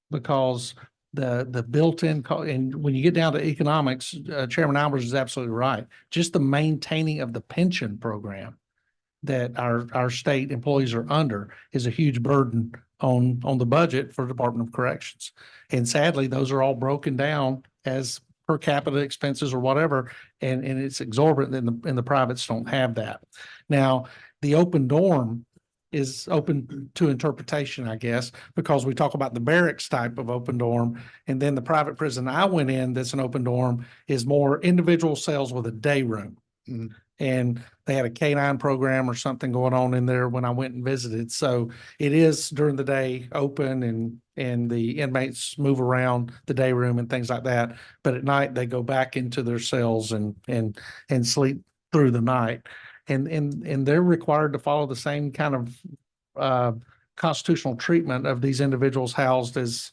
Because the built-in, and when you get down to economics, Chairman Albers is absolutely right. Just the maintaining of the pension program that our state employees are under is a huge burden on the budget for the Department of Corrections. And sadly, those are all broken down as per capita expenses or whatever, and it's exorbitant, and the privates don't have that. Now, the open dorm is open to interpretation, I guess, because we talk about the barracks type of open dorm. And then the private prison I went in that's an open dorm is more individual cells with a day room. Mhm. And they had a K-9 program or something going on in there when I went and visited. So it is during the day open and the inmates move around the day room and things like that. But at night they go back into their cells and sleep through the night. And they're required to follow the same kind of constitutional treatment of these individuals housed as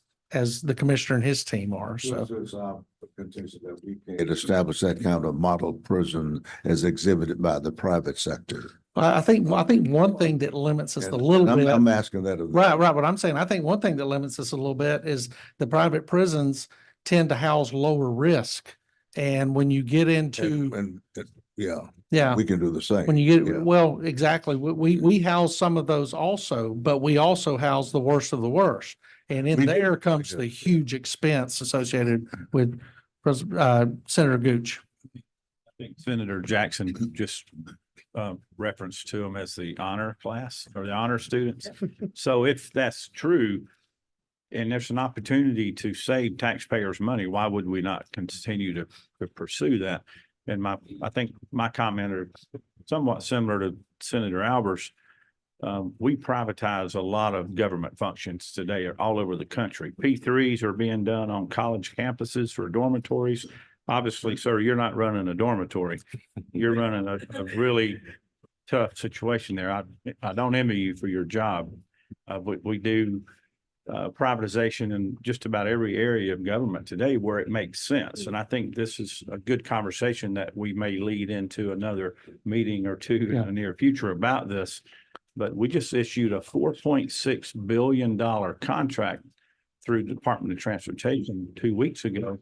the commissioner and his team are. So It's our contention that we can't establish that kind of model prison as exhibited by the private sector. I think one thing that limits us a little And bit. I'm asking that. Right. What I'm saying, I think one thing that limits us a little bit is the private prisons tend to house lower risk. And when you get into, Yeah, we can do the same. when you Yeah. get, well, exactly. We house some of those also, but we also house the worst of the worst. And in We do. there comes the huge expense associated with Senator Gooch. I think Senator Jackson just referenced to them as the honor class or the honor students. So if that's true, and there's an opportunity to save taxpayers' money, why would we not continue to pursue that? And I think my comment are somewhat similar to Senator Albers. We privatize a lot of government functions today all over the country. P3s are being done on college campuses for dormitories. Obviously, sir, you're not running a dormitory. You're running a really tough situation there. I don't envy you for your job. We do privatization in just about every area of government today where it makes sense. And I think this is a good conversation that we may lead into another meeting or two in Yeah. the near future about this. But we just issued a $4.6 billion contract through the Department of Transportation 2 weeks ago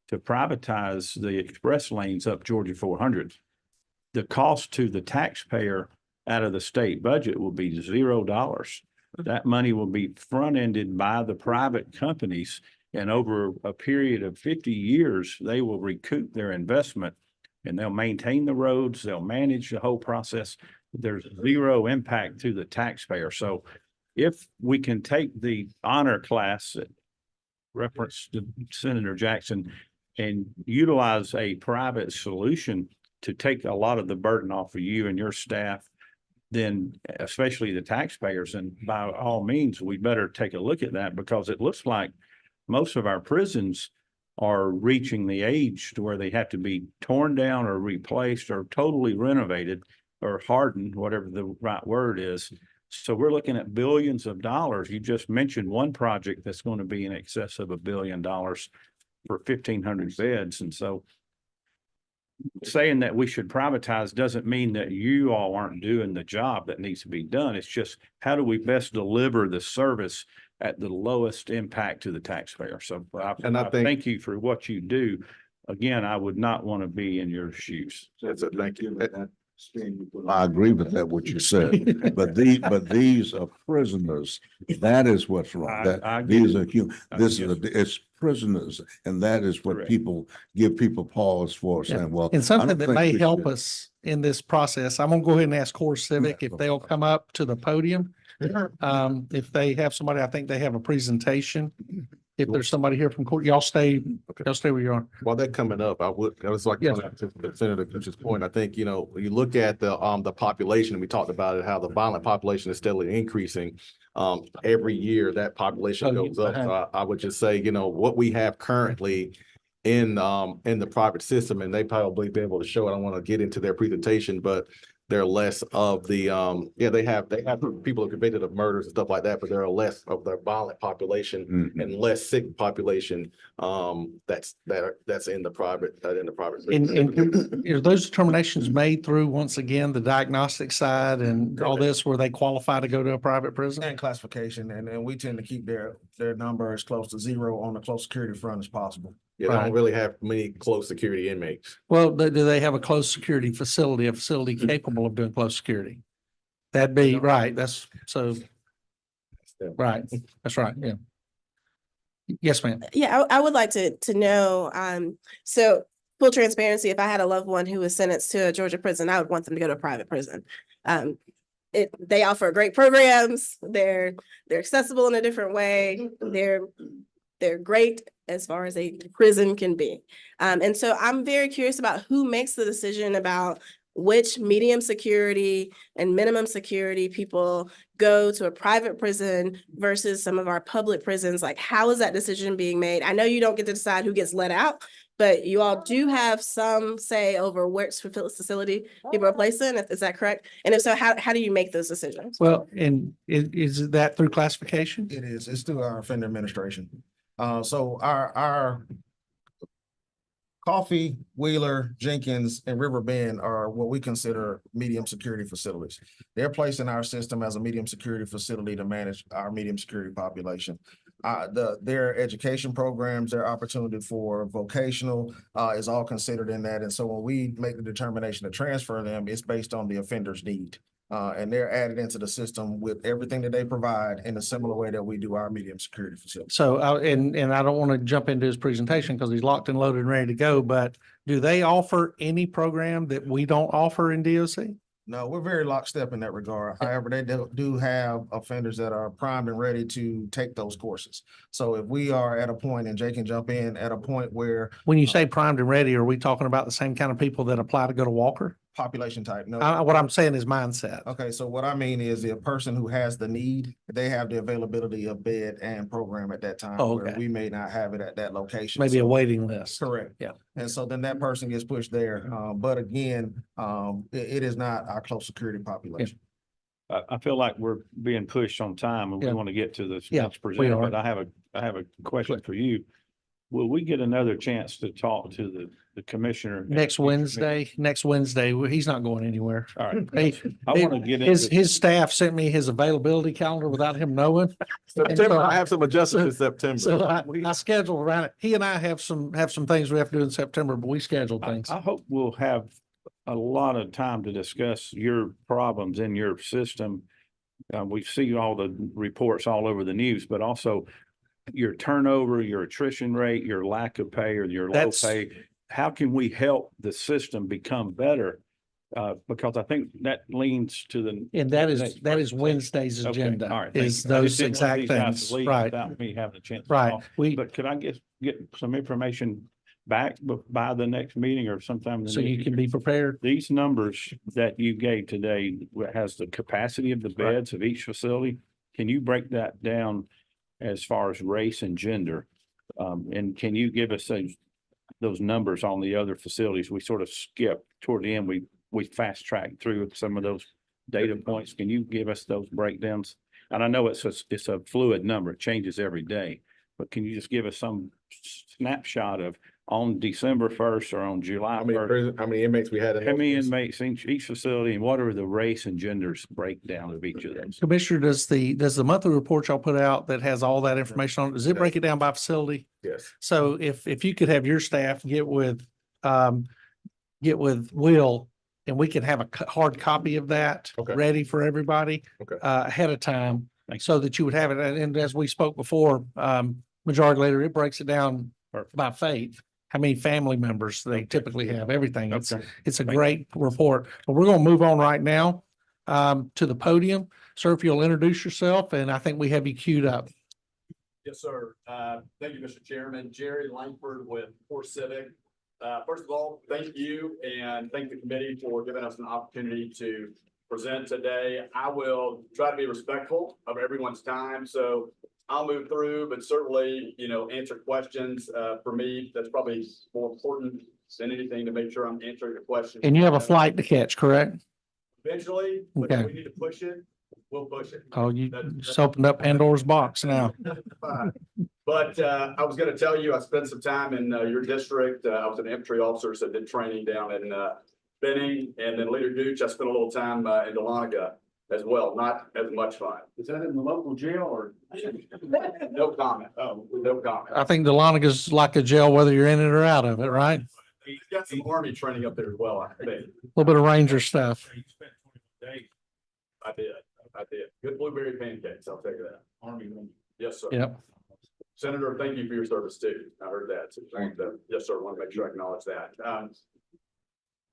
to privatize the express lanes up Georgia 400. The cost to the taxpayer out of the state budget will be $0. That money will be front-ended by the private companies, and over a period of 50 years, they will recoup their investment and they'll maintain the roads, they'll manage the whole process. There's zero impact to the taxpayer. So if we can take the honor class that referenced to Senator Jackson and utilize a private solution to take a lot of the burden off of you and your staff, then especially the taxpayers, and by all means, we better take a look at that, because it looks like most of our prisons are reaching the age to where they have to be torn down or replaced or totally renovated or hardened, whatever the right word is. So we're looking at billions of dollars. You just mentioned one project that's going to be in excess of $1 billion for 1,500 beds. And so saying that we should privatize doesn't mean that you all aren't doing the job that needs to be done. It's just, how do we best deliver the service at the lowest impact to the taxpayer? So I thank you for what you do. Again, I would not want to be in your shoes. Thank you. I agree with that, what you said, but these are prisoners. That is what's wrong. I These get are, this is, Yes. it's prisoners, and that is what Correct. give people pause for, Yeah. saying, well. And I something don't that think may we help should. us in this process, I'm gonna go ahead and ask Core Civic if they'll come up to the podium. If they have somebody, I think they have a presentation. If there's somebody here from court, y'all stay where you are. While they're coming up, I was like, Yes. to Senator Kuch's point, I think, you know, when you look at the population, we talked about it, how the violent population is steadily increasing. Every year that population Oh, goes up. uh-huh. So I would just say, you know, what we have currently in the private system, and they probably be able to show it. I don't want to get into their presentation, but they're less of the, they have people convicted of murders and stuff like that, but there are less of the violent population Mhm. and less sick population, that's in the private, And, system. are those determinations made through, once again, the diagnostic side and all this, where they qualify to go to a private prison? And classification, and we tend to keep their number as close to zero on the close security front as possible. Yeah, they Right. don't really have many close security inmates. Well, do they have a close security facility, a facility capable of doing close security? That'd be right. That's so, right. That's right. Yeah. Yes, ma'am. Yeah, I would like to know, so full transparency, if I had a loved one who was sentenced to a Georgia prison, I would want them to go to a private prison. They offer great programs, they're accessible in a different way, they're great as far as a prison can be. And so I'm very curious about who makes the decision about which medium security and minimum security people go to a private prison versus some of our public prisons. Like, how is that decision being made? I know you don't get to decide who gets let out, but you all do have some say over which facility people are placed in. Is that correct? And if so, how do you make those decisions? Well, and is that through classification? It is, it's through our offender administration. So our Coffee, Wheeler, Jenkins, and River Bend are what we consider medium security facilities. They're placed in our system as a medium security facility to manage our medium security population. Their education programs, their opportunity for vocational is all considered in that. And so when we make the determination to transfer them, it's based on the offender's need. And they're added into the system with everything that they provide in a similar way that we do our medium security facility. So, and I don't want to jump into his presentation because he's locked and loaded and ready to go, but do they offer any program that we don't offer in DOC? No, we're very lockstep in that regard. However, they do have offenders that are primed and ready to take those courses. So if we are at a point, and Jay can jump in, at a point where When you say primed and ready, are we talking about the same kind of people that apply to go to Walker? population type, no. What I'm saying is mindset. Okay, so what I mean is the person who has the need, they have the availability of bed and program at that time. Oh, Where okay. we may not have it at that location. Maybe a So- waiting list. Correct. Yeah. And so then that person gets pushed there. But again, it is not our close security population. I feel like we're being pushed on time and we Yeah. want to get to this Yeah, next we presenter, are. but I have a question for you. Will we get another chance to talk to the commissioner? Next Wednesday, he's not going anywhere. All right. He- I want to get His, into, his staff sent me his availability calendar without him knowing. September, I have some adjustments in September. So I scheduled around it. He and I have some things we have to do in September, but we scheduled things. I hope we'll have a lot of time to discuss your problems in your system. We've seen all the reports all over the news, but also your turnover, your attrition rate, your lack of pay or your low That's- pay. How can we help the system become better? Because I think that leans to the. And that is next Wednesday's Okay, agenda, all right, thank is you. I those just didn't want exact these guys things, to leave right, Without me having a chance. to right. talk. We, But could I get some information back by the next meeting or sometime? in the so near you can future? be prepared. These numbers that you gave today has the capacity of the Right. beds of each facility. Can you break that down as far as race and gender? And can you give us those numbers on the other facilities? We sort of skipped toward the end. We fast tracked through some of those data points. Can you give us those breakdowns? And I know it's a fluid number. It changes every day. But can you just give us some snapshot of on December 1st or on July How many 1st? how many inmates we had in? How many those? inmates in each facility and what are the race and genders breakdown of each of those? Commissioner, does the monthly report y'all put out that has all that information on it, does it break it down by facility? Yes. So if you could have your staff get with Will and we can have a hard copy of that Okay. ready for everybody Okay. ahead of time, Thank you. so that you would have it. And as we spoke before, majority leader, it breaks it down Perfect. by faith, how many family members they typically have, everything. It's Okay. a Thank you. great report. But we're gonna move on right now to the podium. Sir, if you'll introduce yourself, and I think we have you queued up. Yes, sir. Thank you, Mr. Chairman. Jerry Langford with Core Civic. First of all, thank you and thank the committee for giving us an opportunity to present today. I will try to be respectful of everyone's time, so I'll move through, but certainly, answer questions. For me, that's probably more important than anything, to make sure I'm answering the question. And you have a flight to catch, correct? Eventually, but if Okay. we need to push it, we'll push it. Oh, you That- just opened up Pandora's box now. But I was gonna tell you, I spent some time in your district. I was an infantry officer, so did training down in Benning, and then Leader Gooch, I spent a little time in Dahlonega as well. Not as much fun. Is that in the local jail or? No comment. Oh, no comment. I think Delonica's like a jail, whether you're in it or out of it, right? A He's got some army training up there as well, I think. little bit of ranger stuff. You spent 21 days. I did. Good blueberry pancakes, I'll take that. Army. Yes, sir. Yep. Senator, thank you for your service too. I heard that. So yes, sir. Want to make sure I acknowledge that.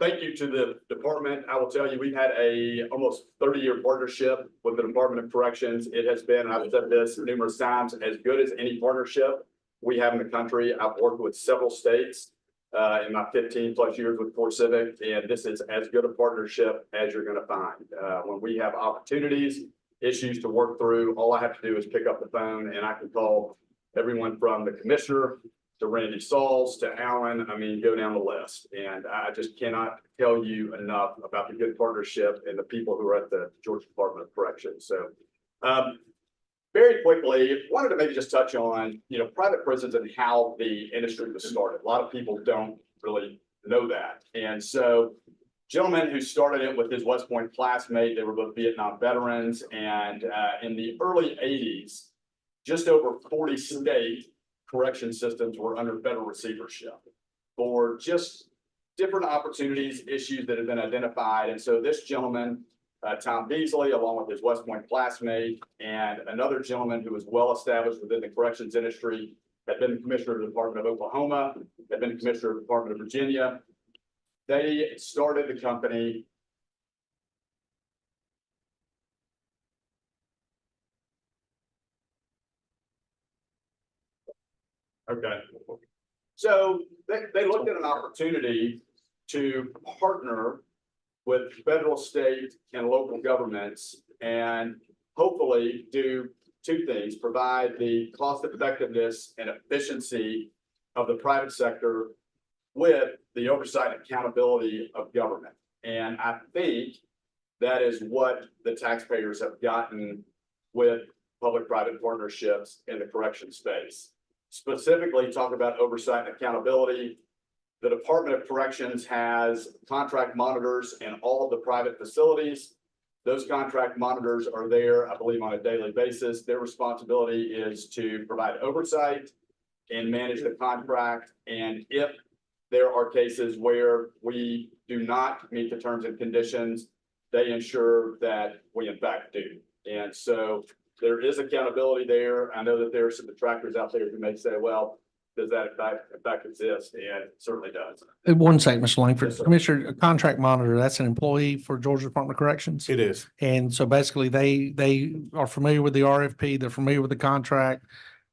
Thank you to the department. I will tell you, we've had a almost 30-year partnership with the Department of Corrections. It has been, and I've said this numerous times, as good as any partnership we have in the country. I've worked with several states in my 15 plus years with Core Civic, and this is as good a partnership as you're going to find. When we have opportunities, issues to work through, all I have to do is pick up the phone and I can call everyone from the commissioner to Randy Sauls to Alan. I mean, go down the list. And I just cannot tell you enough about the good partnership and the people who are at the Georgia Department of Corrections. So very quickly, wanted to maybe just touch on, private prisons and how the industry was started. A lot of people don't really know that. And so gentleman who started it with his West Point classmate, they were both Vietnam veterans. And in the early 80s, just over 40 state correction systems were under federal receivership for just different opportunities, issues that have been identified. And so this gentleman, Tom Beasley, along with his West Point classmate, and another gentleman who was well established within the corrections industry, had been the commissioner of the Department of Oklahoma, had been the commissioner of the Department of Virginia. They started the company. Okay. So they looked at an opportunity to partner with federal, state, and local governments and hopefully do two things: provide the cost effectiveness and efficiency of the private sector with the oversight and accountability of government. And I think that is what the taxpayers have gotten with public-private partnerships in the correction space. Specifically, talk about oversight and accountability. The Department of Corrections has contract monitors in all of the private facilities. Those contract monitors are there, I believe, on a daily basis. Their responsibility is to provide oversight and manage the contract. And if there are cases where we do not meet the terms and conditions, they ensure that we in fact do. And so there is accountability there. I know that there are some detractors out there who may say, well, does that in fact exist? And it certainly does. One second, Mr. Langford. Yes, sir. Commissioner, a contract monitor, that's an employee for Georgia Department of Corrections? It is. And so basically they are familiar with the RFP, they're familiar with the contract,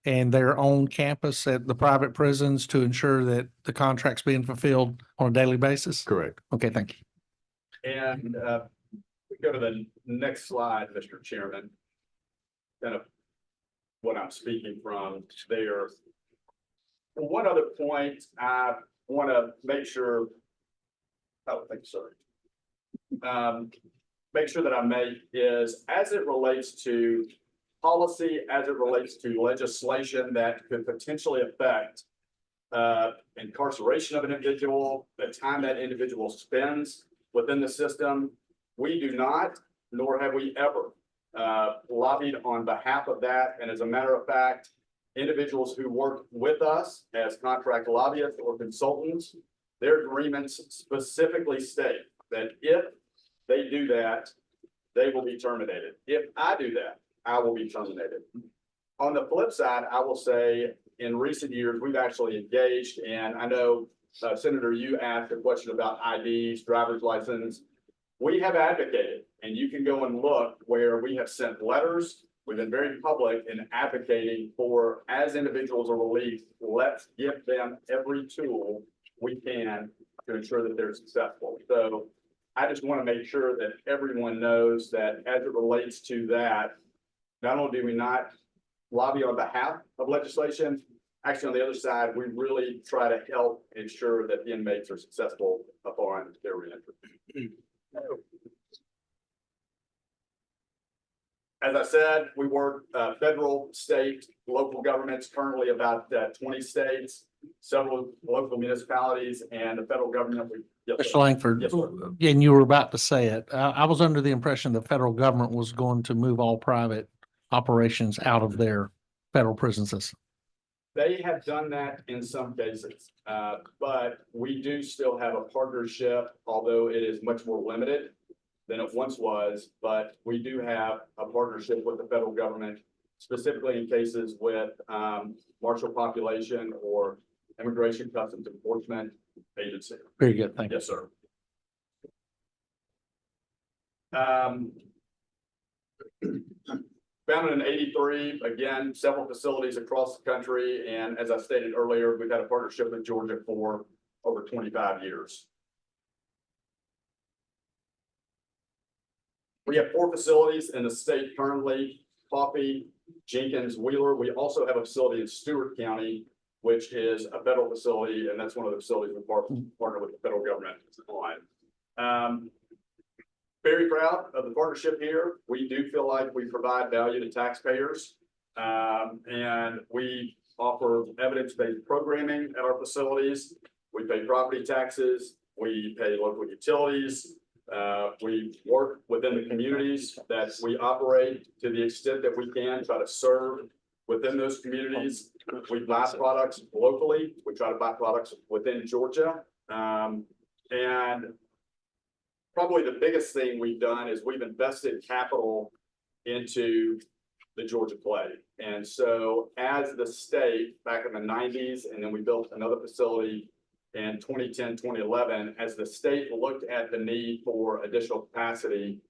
and they're on campus at the private prisons to ensure that the contract's being fulfilled on a daily basis? Correct. Okay, thank you. And we go to the next slide, Mr. Chairman. Kind of what I'm speaking from there. One other point I want to make sure. Oh, thank you, sir. Make sure that I make is as it relates to policy, as it relates to legislation that could potentially affect incarceration of an individual, the time that individual spends within the system. We do not, nor have we ever lobbied on behalf of that. And as a matter of fact, individuals who work with us as contract lobbyists or consultants, their agreements specifically state that if they do that, they will be terminated. If I do that, I will be terminated. On the flip side, I will say in recent years, we've actually engaged, and I know Senator, you asked a question about IDs, driver's license. We have advocated, and you can go and look where we have sent letters. We've been very public in advocating for, as individuals are released, let's give them every tool we can to ensure that they're successful. So I just want to make sure that everyone knows that as it relates to that, not only do we not lobby on behalf of legislation, actually on the other side, we really try to help ensure that the inmates are successful upon their reentry. As I said, we work federal, state, local governments, currently about 20 states, several local municipalities, and the federal government. Yes, sir. Mr. Langford, Yes, sir. and you were about to say it, I was under the impression the federal government was going to move all private operations out of their federal prison system. They have done that in some cases, but we do still have a partnership, although it is much more limited than it once was. But we do have a partnership with the federal government, specifically in cases with marshal population or Immigration Customs Enforcement Agency. Very good, thank you. Yes, sir. Founded in '83, again, several facilities across the country. And as I stated earlier, we've had a partnership with Georgia for over 25 years. We have 4 facilities in the state currently: Coffee, Jenkins, Wheeler. We also have a facility in Stewart County, which is a federal facility, and that's one of the facilities we partner with the federal government on. Very proud of the partnership here. We do feel like we provide value to taxpayers, and we offer evidence-based programming at our facilities. We pay property taxes. We pay local utilities. We work within the communities that we operate to the extent that we can, try to serve within those communities. We buy products locally. We try to buy products within Georgia. And probably the biggest thing we've done is we've invested capital into the Georgia Play. And so as the state back in the 90s, and then we built another facility in 2010, 2011, as the state looked at the need for additional capacity,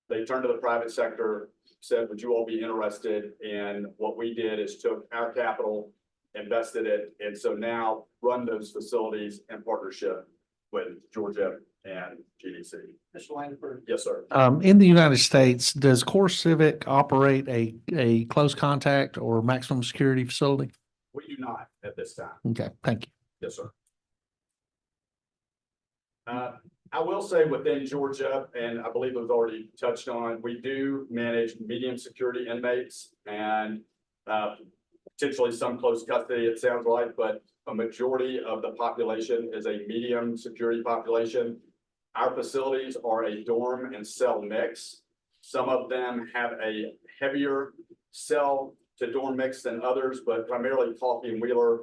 they turned to the private sector, said, would you all be interested? And what we did is took our capital, invested it, and so now run those facilities in partnership with Georgia and GDC. Mr. Langford. Yes, sir. In the United States, does Core Civic operate a close contact or maximum security facility? We do not at this time. Okay, thank you. Yes, sir. I will say within Georgia, and I believe it was already touched on, we do manage medium security inmates and potentially some close custody, it sounds like, but a majority of the population is a medium security population. Our facilities are a dorm and cell mix. Some of them have a heavier cell to dorm mix than others, but primarily Coffee and Wheeler,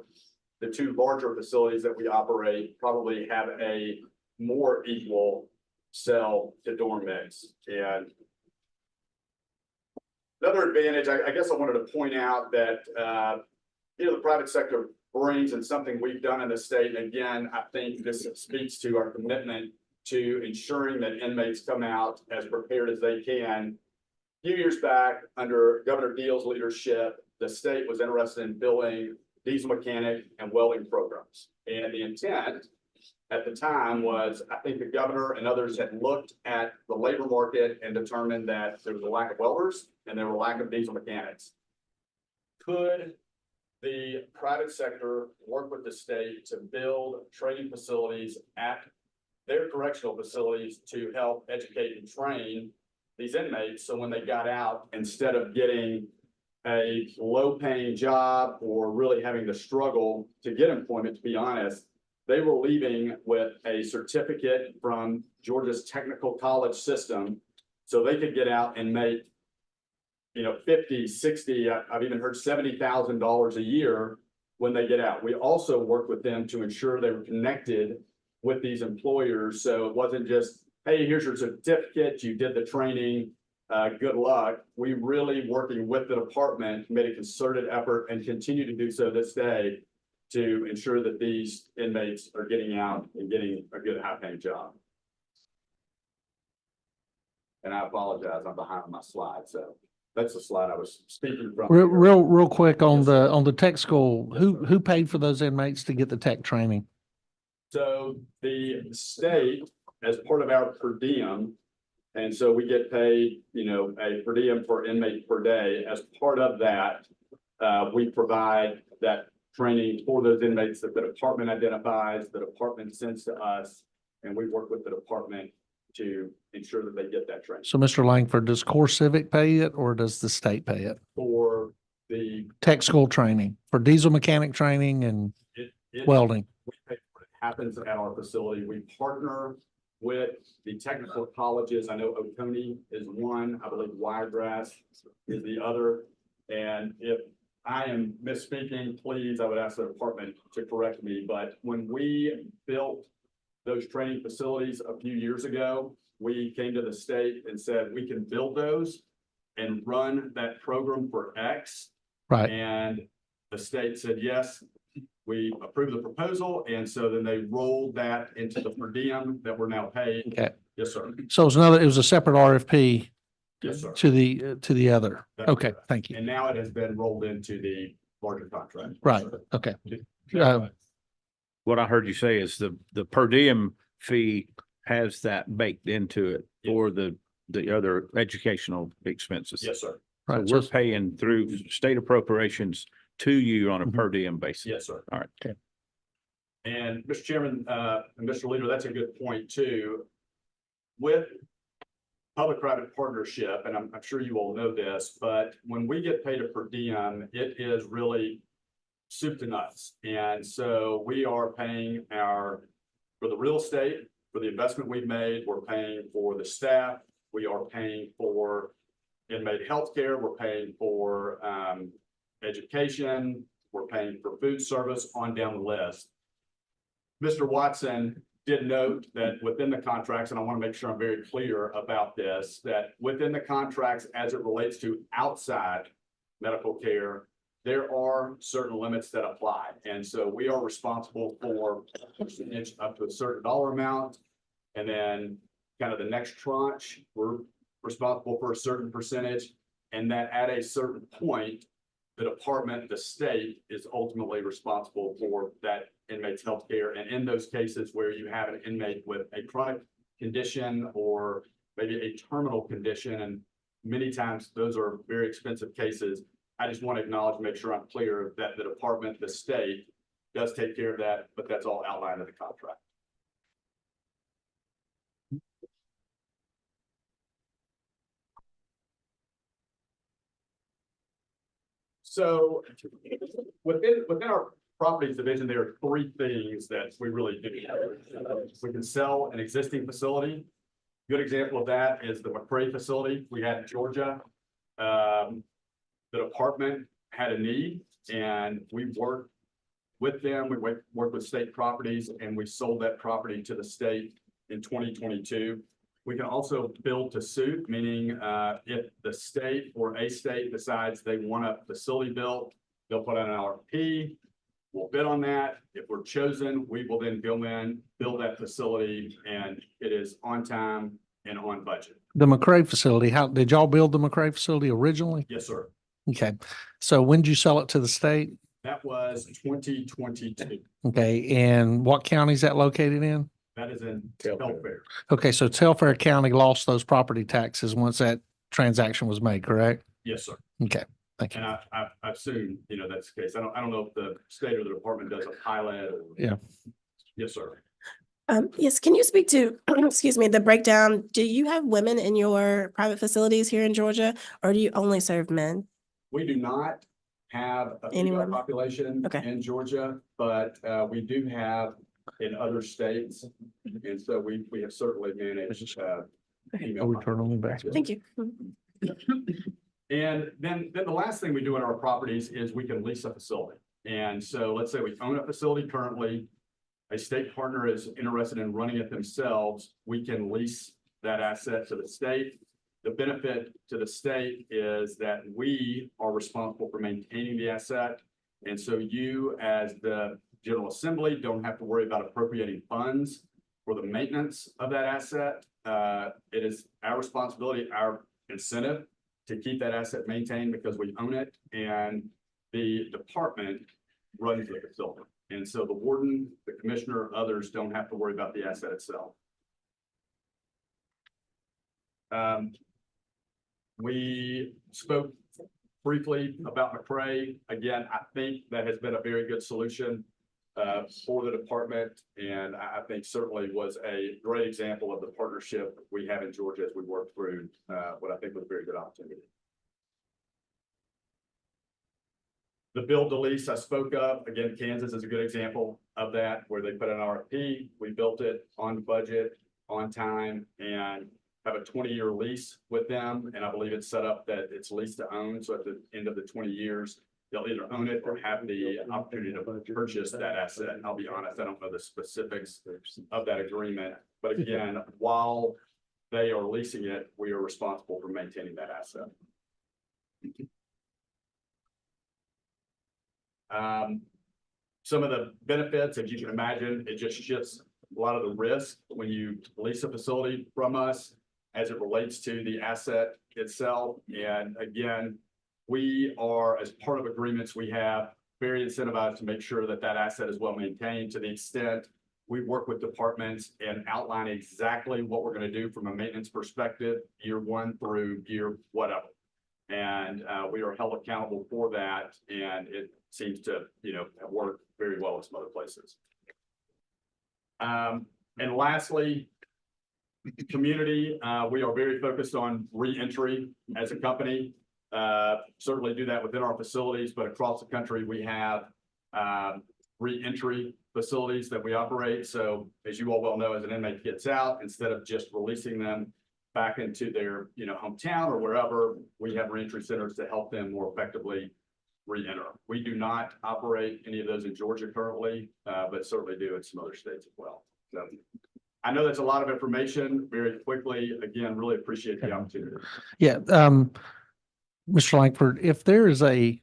the two larger facilities that we operate, probably have a more equal cell to dorm mix. And another advantage, I guess I wanted to point out that, the private sector brings, and something we've done in the state, and again, I think this speaks to our commitment to ensuring that inmates come out as prepared as they can. A few years back, under Governor Deal's leadership, the state was interested in building diesel mechanic and welding programs. And the intent at the time was, I think the governor and others had looked at the labor market and determined that there was a lack of welders and there were a lack of diesel mechanics. Could the private sector work with the state to build training facilities at their correctional facilities to help educate and train these inmates? So when they got out, instead of getting a low-paying job or really having to struggle to get employment, to be honest, they were leaving with a certificate from Georgia's technical college system, so they could get out and make, 50, 60, I've even heard $70,000 a year when they get out. We also worked with them to ensure they were connected with these employers. So it wasn't just, hey, here's your certificate, you did the training, good luck. We really, working with the department, made a concerted effort and continue to do so this day to ensure that these inmates are getting out and getting a good high-paying job. And I apologize, I'm behind on my slide, so that's the slide I was speaking from. Real quick on Yes, sir. the tech school, who paid for those inmates to get the tech training? So the state, as part of our per diem, and so we get paid, a per diem per inmate per day. As part of that, we provide that training for those inmates that the department identifies, the department sends to us, and we work with the department to ensure that they get that training. So Mr. Langford, does Core Civic pay it or does the state pay it? For the, Tech school training, for diesel mechanic training and it welding? we pay for it. Happens at our facility. We partner with the technical colleges. I know Oconee is one, I believe Wiregrass is the other. And if I am misspeaking, please, I would ask the department to correct me. But when we built those training facilities a few years ago, we came to the state and said, we can build those and run that program for X. Right. And the state said, yes, we approved the proposal. And so then they rolled that into the per diem that we're now paying. Okay. Yes, sir. So it was a separate RFP Yes, sir. to the other. That's Okay, correct. thank you. And now it has been rolled into the larger contract. Right, okay. Uh, What I heard you say is the per diem fee has that baked into it for the other educational expenses. Yes, sir. So Right, we're so- paying through state appropriations to you on a per diem basis. Yes, sir. All right. Okay. And Mr. Chairman, and Mr. Leader, that's a good point too. With public-private partnership, and I'm sure you all know this, but when we get paid a per diem, it is really soup to nuts. And so we are paying for the real estate, for the investment we've made, we're paying for the staff, we are paying for inmate healthcare, we're paying for education, we're paying for food service, on down the list. Mr. Watson did note that within the contracts, and I want to make sure I'm very clear about this, that within the contracts as it relates to outside medical care, there are certain limits that apply. And so we are responsible for a percentage up to a certain dollar amount. And then kind of the next tranche, we're responsible for a certain percentage. And that at a certain point, the department, the state is ultimately responsible for that inmate's health care. And in those cases where you have an inmate with a chronic condition or maybe a terminal condition, and many times those are very expensive cases, I just want to acknowledge, make sure I'm clear that the department, the state does take care of that, but that's all outlined in the contract. So within our properties division, there are three things that we really do. We can sell an existing facility. Good example of that is the McCray facility we had in Georgia. The department had a need and we worked with them. We worked with state properties and we sold that property to the state in 2022. We can also build to suit, meaning if the state or a state decides they want a facility built, they'll put out an RFP. We'll bid on that. If we're chosen, we will then go in, build that facility, and it is on time and on budget. The McCray facility, how, did y'all build the McCray facility originally? Yes, sir. Okay. So when did you sell it to the state? That was 2022. Okay. And what county is that located in? That is in Telfair. Okay. So Telfair County lost those property taxes once that transaction was made, correct? Yes, sir. Okay. Thank you. And I assume, that's the case. I don't know if the state or the department does a pilot or. Yeah. Yes, sir. Yes, can you speak to, excuse me, the breakdown? Do you have women in your private facilities here in Georgia, or do you only serve men? We do not have a female Anyone? population Okay. in Georgia, but we do have in other states. And so we have certainly managed. female Are we turning them back? Thank you. And then the last thing we do in our properties is we can lease a facility. And so let's say we own a facility currently, a state partner is interested in running it themselves, we can lease that asset to the state. The benefit to the state is that we are responsible for maintaining the asset. And so you, as the General Assembly, don't have to worry about appropriating funds for the maintenance of that asset. It is our responsibility, our incentive to keep that asset maintained because we own it, and the department runs the facility. And so the warden, the commissioner, others don't have to worry about the asset itself. We spoke briefly about McCray. Again, I think that has been a very good solution for the department, and I think certainly was a great example of the partnership we have in Georgia as we work through what I think was a very good opportunity. The build to lease I spoke of, again, Kansas is a good example of that, where they put an RFP, we built it on budget, on time, and have a 20-year lease with them. And I believe it's set up that it's lease to own. So at the end of the 20 years, they'll either own it or have the opportunity to purchase that asset. And I'll be honest, I don't know the specifics of that agreement. But again, while they are leasing it, we are responsible for maintaining that asset. Some of the benefits, as you can imagine, it just shifts a lot of the risk when you lease a facility from us as it relates to the asset itself. And again, we are, as part of agreements we have, very incentivized to make sure that that asset is well maintained. To the extent we work with departments and outline exactly what we're going to do from a maintenance perspective, year one through year whatever. And we are held accountable for that. And it seems to, have worked very well in some other places. And lastly, community, we are very focused on re-entry as a company. Certainly do that within our facilities, but across the country, we have re-entry facilities that we operate. So as you all well know, as an inmate gets out, instead of just releasing them back into their, hometown or wherever, we have re-entry centers to help them more effectively re-enter. We do not operate any of those in Georgia currently, but certainly do in some other states as well. So I know that's a lot of information very quickly. Again, really appreciate the opportunity. Yeah. Mr. Langford, if there is an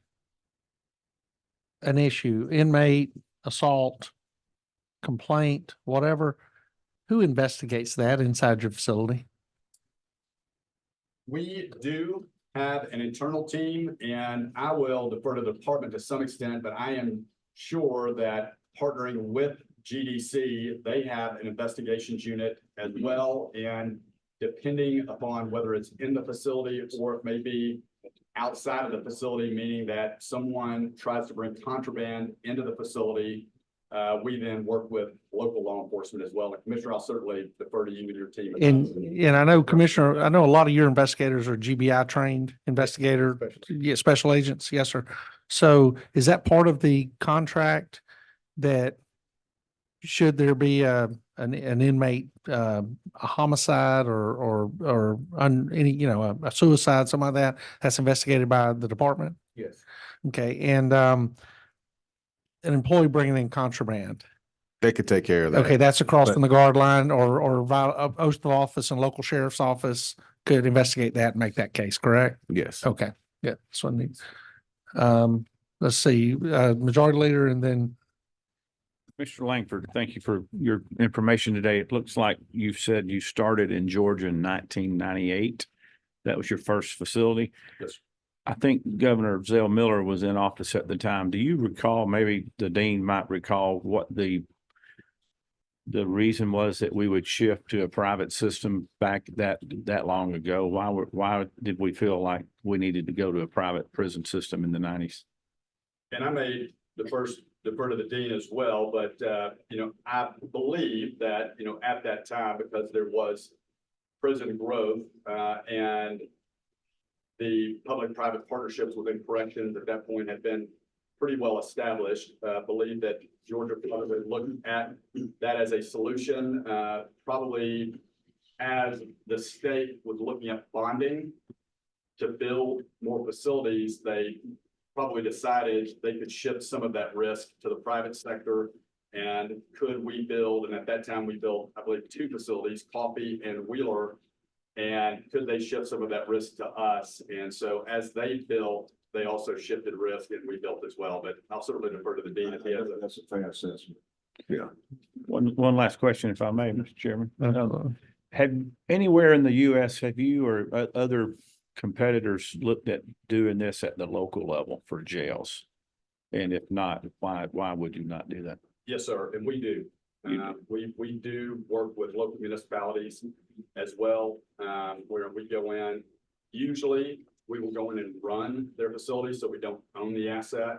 issue, inmate, assault, complaint, whatever, who investigates that inside your facility? We do have an internal team, and I will defer to the department to some extent, but I am sure that partnering with GDC, they have an investigations unit as well. And depending upon whether it's in the facility or it may be outside of the facility, meaning that someone tries to bring contraband into the facility, we then work with local law enforcement as well. And Commissioner, I'll certainly defer to you and your team. And I know, Commissioner, I know a lot of your investigators are GBI trained investigator, yeah, special agents. Yes, sir. So is that part of the contract that should there be an inmate, a homicide or any, you know, a suicide, something like that, that's investigated by the department? Yes. Okay, and an employee bringing in contraband. They could take care of that. Okay, that's across But- from the guard line or oath of office and local sheriff's office could investigate that and make that case, correct? Yes. Okay, yeah, that's what I need. Let's see, majority leader and then, Mr. Langford, thank you for your information today. It looks like you said you started in Georgia in 1998. That was your first facility. Yes. I think Governor Zell Miller was in office at the time. Do you recall, maybe the dean might recall what the reason was that we would shift to a private system back that long ago? Why did we feel like we needed to go to a private prison system in the 90s? And I may defer to the dean as well, but, I believe that, at that time, because there was prison growth, and the public-private partnerships within corrections at that point had been pretty well established, believe that Georgia probably looked at that as a solution, probably as the state was looking at bonding to build more facilities, they probably decided they could shift some of that risk to the private sector. And could we build, and at that time we built, I believe, 2 facilities, Coffee and Wheeler. And could they shift some of that risk to us? And so as they built, they also shifted risk and we built as well. But I'll certainly defer to the dean if he has a. That's a fair assessment. One last question, if I may, Mr. Chairman. Have anywhere in the US, have you or other competitors looked at doing this at the local level for jails? And if not, why would you not do that? Yes, sir, and we do. We do work with local municipalities as well, where we go in. Usually, we will go in and run their facility, so we don't own the asset,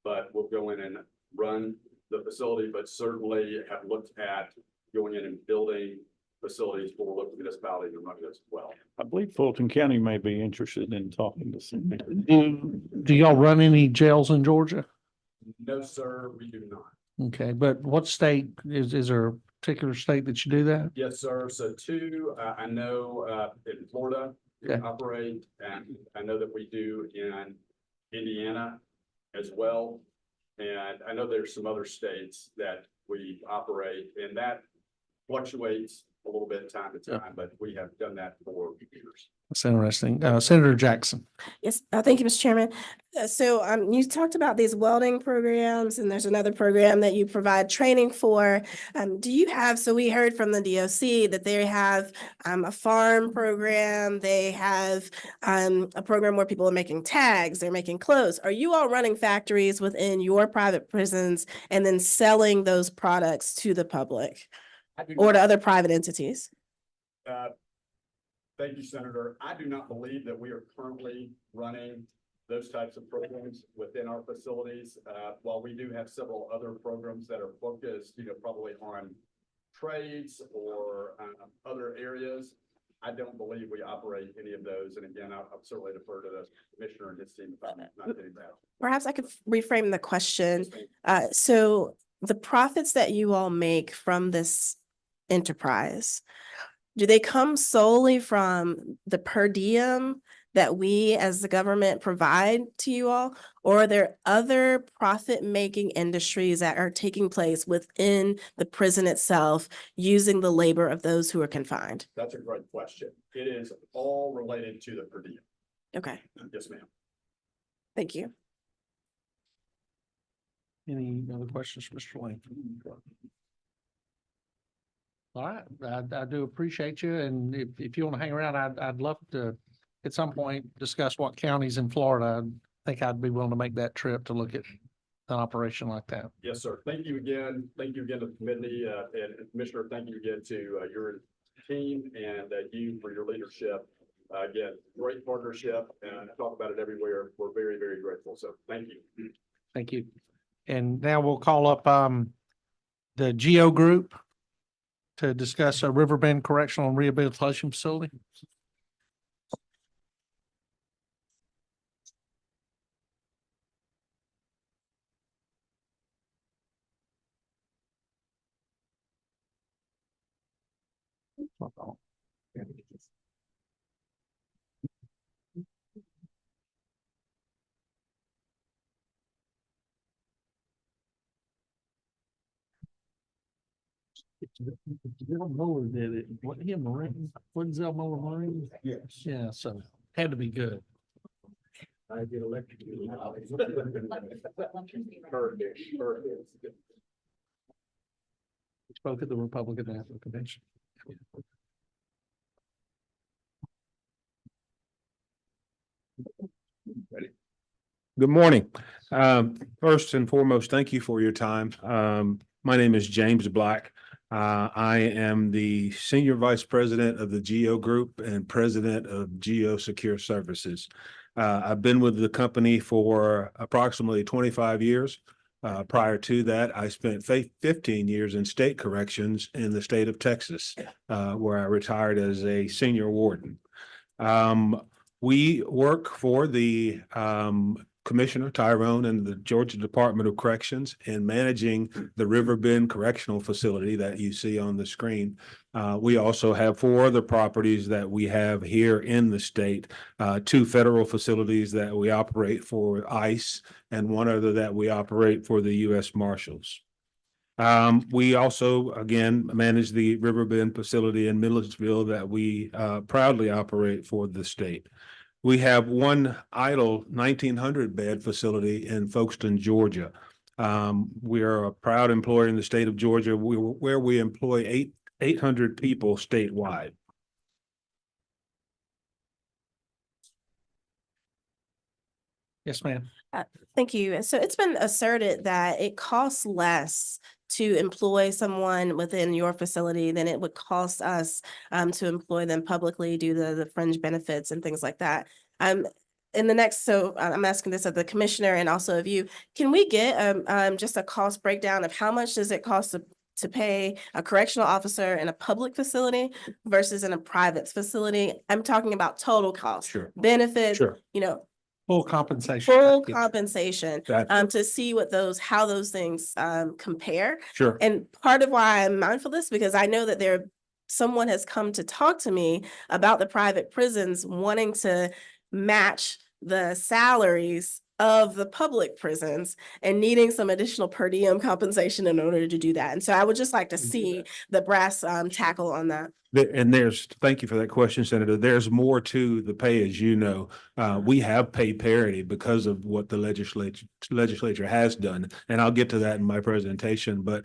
but we'll go in and run the facility, but certainly have looked at going in and building facilities for local municipalities and running as well. I believe Fulton County may be interested in talking to some. do y'all run any jails in Georgia? No, sir, we do not. Okay, but what state, is there a particular state that you do that? Yes, sir. So 2, I know, in Florida, we Okay. operate, and I know that we do in Indiana as well. And I know there's some other states that we operate, and that fluctuates a little bit time to Yeah. time, but we have done that for years. That's interesting. Senator Jackson. Yes, thank you, Mr. Chairman. You talked about these welding programs, and there's another program that you provide training for. Do you have, so we heard from the DOC that they have a farm program, they have a program where people are making tags, they're making clothes. Are you all running factories within your private prisons and then selling those products to the public or to other private entities? Thank you, Senator. I do not believe that we are currently running those types of programs within our facilities. While we do have several other programs that are focused, probably on trades or other areas, I don't believe we operate any of those. And again, I'll certainly defer to the commissioner and his team if I'm not getting that. Perhaps I could reframe the question. So the profits that you all make from this enterprise, do they come solely from the per diem that we as the government provide to you all? Or are there other profit-making industries that are taking place within the prison itself using the labor of those who are confined? That's a great question. It is all related to the per diem. Okay, Yes, ma'am. thank you. Any other questions for Mr. Lane? All right, I do appreciate you, and if you want to hang around, I'd love to, at some point, discuss what counties in Florida. I think I'd be willing to make that trip to look at an operation like that. Yes, sir. Thank you again. Thank you again to the committee, and Commissioner, thank you again to your team and you for your leadership. Again, great partnership, and I talk about it everywhere. We're very, very grateful. So thank you. Thank you. And now we'll call up the GEO Group to discuss a Riverbend Correctional and Rehabilitation Facility. Zell Miller did it. What him Marine? Wasn't Zell Miller Marine? Yes. Yeah, so had to be good. I get electrocuted. Spoke at the Republican National Convention. Good morning. First and foremost, thank you for your time. My name is James Black. I am the Senior Vice President of the GEO Group and President of GEO Secure Services. I've been with the company for approximately 25 years. Prior to that, I spent 15 years in state corrections in the state of Texas, where I retired as a senior warden. We work for the Commissioner Tyrone and the Georgia Department of Corrections in managing the River Bend Correctional Facility that you see on the screen. We also have 4 other properties that we have here in the state, 2 federal facilities that we operate for ICE and 1 other that we operate for the U.S. Marshals. We also, again, manage the River Bend facility in Milledgeville that we proudly operate for the state. We have 1 idle 1,900 bed facility in Folkestone, Georgia. We are a proud employer in the state of Georgia, where we employ 800 people statewide. Yes, ma'am. Thank you. So it's been asserted that it costs less to employ someone within your facility than it would cost us to employ them publicly due to the fringe benefits and things like that. In the next, so I'm asking this of the commissioner and also of you, can we get just a cost breakdown of how much does it cost to pay a correctional officer in a public facility versus in a private facility? I'm talking about total cost. Sure. Benefits, Sure. you know, Full compensation. full package. compensation, Gotcha. to see what how those things compare. Sure. And part of why I'm mindful of this, because I know that someone has come to talk to me about the private prisons wanting to match the salaries of the public prisons and needing some additional per diem compensation in order to do that. And so I would just like to see the brass tackle on that. Thank you for that question, Senator. There's more to the pay, as you know. We have pay parity because of what the legislature has done. And I'll get to that in my presentation, but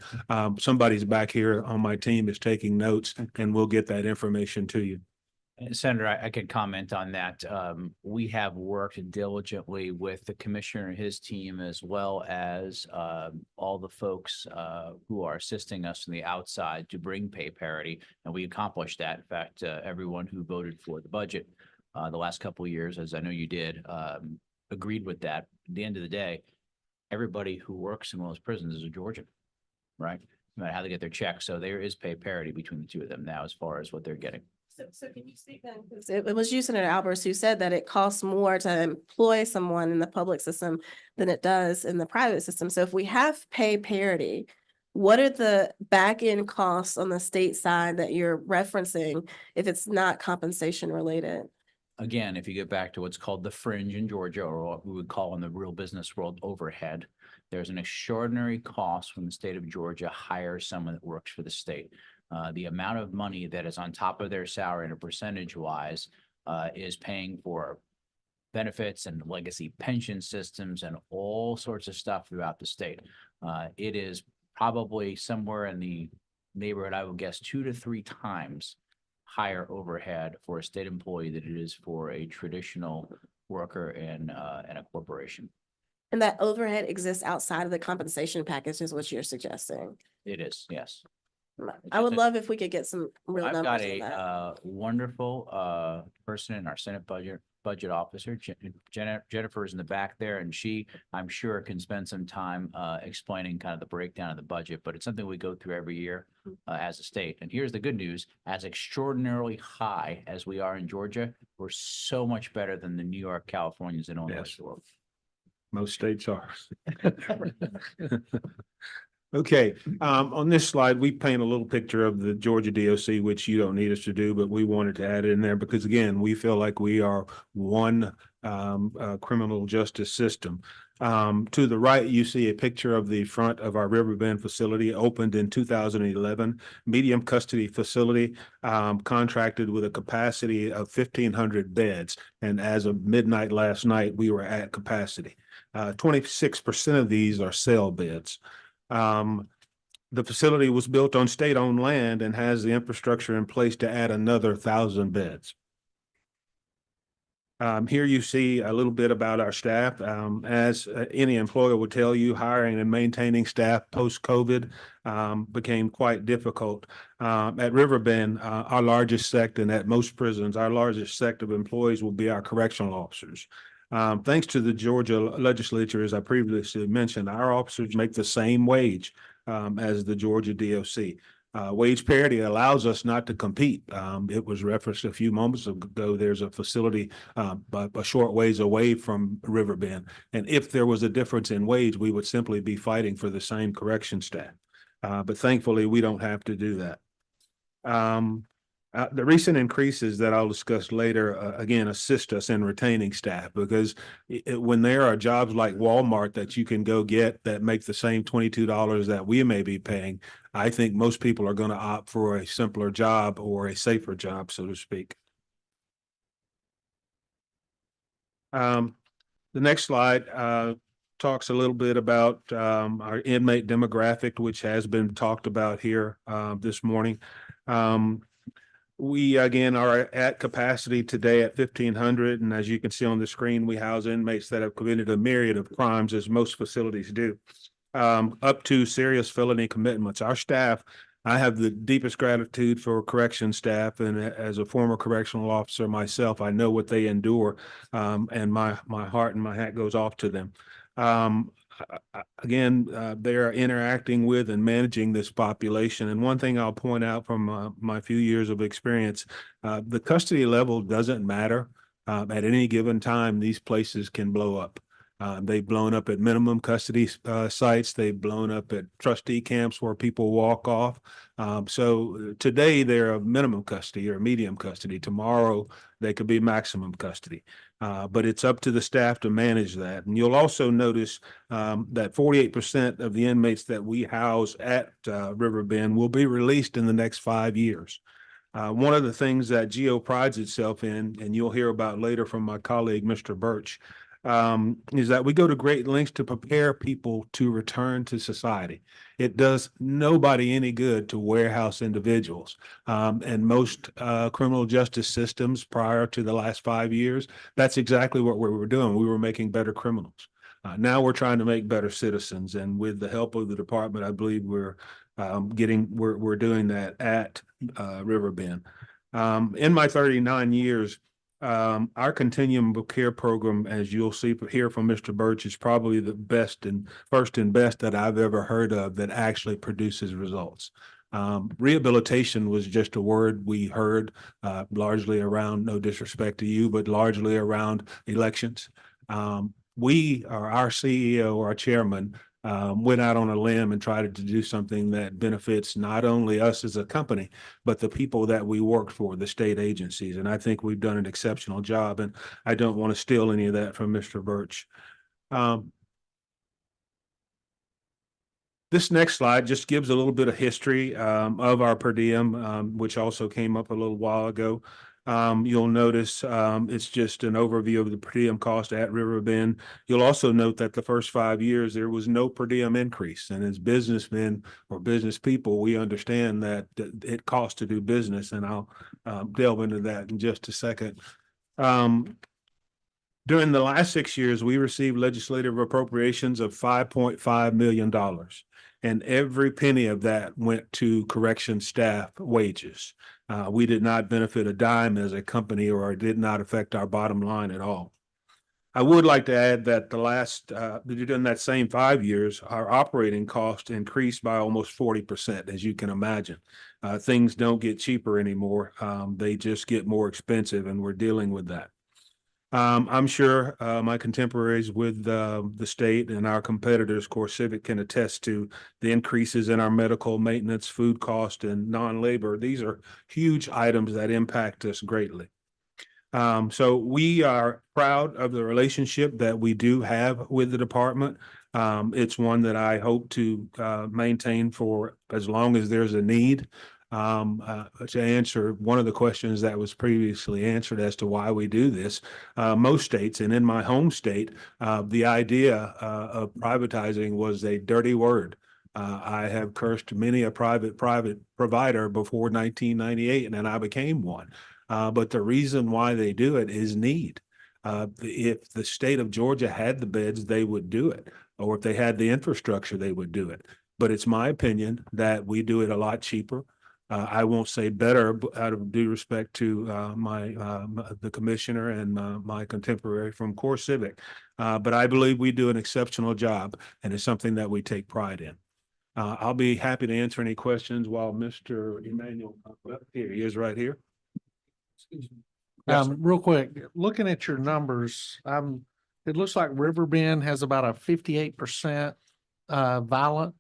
somebody's back here on my team is taking notes and we'll get that information to you. Senator, I could comment on that. We have worked diligently with the commissioner and his team, as well as all the folks who are assisting us on the outside to bring pay parity, and we accomplished that. In fact, everyone who voted for the budget the last couple of years, as I know you did, agreed with that. At the end of the day, everybody who works in one of those prisons is a Georgian, right? No matter how they get their checks. So there is pay parity between the 2 of them now as far as what they're getting. So can you speak then? 'Cause it was you, Senator Albers, who said that it costs more to employ someone in the public system than it does in the private system. So if we have pay parity, what are the back end costs on the state side that you're referencing if it's not compensation related? Again, if you get back to what's called the fringe in Georgia, or what we would call in the real business world overhead, there's an extraordinary cost when the state of Georgia hires someone that works for the state. The amount of money that is on top of their salary and a percentage wise is paying for benefits and legacy pension systems and all sorts of stuff throughout the state. It is probably somewhere in the neighborhood, I would guess 2 to 3 times higher overhead for a state employee than it is for a traditional worker in a corporation. And that overhead exists outside of the compensation package is what you're suggesting. It is, yes. I would love if we could get some real I've numbers got on that. a wonderful person in our Senate budget officer, Jennifer is in the back there, and she, I'm sure, can spend some time explaining kind of the breakdown of the budget, but it's something we go through every year as a state. And here's the good news: as extraordinarily high as we are in Georgia, we're so much better than the New York, Californians, and Illinois. Yes. Most states are. Okay, on this slide, we paint a little picture of the Georgia DOC, which you don't need us to do, but we wanted to add it in there because again, we feel like we are one criminal justice system. To the right, you see a picture of the front of our Riverbend facility, opened in 2011, medium custody facility, contracted with a capacity of 1,500 beds. And as of midnight last night, we were at capacity. 26% of these are cell beds. The facility was built on state-owned land and has the infrastructure in place to add another 1,000 beds. Here you see a little bit about our staff. As any employer would tell you, hiring and maintaining staff post-COVID became quite difficult. At Riverbend, our largest sect, and at most prisons, our largest sect of employees will be our correctional officers. Thanks to the Georgia legislature, as I previously mentioned, our officers make the same wage as the Georgia DOC. Wage parity allows us not to compete. It was referenced a few moments ago. There's a facility a short ways away from Riverbend. And if there was a difference in wage, we would simply be fighting for the same correction staff. But thankfully, we don't have to do that. The recent increases that I'll discuss later, again, assist us in retaining staff because when there are jobs like Walmart that you can go get that make the same $22 that we may be paying, I think most people are going to opt for a simpler job or a safer job, so to speak. The next slide talks a little bit about our inmate demographic, which has been talked about here this morning. We, again, are at capacity today at 1,500. And as you can see on the screen, we house inmates that have committed a myriad of crimes, as most facilities do, up to serious felony commitments. Our staff, I have the deepest gratitude for correction staff. And as a former correctional officer myself, I know what they endure. And my heart and my hat goes off to them. Again, they are interacting with and managing this population. And one thing I'll point out from my few years of experience, the custody level doesn't matter. At any given time, these places can blow up. They've blown up at minimum custody sites. They've blown up at trustee camps where people walk off. So today they're a minimum custody or medium custody. Tomorrow they could be maximum custody. But it's up to the staff to manage that. And you'll also notice that 48% of the inmates that we house at Riverbend will be released in the next 5 years. One of the things that GEO prides itself in, and you'll hear about later from my colleague, Mr. Birch, is that we go to great lengths to prepare people to return to society. It does nobody any good to warehouse individuals. And most criminal justice systems prior to the last 5 years, that's exactly what we were doing. We were making better criminals. Now we're trying to make better citizens. And with the help of the department, I believe we're doing that at Riverbend. In my 39 years, our continuum of care program, as you'll see here from Mr. Birch, is probably the best and first and best that I've ever heard of that actually produces results. Rehabilitation was just a word we heard largely around, no disrespect to you, but largely around elections. Our CEO, our chairman, went out on a limb and tried to do something that benefits not only us as a company, but the people that we work for, the state agencies. And I think we've done an exceptional job, and I don't want to steal any of that from Mr. Birch. This next slide just gives a little bit of history of our per diem, which also came up a little while ago. You'll notice it's just an overview of the per diem cost at Riverbend. You'll also note that the first 5 years, there was no per diem increase. And as businessmen or business people, we understand that it costs to do business. And I'll delve into that in just a second. During the last 6 years, we received legislative appropriations of $5.5 million. And every penny of that went to correction staff wages. We did not benefit a dime as a company, or it did not affect our bottom line at all. I would like to add that during that same 5 years, our operating cost increased by almost 40%, as you can imagine. Things don't get cheaper anymore. They just get more expensive, and we're dealing with that. I'm sure my contemporaries with the state and our competitors, CoreCivic, can attest to the increases in our medical maintenance, food cost, and non-labor. These are huge items that impact us greatly. So we are proud of the relationship that we do have with the department. It's one that I hope to maintain for as long as there's a need. To answer one of the questions that was previously answered as to why we do this, most states, and in my home state, the idea of privatizing was a dirty word. I have cursed many a private provider before 1998, and then I became one. But the reason why they do it is need. If the state of Georgia had the beds, they would do it. Or if they had the infrastructure, they would do it. But it's my opinion that we do it a lot cheaper. I won't say better, out of due respect to the commissioner and my contemporary from CoreCivic. But I believe we do an exceptional job, and it's something that we take pride in. I'll be happy to answer any questions while Mr. Emmanuel, here he is right here. Real quick, looking at your numbers, it looks like Riverbend has about a 58% violent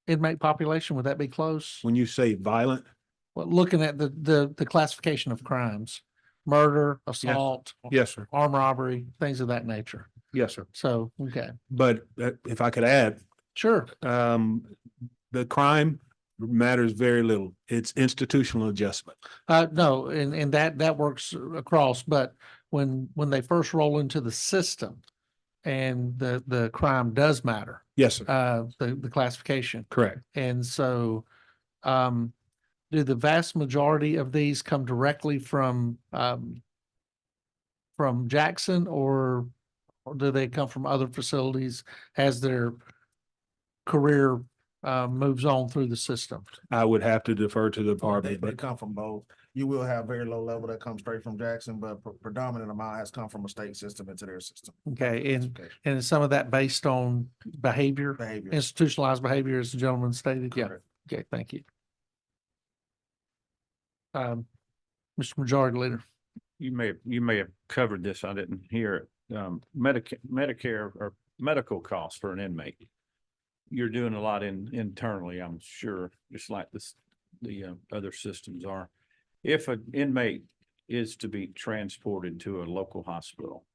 inmate population. Would that be close? When you say violent, Well, looking at the classification of crimes, murder, assault, yes, sir. armed robbery, things of that nature. Yes, sir. So, okay, But if I could add, sure. the crime matters very little. It's institutional adjustment. No, and that works across, but when they first roll into the system and the crime does matter, Yes, sir. the classification. Correct. And so, do the vast majority of these come directly from Jackson, or do they come from other facilities as their career moves on through the system? I would have to defer to the They department, but come from both. You will have very low level that comes straight from Jackson, but predominant amount has come from a state system into their system. Okay, and is some of that based on behavior, Behavior. institutionalized behavior, as the gentleman stated? Yeah. Correct. Okay, thank you. Mr. Majority Leader. You may have covered this. I didn't hear it. Medicare or medical costs for an inmate. You're doing a lot internally, I'm sure, just like the other systems are. If an inmate is to be transported to a local hospital,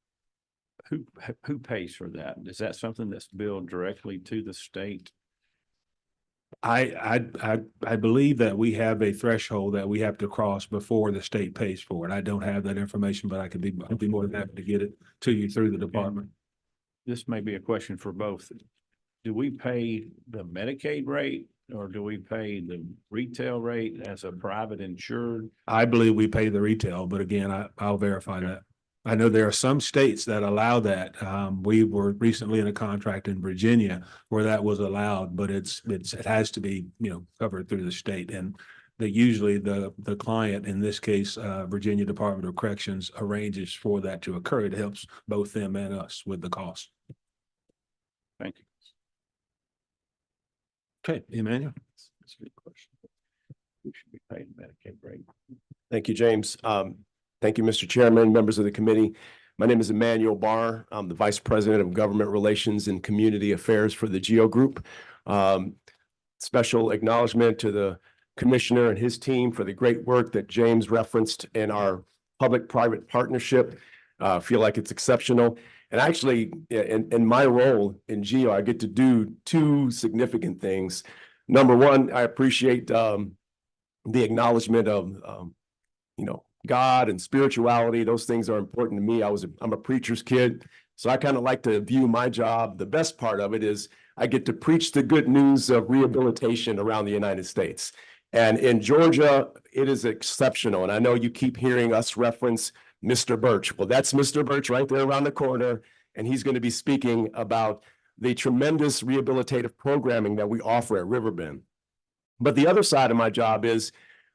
who pays for that? Is that something that's billed directly to the state? I believe that we have a threshold that we have to cross before the state pays for it. I don't have that information, but I'd be more than happy to get it to you through the department. This may be a question for both. Do we pay the Medicaid rate, or do we pay the retail rate as a private insured? I believe we pay the retail, but again, I'll verify that. I know there are some states that allow that. We were recently in a contract in Virginia where that was allowed, but it has to be, covered through the state. And usually the client, in this case, Virginia Department of Corrections, arranges for that to occur. It helps both them and us with the cost. Thank you. Okay, Emmanuel. That's a good question. We should be paying Medicaid rate. Thank you, James. Thank you, Mr. Chairman, members of the committee. My name is Emmanuel Barr. I'm the Vice President of Government Relations and Community Affairs for the GEO Group. Special acknowledgement to the Commissioner and his team for the great work that James referenced in our public-private partnership. Feel like it's exceptional. And actually, in my role in GEO, I get to do two significant things. Number one, I appreciate the acknowledgement of, God and spirituality. Those things are important to me. I'm a preacher's kid. So I kind of like to view my job. The best part of it is I get to preach the good news of rehabilitation around the United States. And in Georgia, it is exceptional. And I know you keep hearing us reference Mr. Birch. Well, that's Mr. Birch right there around the corner. And he's going to be speaking about the tremendous rehabilitative programming that we offer at Riverbend. But the other side of my job is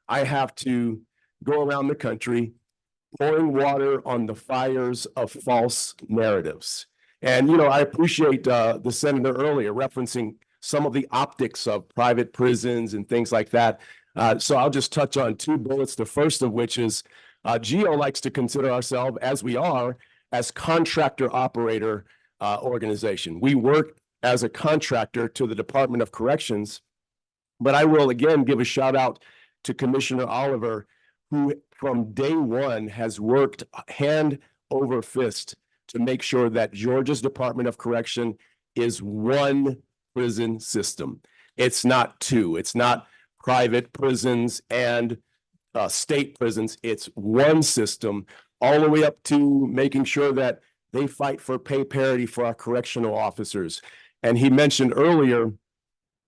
I have to go around the country pouring water on the fires of false narratives. And, I appreciate the senator earlier referencing some of the optics of private prisons and things like that. So I'll just touch on two bullets. The first of which is GEO likes to consider ourselves, as we are, as contractor operator organization. We work as a contractor to the Department of Corrections. But I will again give a shout out to Commissioner Oliver, who from day one has worked hand over fist to make sure that Georgia's Department of Correction is one prison system. It's not two. It's not private prisons and state prisons. It's one system, all the way up to making sure that they fight for pay parity for our correctional officers. And he mentioned earlier,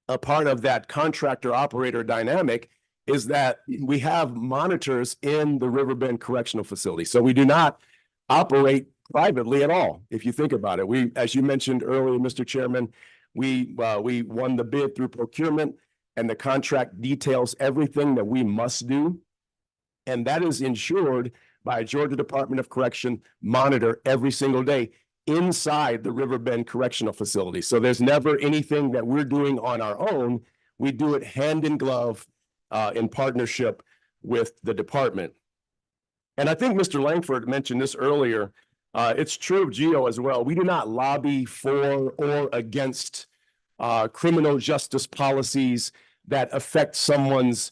a part of that contractor operator dynamic is that we have monitors in the Riverbend Correctional Facility. So we do not operate privately at all. If you think about it, we, as you mentioned earlier, Mr. Chairman, we won the bid through procurement, and the contract details everything that we must do. And that is ensured by a Georgia Department of Correction monitor every single day inside the Riverbend Correctional Facility. So there's never anything that we're doing on our own. We do it hand in glove in partnership with the department. And I think Mr. Langford mentioned this earlier. It's true of GEO as well. We do not lobby for or against criminal justice policies that affect someone's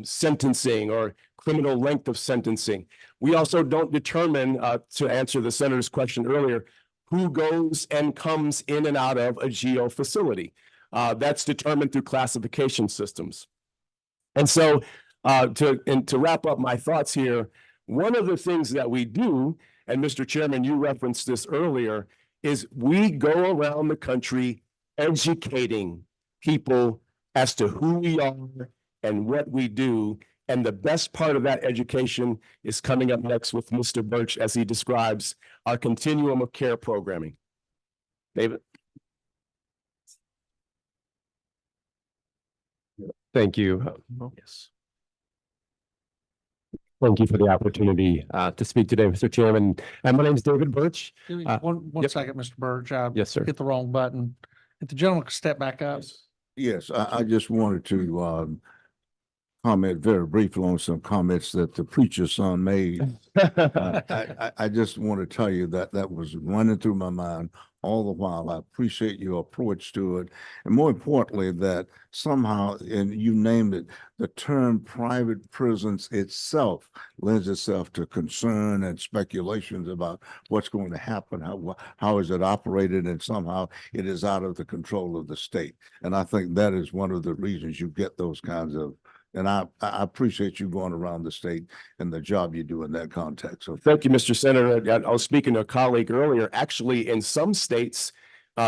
sentencing or criminal length of sentencing. We also don't determine, to answer the senator's question earlier, who goes and comes in and out of a GEO facility. That's determined through classification systems. And so to wrap up my thoughts here, one of the things that we do, and Mr. Chairman, you referenced this earlier, is we go around the country educating people as to who we are and what we do. And the best part of that education is coming up next with Mr. Birch as he describes our continuum of care programming. David? Thank you. Yes. Thank you for the opportunity to speak today, Mr. Chairman. And my name is David Birch. One yep. second, Mr. Burge. I Yes, sir. hit the wrong button. If the gentleman could step back up. Yes, I just wanted to comment very briefly on some comments that the preacher's son made. I just want to tell you that that was running through my mind all the while. I appreciate your approach to it. And more importantly, that somehow, and you named it, the term private prisons itself lends itself to concern and speculations about what's going to happen, how is it operated, and somehow it is out of the control of the state. And I think that is one of the reasons you get those kinds of, and I appreciate you going around the state and the job you do in that context. So Thank you, Mr. Senator. I was speaking to a colleague earlier. Actually, in some states,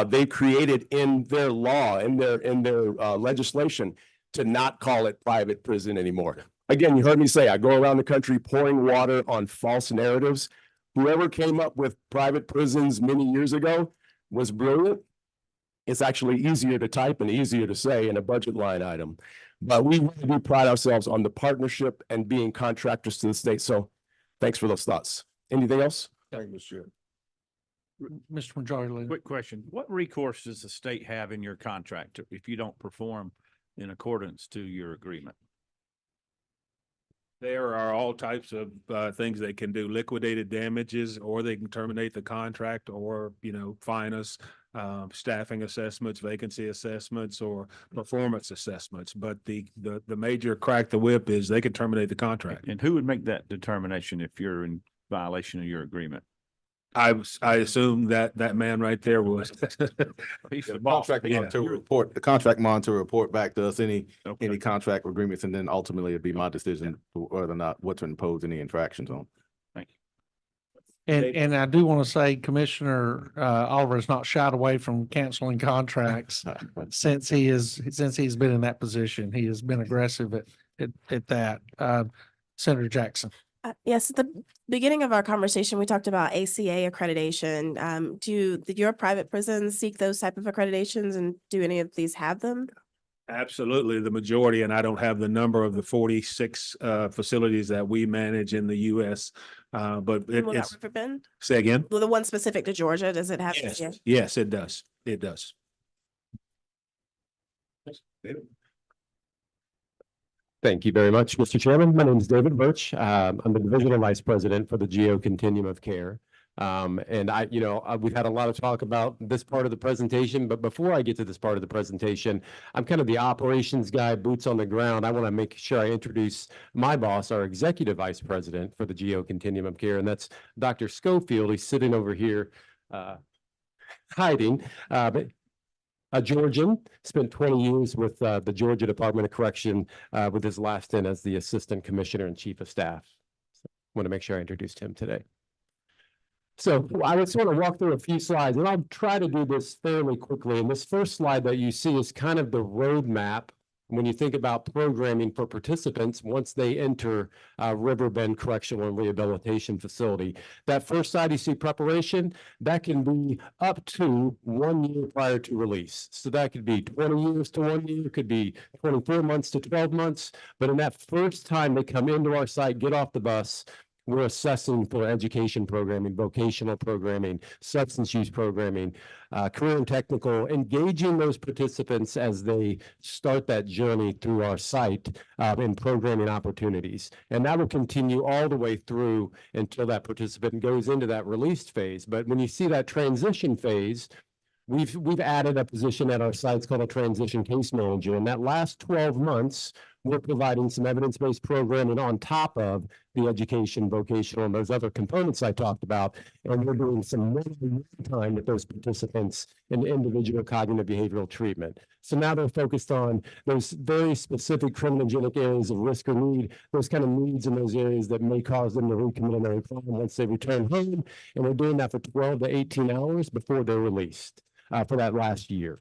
they created in their law, in their legislation, to not call it private prison anymore. Again, you heard me say, I go around the country pouring water on false narratives. Whoever came up with private prisons many years ago was brilliant. It's actually easier to type and easier to say in a budget line item. But we really do pride ourselves on the partnership and being contractors to the state. So thanks for those thoughts. Anything else? thank you, sir. Mr. Majority Leader. Quick question. What recourse does the state have in your contract if you don't perform in accordance to your agreement? There are all types of things they can do, liquidated damages, or they can terminate the contract, or, fine us, staffing assessments, vacancy assessments, or performance assessments. But the major crack the whip is they can terminate the contract. And who would make that determination if you're in violation of your agreement? I assume that man right there was. He's the The boss. contract Yeah. monitor report, the contract monitor report back to us any contract agreements, and then ultimately it'd be my decision whether or not what to impose any infractions on. Thank you. And I do want to say Commissioner Oliver has not shied away from canceling contracts since he's been in that position. He has been aggressive at that. Senator Jackson. Yes, at the beginning of our conversation, we talked about ACA accreditation. Did your private prisons seek those type of accreditations, and do any of these have them? Absolutely, the majority, and I don't have the number of the 46 facilities that we manage in the US. But Will that it's, Riverbend? say again? Well, the one specific to Georgia, does it have? Yes, Yeah. yes, it does. It does. Thank you very much, Mr. Chairman. My name is David Birch. I'm the Divisional Vice President for the GEO Continuum of Care. And we've had a lot of talk about this part of the presentation, but before I get to this part of the presentation, I'm kind of the operations guy, boots on the ground. I want to make sure I introduce my boss, our Executive Vice President for the GEO Continuum of Care, and that's Dr. Schofield. He's sitting over here hiding. A Georgian, spent 20 years with the Georgia Department of Correction, with his last stint as the Assistant Commissioner and Chief of Staff. So, want to make sure I introduced him today. So I would sort of walk through a few slides, and I'll try to do this fairly quickly. And this first slide that you see is kind of the roadmap when you think about programming for participants once they enter Riverbend Correctional and Rehabilitation Facility. That first slide you see preparation, that can be up to 1 year prior to release. So that could be 20 years to 1 year, could be 24 months to 12 months. But in that first time they come into our site, get off the bus, we're assessing for education programming, vocational programming, substance use programming, career and technical, engaging those participants as they start that journey through our site in programming opportunities. And that will continue all the way through until that participant goes into that released phase. But when you see that transition phase, we've added a position at our sites called a transition case manager. And that last 12 months, we're providing some evidence-based programming on top of the education, vocational, and those other components I talked about. And we're doing some time with those participants in individual cognitive behavioral treatment. So now they're focused on those very specific criminogenic areas of risk or need, those kind of needs in those areas that may cause them to recommit another crime once they return home. And we're doing that for 12 to 18 hours before they're released for that last year.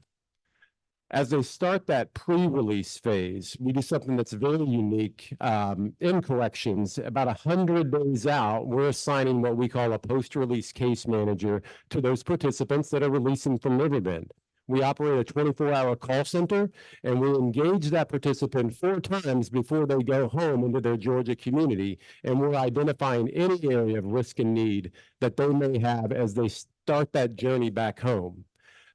As they start that pre-release phase, we do something that's very unique in corrections. About 100 days out, we're assigning what we call a post-release case manager to those participants that are releasing from Riverbend. We operate a 24-hour call center, and we engage that participant 4 times before they go home into their Georgia community, and we're identifying any area of risk and need that they may have as they start that journey back home.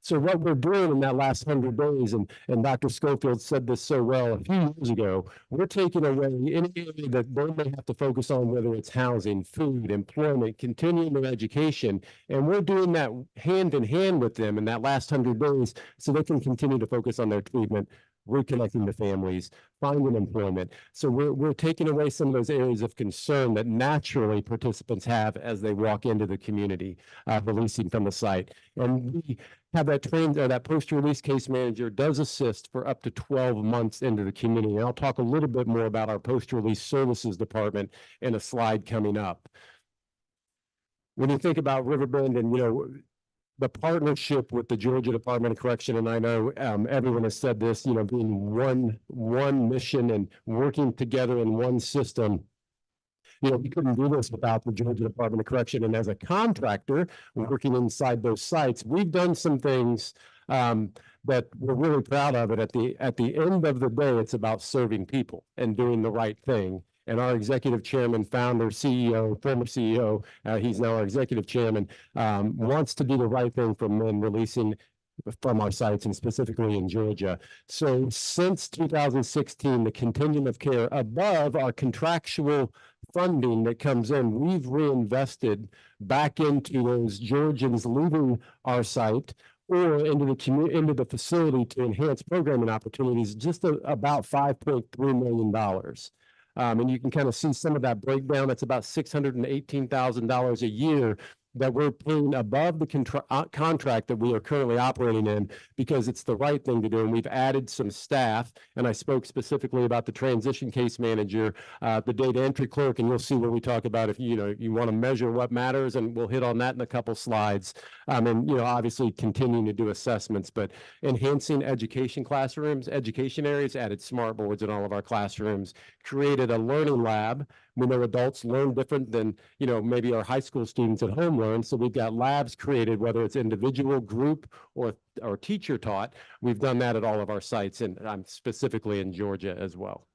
So what we're doing in that last 100 days, and Dr. Schofield said this so well a few years ago, we're taking away any area that they may have to focus on, whether it's housing, food, employment, continuing their education, and we're doing that hand in hand with them in that last 100 days so they can continue to focus on their treatment, reconnecting to families, finding employment. So we're taking away some of those areas of concern that naturally participants have as they walk into the community, releasing from the site. And we have that post-release case manager does assist for up to 12 months into the community. And I'll talk a little bit more about our post-release services department in a slide coming up. When you think about Riverbend and, the partnership with the Georgia Department of Correction, and I know everyone has said this, being one mission and working together in one system. We couldn't do this without the Georgia Department of Correction. And as a contractor working inside those sites, we've done some things that we're really proud of. It at the end of the day, it's about serving people and doing the right thing. And our executive chairman, founder, CEO, former CEO, he's now our executive chairman, wants to do the right thing for men releasing from our sites and specifically in Georgia. So since 2016, the continuum of care above our contractual funding that comes in, we've reinvested back into those Georgians leaving our site or into the facility to enhance programming opportunities, just about $5.3 million. And you can kind of see some of that breakdown. That's about $618,000 a year that we're paying above the contract that we are currently operating in because it's the right thing to do. And we've added some staff, and I spoke specifically about the transition case manager, the data entry clerk, and you'll see where we talk about if you want to measure what matters, and we'll hit on that in a couple slides. And obviously continuing to do assessments, but enhancing education classrooms, education areas, added smart boards in all of our classrooms, created a learning lab. We know adults learn different than, maybe our high school students at home learn. So we've got labs created, whether it's individual, group, or teacher taught. We've done that at all of our sites, and I'm specifically in Georgia as well.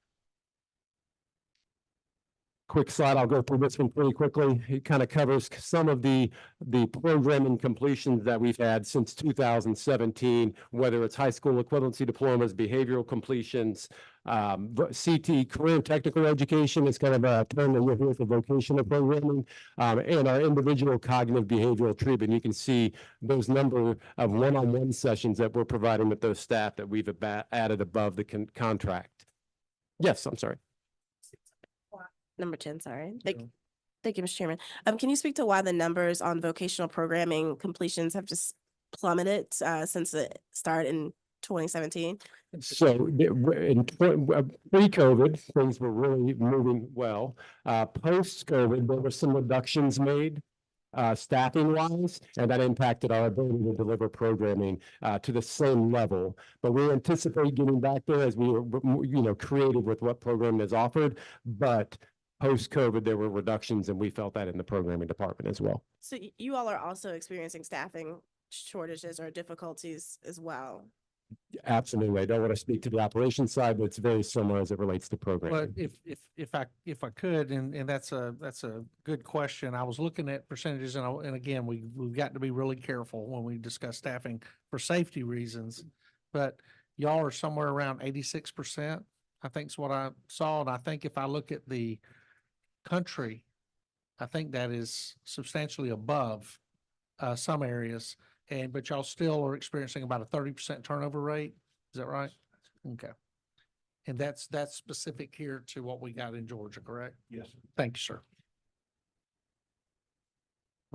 quick slide. I'll go through this one pretty quickly. It kind of covers some of the programming completions that we've had since 2017, whether it's high school equivalency diplomas, behavioral completions, CT, career and technical education is kind of a term that we're here for vocational programming, and our individual cognitive behavioral treatment. You can see those number of one-on-one sessions that we're providing with those staff that we've added above the contract. Yes, I'm sorry. Number 10, sorry. Thank you, Mr. Chairman. Can you speak to why the numbers on vocational programming completions have just plummeted since it started in 2017? So pre-COVID, things were really moving well. Post-COVID, there were some reductions made staffing wise, and that impacted our ability to deliver programming to the same level. But we anticipate getting back there as we were, creative with what programming is offered. But post-COVID, there were reductions, and we felt that in the programming department as well. So you all are also experiencing staffing shortages or difficulties as well? Absolutely. I don't want to speak to the operations side, but it's very similar as it relates to But programming. if I could, and that's a good question. I was looking at percentages and again, we've got to be really careful when we discuss staffing for safety reasons. But y'all are somewhere around 86%, I think is what I saw. And I think if I look at the country, I think that is substantially above some areas. But y'all still are experiencing about a 30% turnover rate. Is that right? Okay. And that's specific here to what we got in Georgia, correct? Yes. Thank you, sir.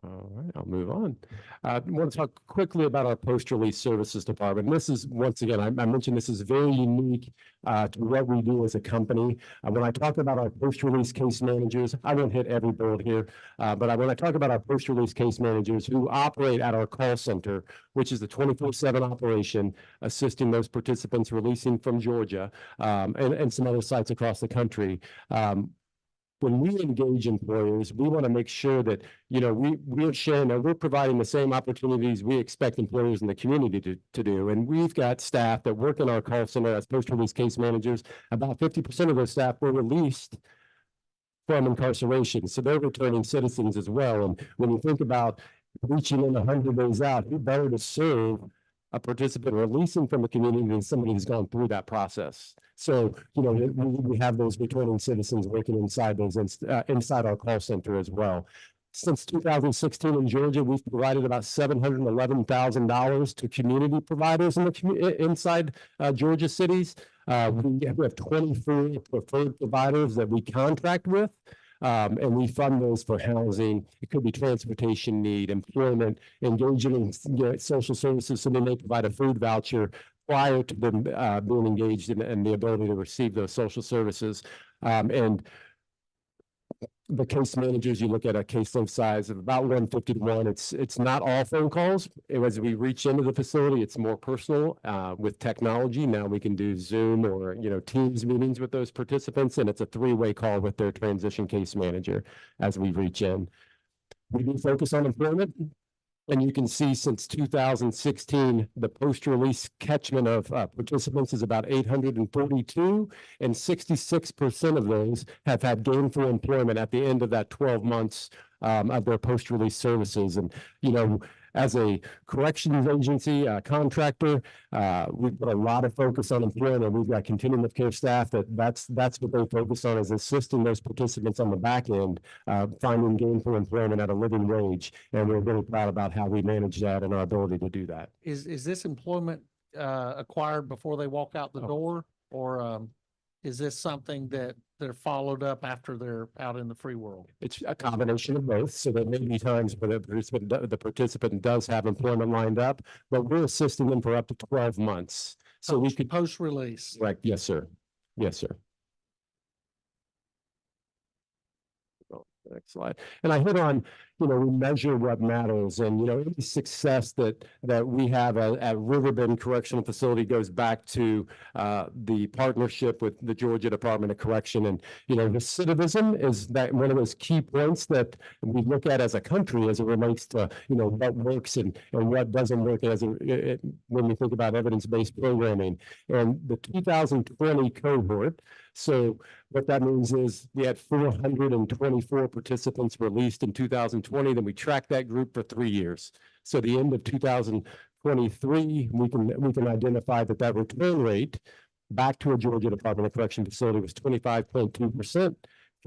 All right, I'll move on. I want to talk quickly about our post-release services department. This is, once again, I mentioned this is very unique to what we do as a company. When I talk about our post-release case managers, I won't hit every bullet here, but when I talk about our post-release case managers who operate at our call center, which is a 24/7 operation, assisting those participants releasing from Georgia and some other sites across the country. When we engage employers, we want to make sure that, we're sharing that we're providing the same opportunities we expect employers in the community to do. And we've got staff that work in our call center as post-release case managers. About 50% of those staff were released from incarceration. So they're returning citizens as well. And when you think about reaching in 100 days out, who better to serve a participant releasing from the community than somebody who's gone through that process. So, we have those returning citizens working inside inside our call center as well. Since 2016 in Georgia, we've provided about $711,000 to community providers inside Georgia cities. We have 24 preferred providers that we contract with. And we fund those for housing. It could be transportation need, employment, engaging in social services. So they may provide a food voucher prior to them being engaged in the ability to receive those social services. And the case managers, you look at a caseload size of about 150 to 1. It's not all phone calls. As we reach into the facility, it's more personal with technology. Now we can do Zoom or Teams meetings with those participants, and it's a 3-way call with their transition case manager as we reach in. We do focus on employment. And you can see since 2016, the post-release catchment of participants is about 842, and 66% of those have had gainful employment at the end of that 12 months of their post-release services. And, as a corrections agency, contractor, we've got a lot of focus on employment. We've got continuum of care staff that's what they focus on, is assisting those participants on the back end, finding gainful employment at a living wage. And we're really proud about how we manage that and our ability to do that. Is this employment acquired before they walk out the door, or is this something that they're followed up after they're out in the free world? It's a combination of both. So there may be times where the participant does have employment lined up, but we're assisting them for up to 12 months. So we could post-release. Right. Yes, sir. Yes, sir. Next slide. And I hit on, you know, we measure what matters. And, you know, any success that we have at Riverbend Correctional Facility goes back to the partnership with the Georgia Department of Correction. And, you know, recidivism is that one of those key points that we look at as a country as it relates to, you know, what works and what doesn't work when we think about evidence-based programming. And the 2020 cohort, so what that means is we had 424 participants released in 2020, then we tracked that group for 3 years. So the end of 2023, we can identify that return rate back to a Georgia Department of Correction facility was 25.2%.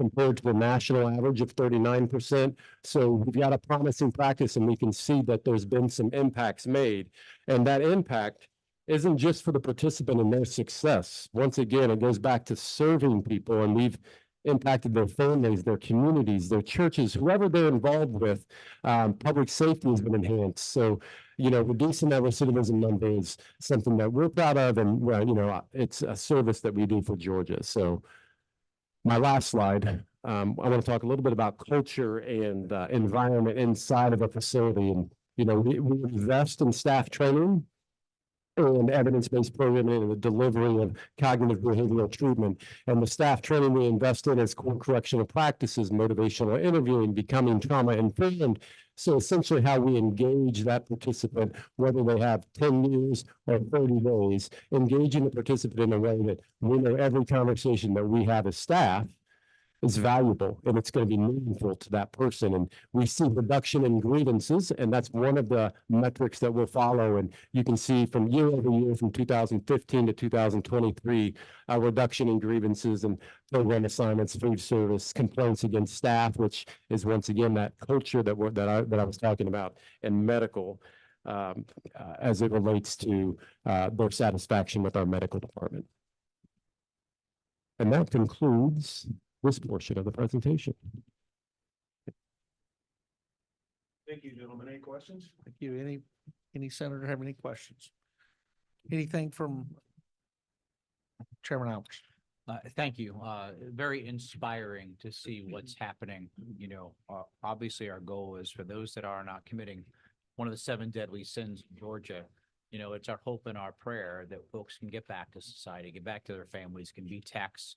compared to the national average of 39%. So we've got a promising practice, and we can see that there's been some impacts made. And that impact isn't just for the participant and their success. Once again, it goes back to serving people, and we've impacted their families, their communities, their churches, whoever they're involved with. Public safety has been enhanced. So, you know, reducing that recidivism number is something that we're proud of, and, well, you know, it's a service that we do for Georgia. So my last slide, I want to talk a little bit about culture and environment inside of a facility. And, you know, we invest in staff training and evidence-based programming and the delivery of cognitive behavioral treatment. And the staff training we invest in is core correctional practices, motivational interviewing, becoming trauma-informed. So essentially how we engage that participant, whether they have 10 years or 30 days, engaging the participant in a way that we know every conversation that we have as staff is valuable and it's going to be meaningful to that person. And we see reduction in grievances, and that's one of the metrics that we'll follow. And you can see from year over year, from 2015 to 2023, a reduction in grievances and program assignments, food service, complaints against staff, which is once again that culture that I was talking about, and medical as it relates to their satisfaction with our medical department. And that concludes this portion of the presentation. Thank you, gentlemen. Any questions? Thank you. Any senator have any questions? Anything from Chairman Alves? Thank you. Very inspiring to see what's happening. You know, obviously our goal is for those that are not committing one of the 7 deadly sins in Georgia. You know, it's our hope and our prayer that folks can get back to society, get back to their families, can be tax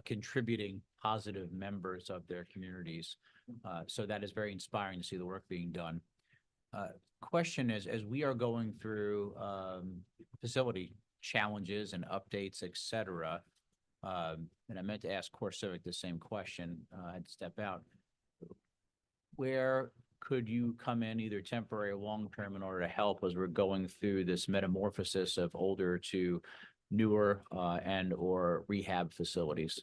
contributing positive members of their communities. So that is very inspiring to see the work being done. Question is, as we are going through facility challenges and updates, et cetera, and I meant to ask CoreCivic the same question, I had to step out. Where could you come in, either temporary or long-term, in order to help as we're going through this metamorphosis of older to newer and or rehab facilities?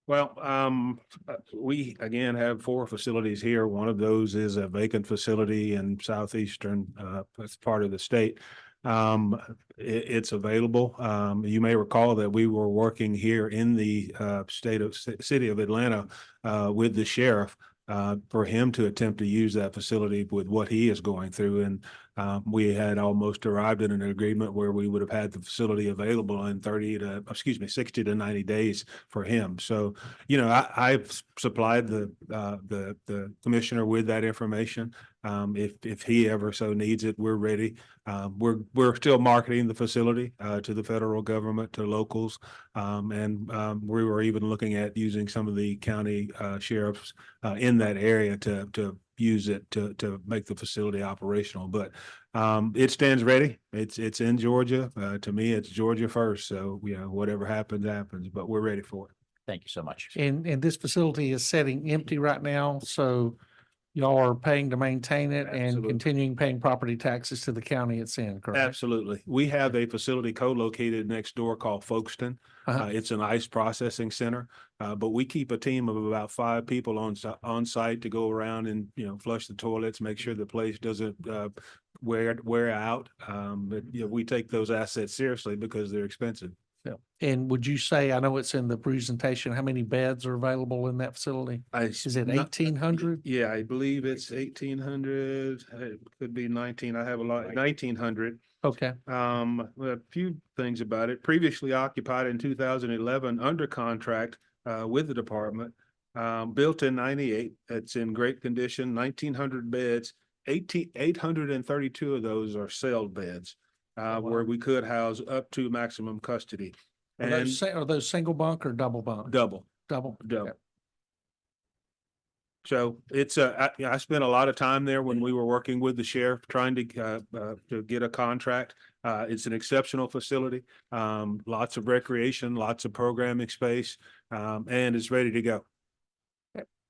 Well, we again have 4 facilities here. One of those is a vacant facility in southeastern that's part of the state. It's available. You may recall that we were working here in the city of Atlanta with the sheriff for him to attempt to use that facility with what he is going through. And we had almost arrived at an agreement where we would have had the facility available in 60 to 90 days for him. So, you know, I've supplied the commissioner with that information. If he ever so needs it, we're ready. We're still marketing the facility to the federal government, to locals, and we were even looking at using some of the county sheriffs in that area to use it to make the facility operational. But it stands ready. It's in Georgia. To me, it's Georgia first. So, you know, whatever happens, happens. But we're ready for it. Thank you so much. And this facility is sitting empty right now, so y'all are paying to maintain it and Absolutely. continuing paying property taxes to the county it's in, correct? Absolutely. We have a facility co-located next door called Folkestone. It's an ice processing center, but we keep a team of about 5 people on site to go around and, you know, flush the toilets, make sure the place doesn't wear out. But, you know, we take those assets seriously because they're expensive. Yeah. And would you say, I know it's in the presentation, how many beds are available in that facility? Is it 1,800? Yeah, I believe it's 1,800. It could be 19. I have a lot, 1,900. Okay. A few things about it. Previously occupied in 2011 under contract with the department. built in 98. It's in great condition, 1,900 beds, 832 of those are cell beds, where we could house up to maximum custody. Are And are those single bunk or double bunk? double. Double. Double. So it's I spent a lot of time there when we were working with the sheriff trying to get a contract. It's an exceptional facility, lots of recreation, lots of programming space, and it's ready to go.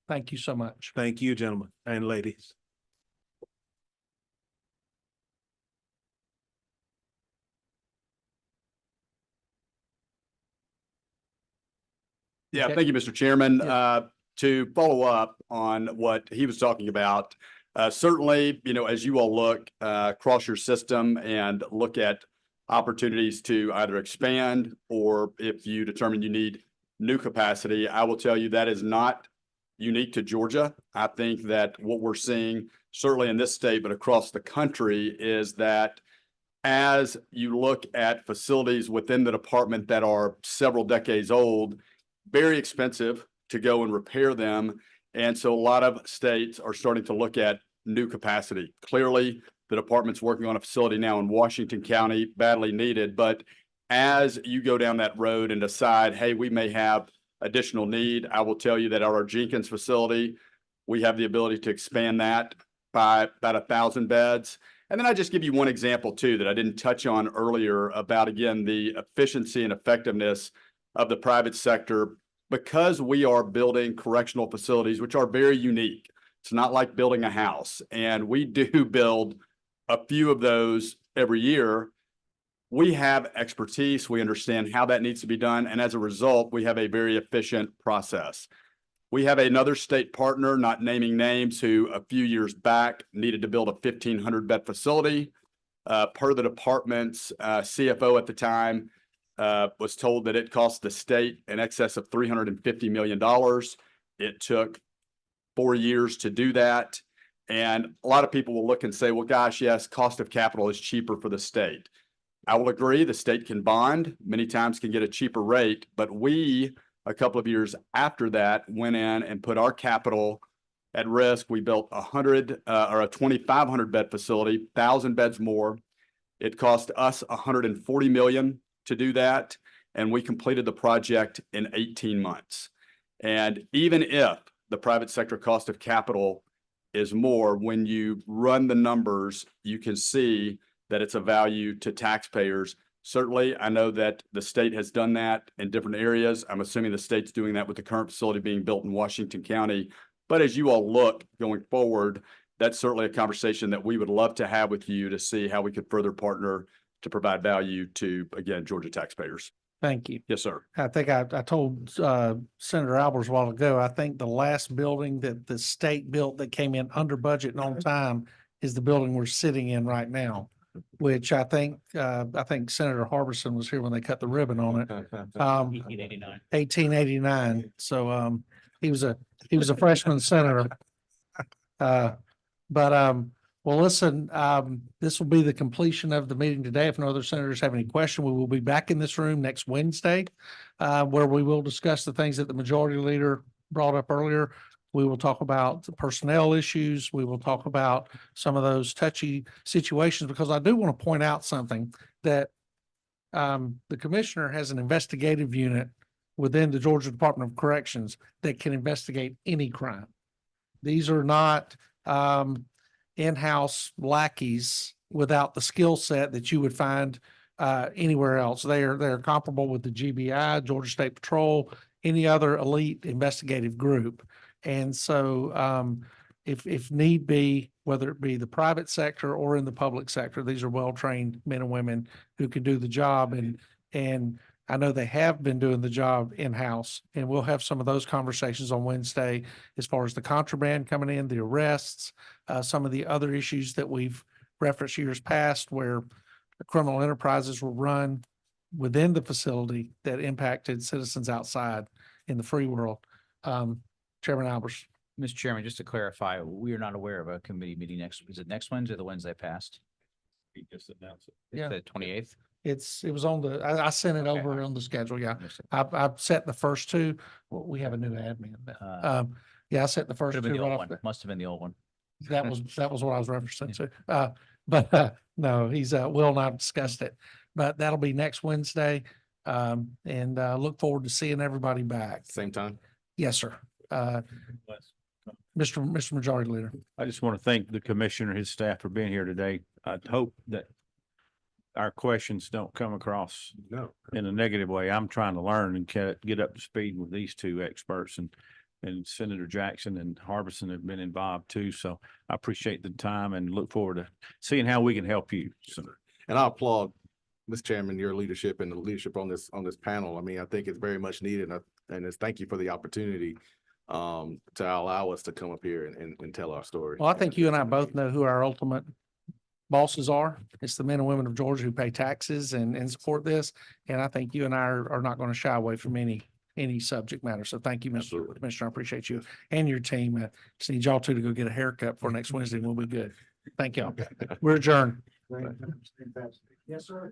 Thank you so much. Thank you, gentlemen and ladies. Yeah, Okay. thank you, Mr. Chairman. Yeah. To follow up on what he was talking about, certainly, as you all look across your system and look at opportunities to either expand or if you determine you need new capacity, I will tell you that is not unique to Georgia. I think that what we're seeing, certainly in this state, but across the country, is that as you look at facilities within the department that are several decades old, very expensive to go and repair them. And so a lot of states are starting to look at new capacity. Clearly, the department's working on a facility now in Washington County, badly needed. But as you go down that road and decide, hey, we may have additional need, I will tell you that our Jenkins facility, we have the ability to expand that by about 1,000 beds. And then I just give you one example too that I didn't touch on earlier about, again, the efficiency and effectiveness of the private sector. Because we are building correctional facilities, which are very unique. It's not like building a house, and we do build a few of those every year. We have expertise. We understand how that needs to be done. And as a result, we have a very efficient process. We have another state partner, not naming names, who a few years back needed to build a 1,500 bed facility. Per the department's CFO at the time, was told that it cost the state in excess of $350 million. It took 4 years to do that. And a lot of people will look and say, well, gosh, yes, cost of capital is cheaper for the state. I will agree, the state can bond, many times can get a cheaper rate, but we, a couple of years after that, went in and put our capital at risk. We built a 2,500 bed facility, 1,000 beds more. It cost us $140 million to do that, and we completed the project in 18 months. And even if the private sector cost of capital is more, when you run the numbers, you can see that it's a value to taxpayers. Certainly, I know that the state has done that in different areas. I'm assuming the state's doing that with the current facility being built in Washington County. But as you all look going forward, that's certainly a conversation that we would love to have with you to see how we could further partner to provide value to, again, Georgia taxpayers. Thank you. Yes, sir. I think I told Senator Albers a while ago, I think the last building that the state built that came in under budget and on time is the building we're sitting in right now, which I think Senator Harbison was here when they cut the ribbon on it. 1889. So he was a freshman senator. Well, listen, this will be the completion of the meeting today. If no other senators have any question, we will be back in this room next Wednesday, where we will discuss the things that the majority leader brought up earlier. We will talk about the personnel issues. We will talk about some of those touchy situations, because I do want to point out something that the commissioner has an investigative unit within the Georgia Department of Corrections that can investigate any crime. These are not in-house lackeys without the skill set that you would find anywhere else. They're comparable with the GBI, Georgia State Patrol, any other elite investigative group. And so if need be, whether it be the private sector or in the public sector, these are well-trained men and women who can do the job. And I know they have been doing the job in-house, and we'll have some of those conversations on Wednesday as far as the contraband coming in, the arrests, some of the other issues that we've referenced years past where criminal enterprises were run within the facility that impacted citizens outside in the free world. Chairman Albers. Mr. Chairman, just to clarify, we are not aware of a committee meeting is it next Wednesday or the Wednesday past? Just announce it. Yeah. The 28th? it was on I sent it over on the schedule. Yeah. I've set the first two. Well, we have a new admin. Yeah, I set the first Should two. have been the right old off one. Must have been the old one. That was what I was referencing to. No, he's, Will and I have discussed it, but that'll be next Wednesday. And, look forward to seeing everybody back. Same time? Yes, sir. Mr. Majority Leader. I just want to thank the commissioner, and his staff for being here today. I hope that our questions don't come across No. in a negative way. I'm trying to learn and get up to speed with these two experts, and Senator Jackson and Harbison have been involved too. So I appreciate the time and look forward to seeing how we can help you. So And I applaud, Mr. Chairman, your leadership and the leadership on this panel. I mean, I think it's very much needed, and it's thank you for the opportunity to allow us to come up here and tell our story. Well, I think you and I both know who our ultimate bosses are. It's the men and women of Georgia who pay taxes and support this. And I think you and I are not going to shy away from any subject matter. So thank you, Mr. Absolutely. Commissioner. I appreciate you and your team. Just need y'all two to go get a haircut for next Wednesday and we'll be good. Thank y'all. We're adjourned. Yes, sir.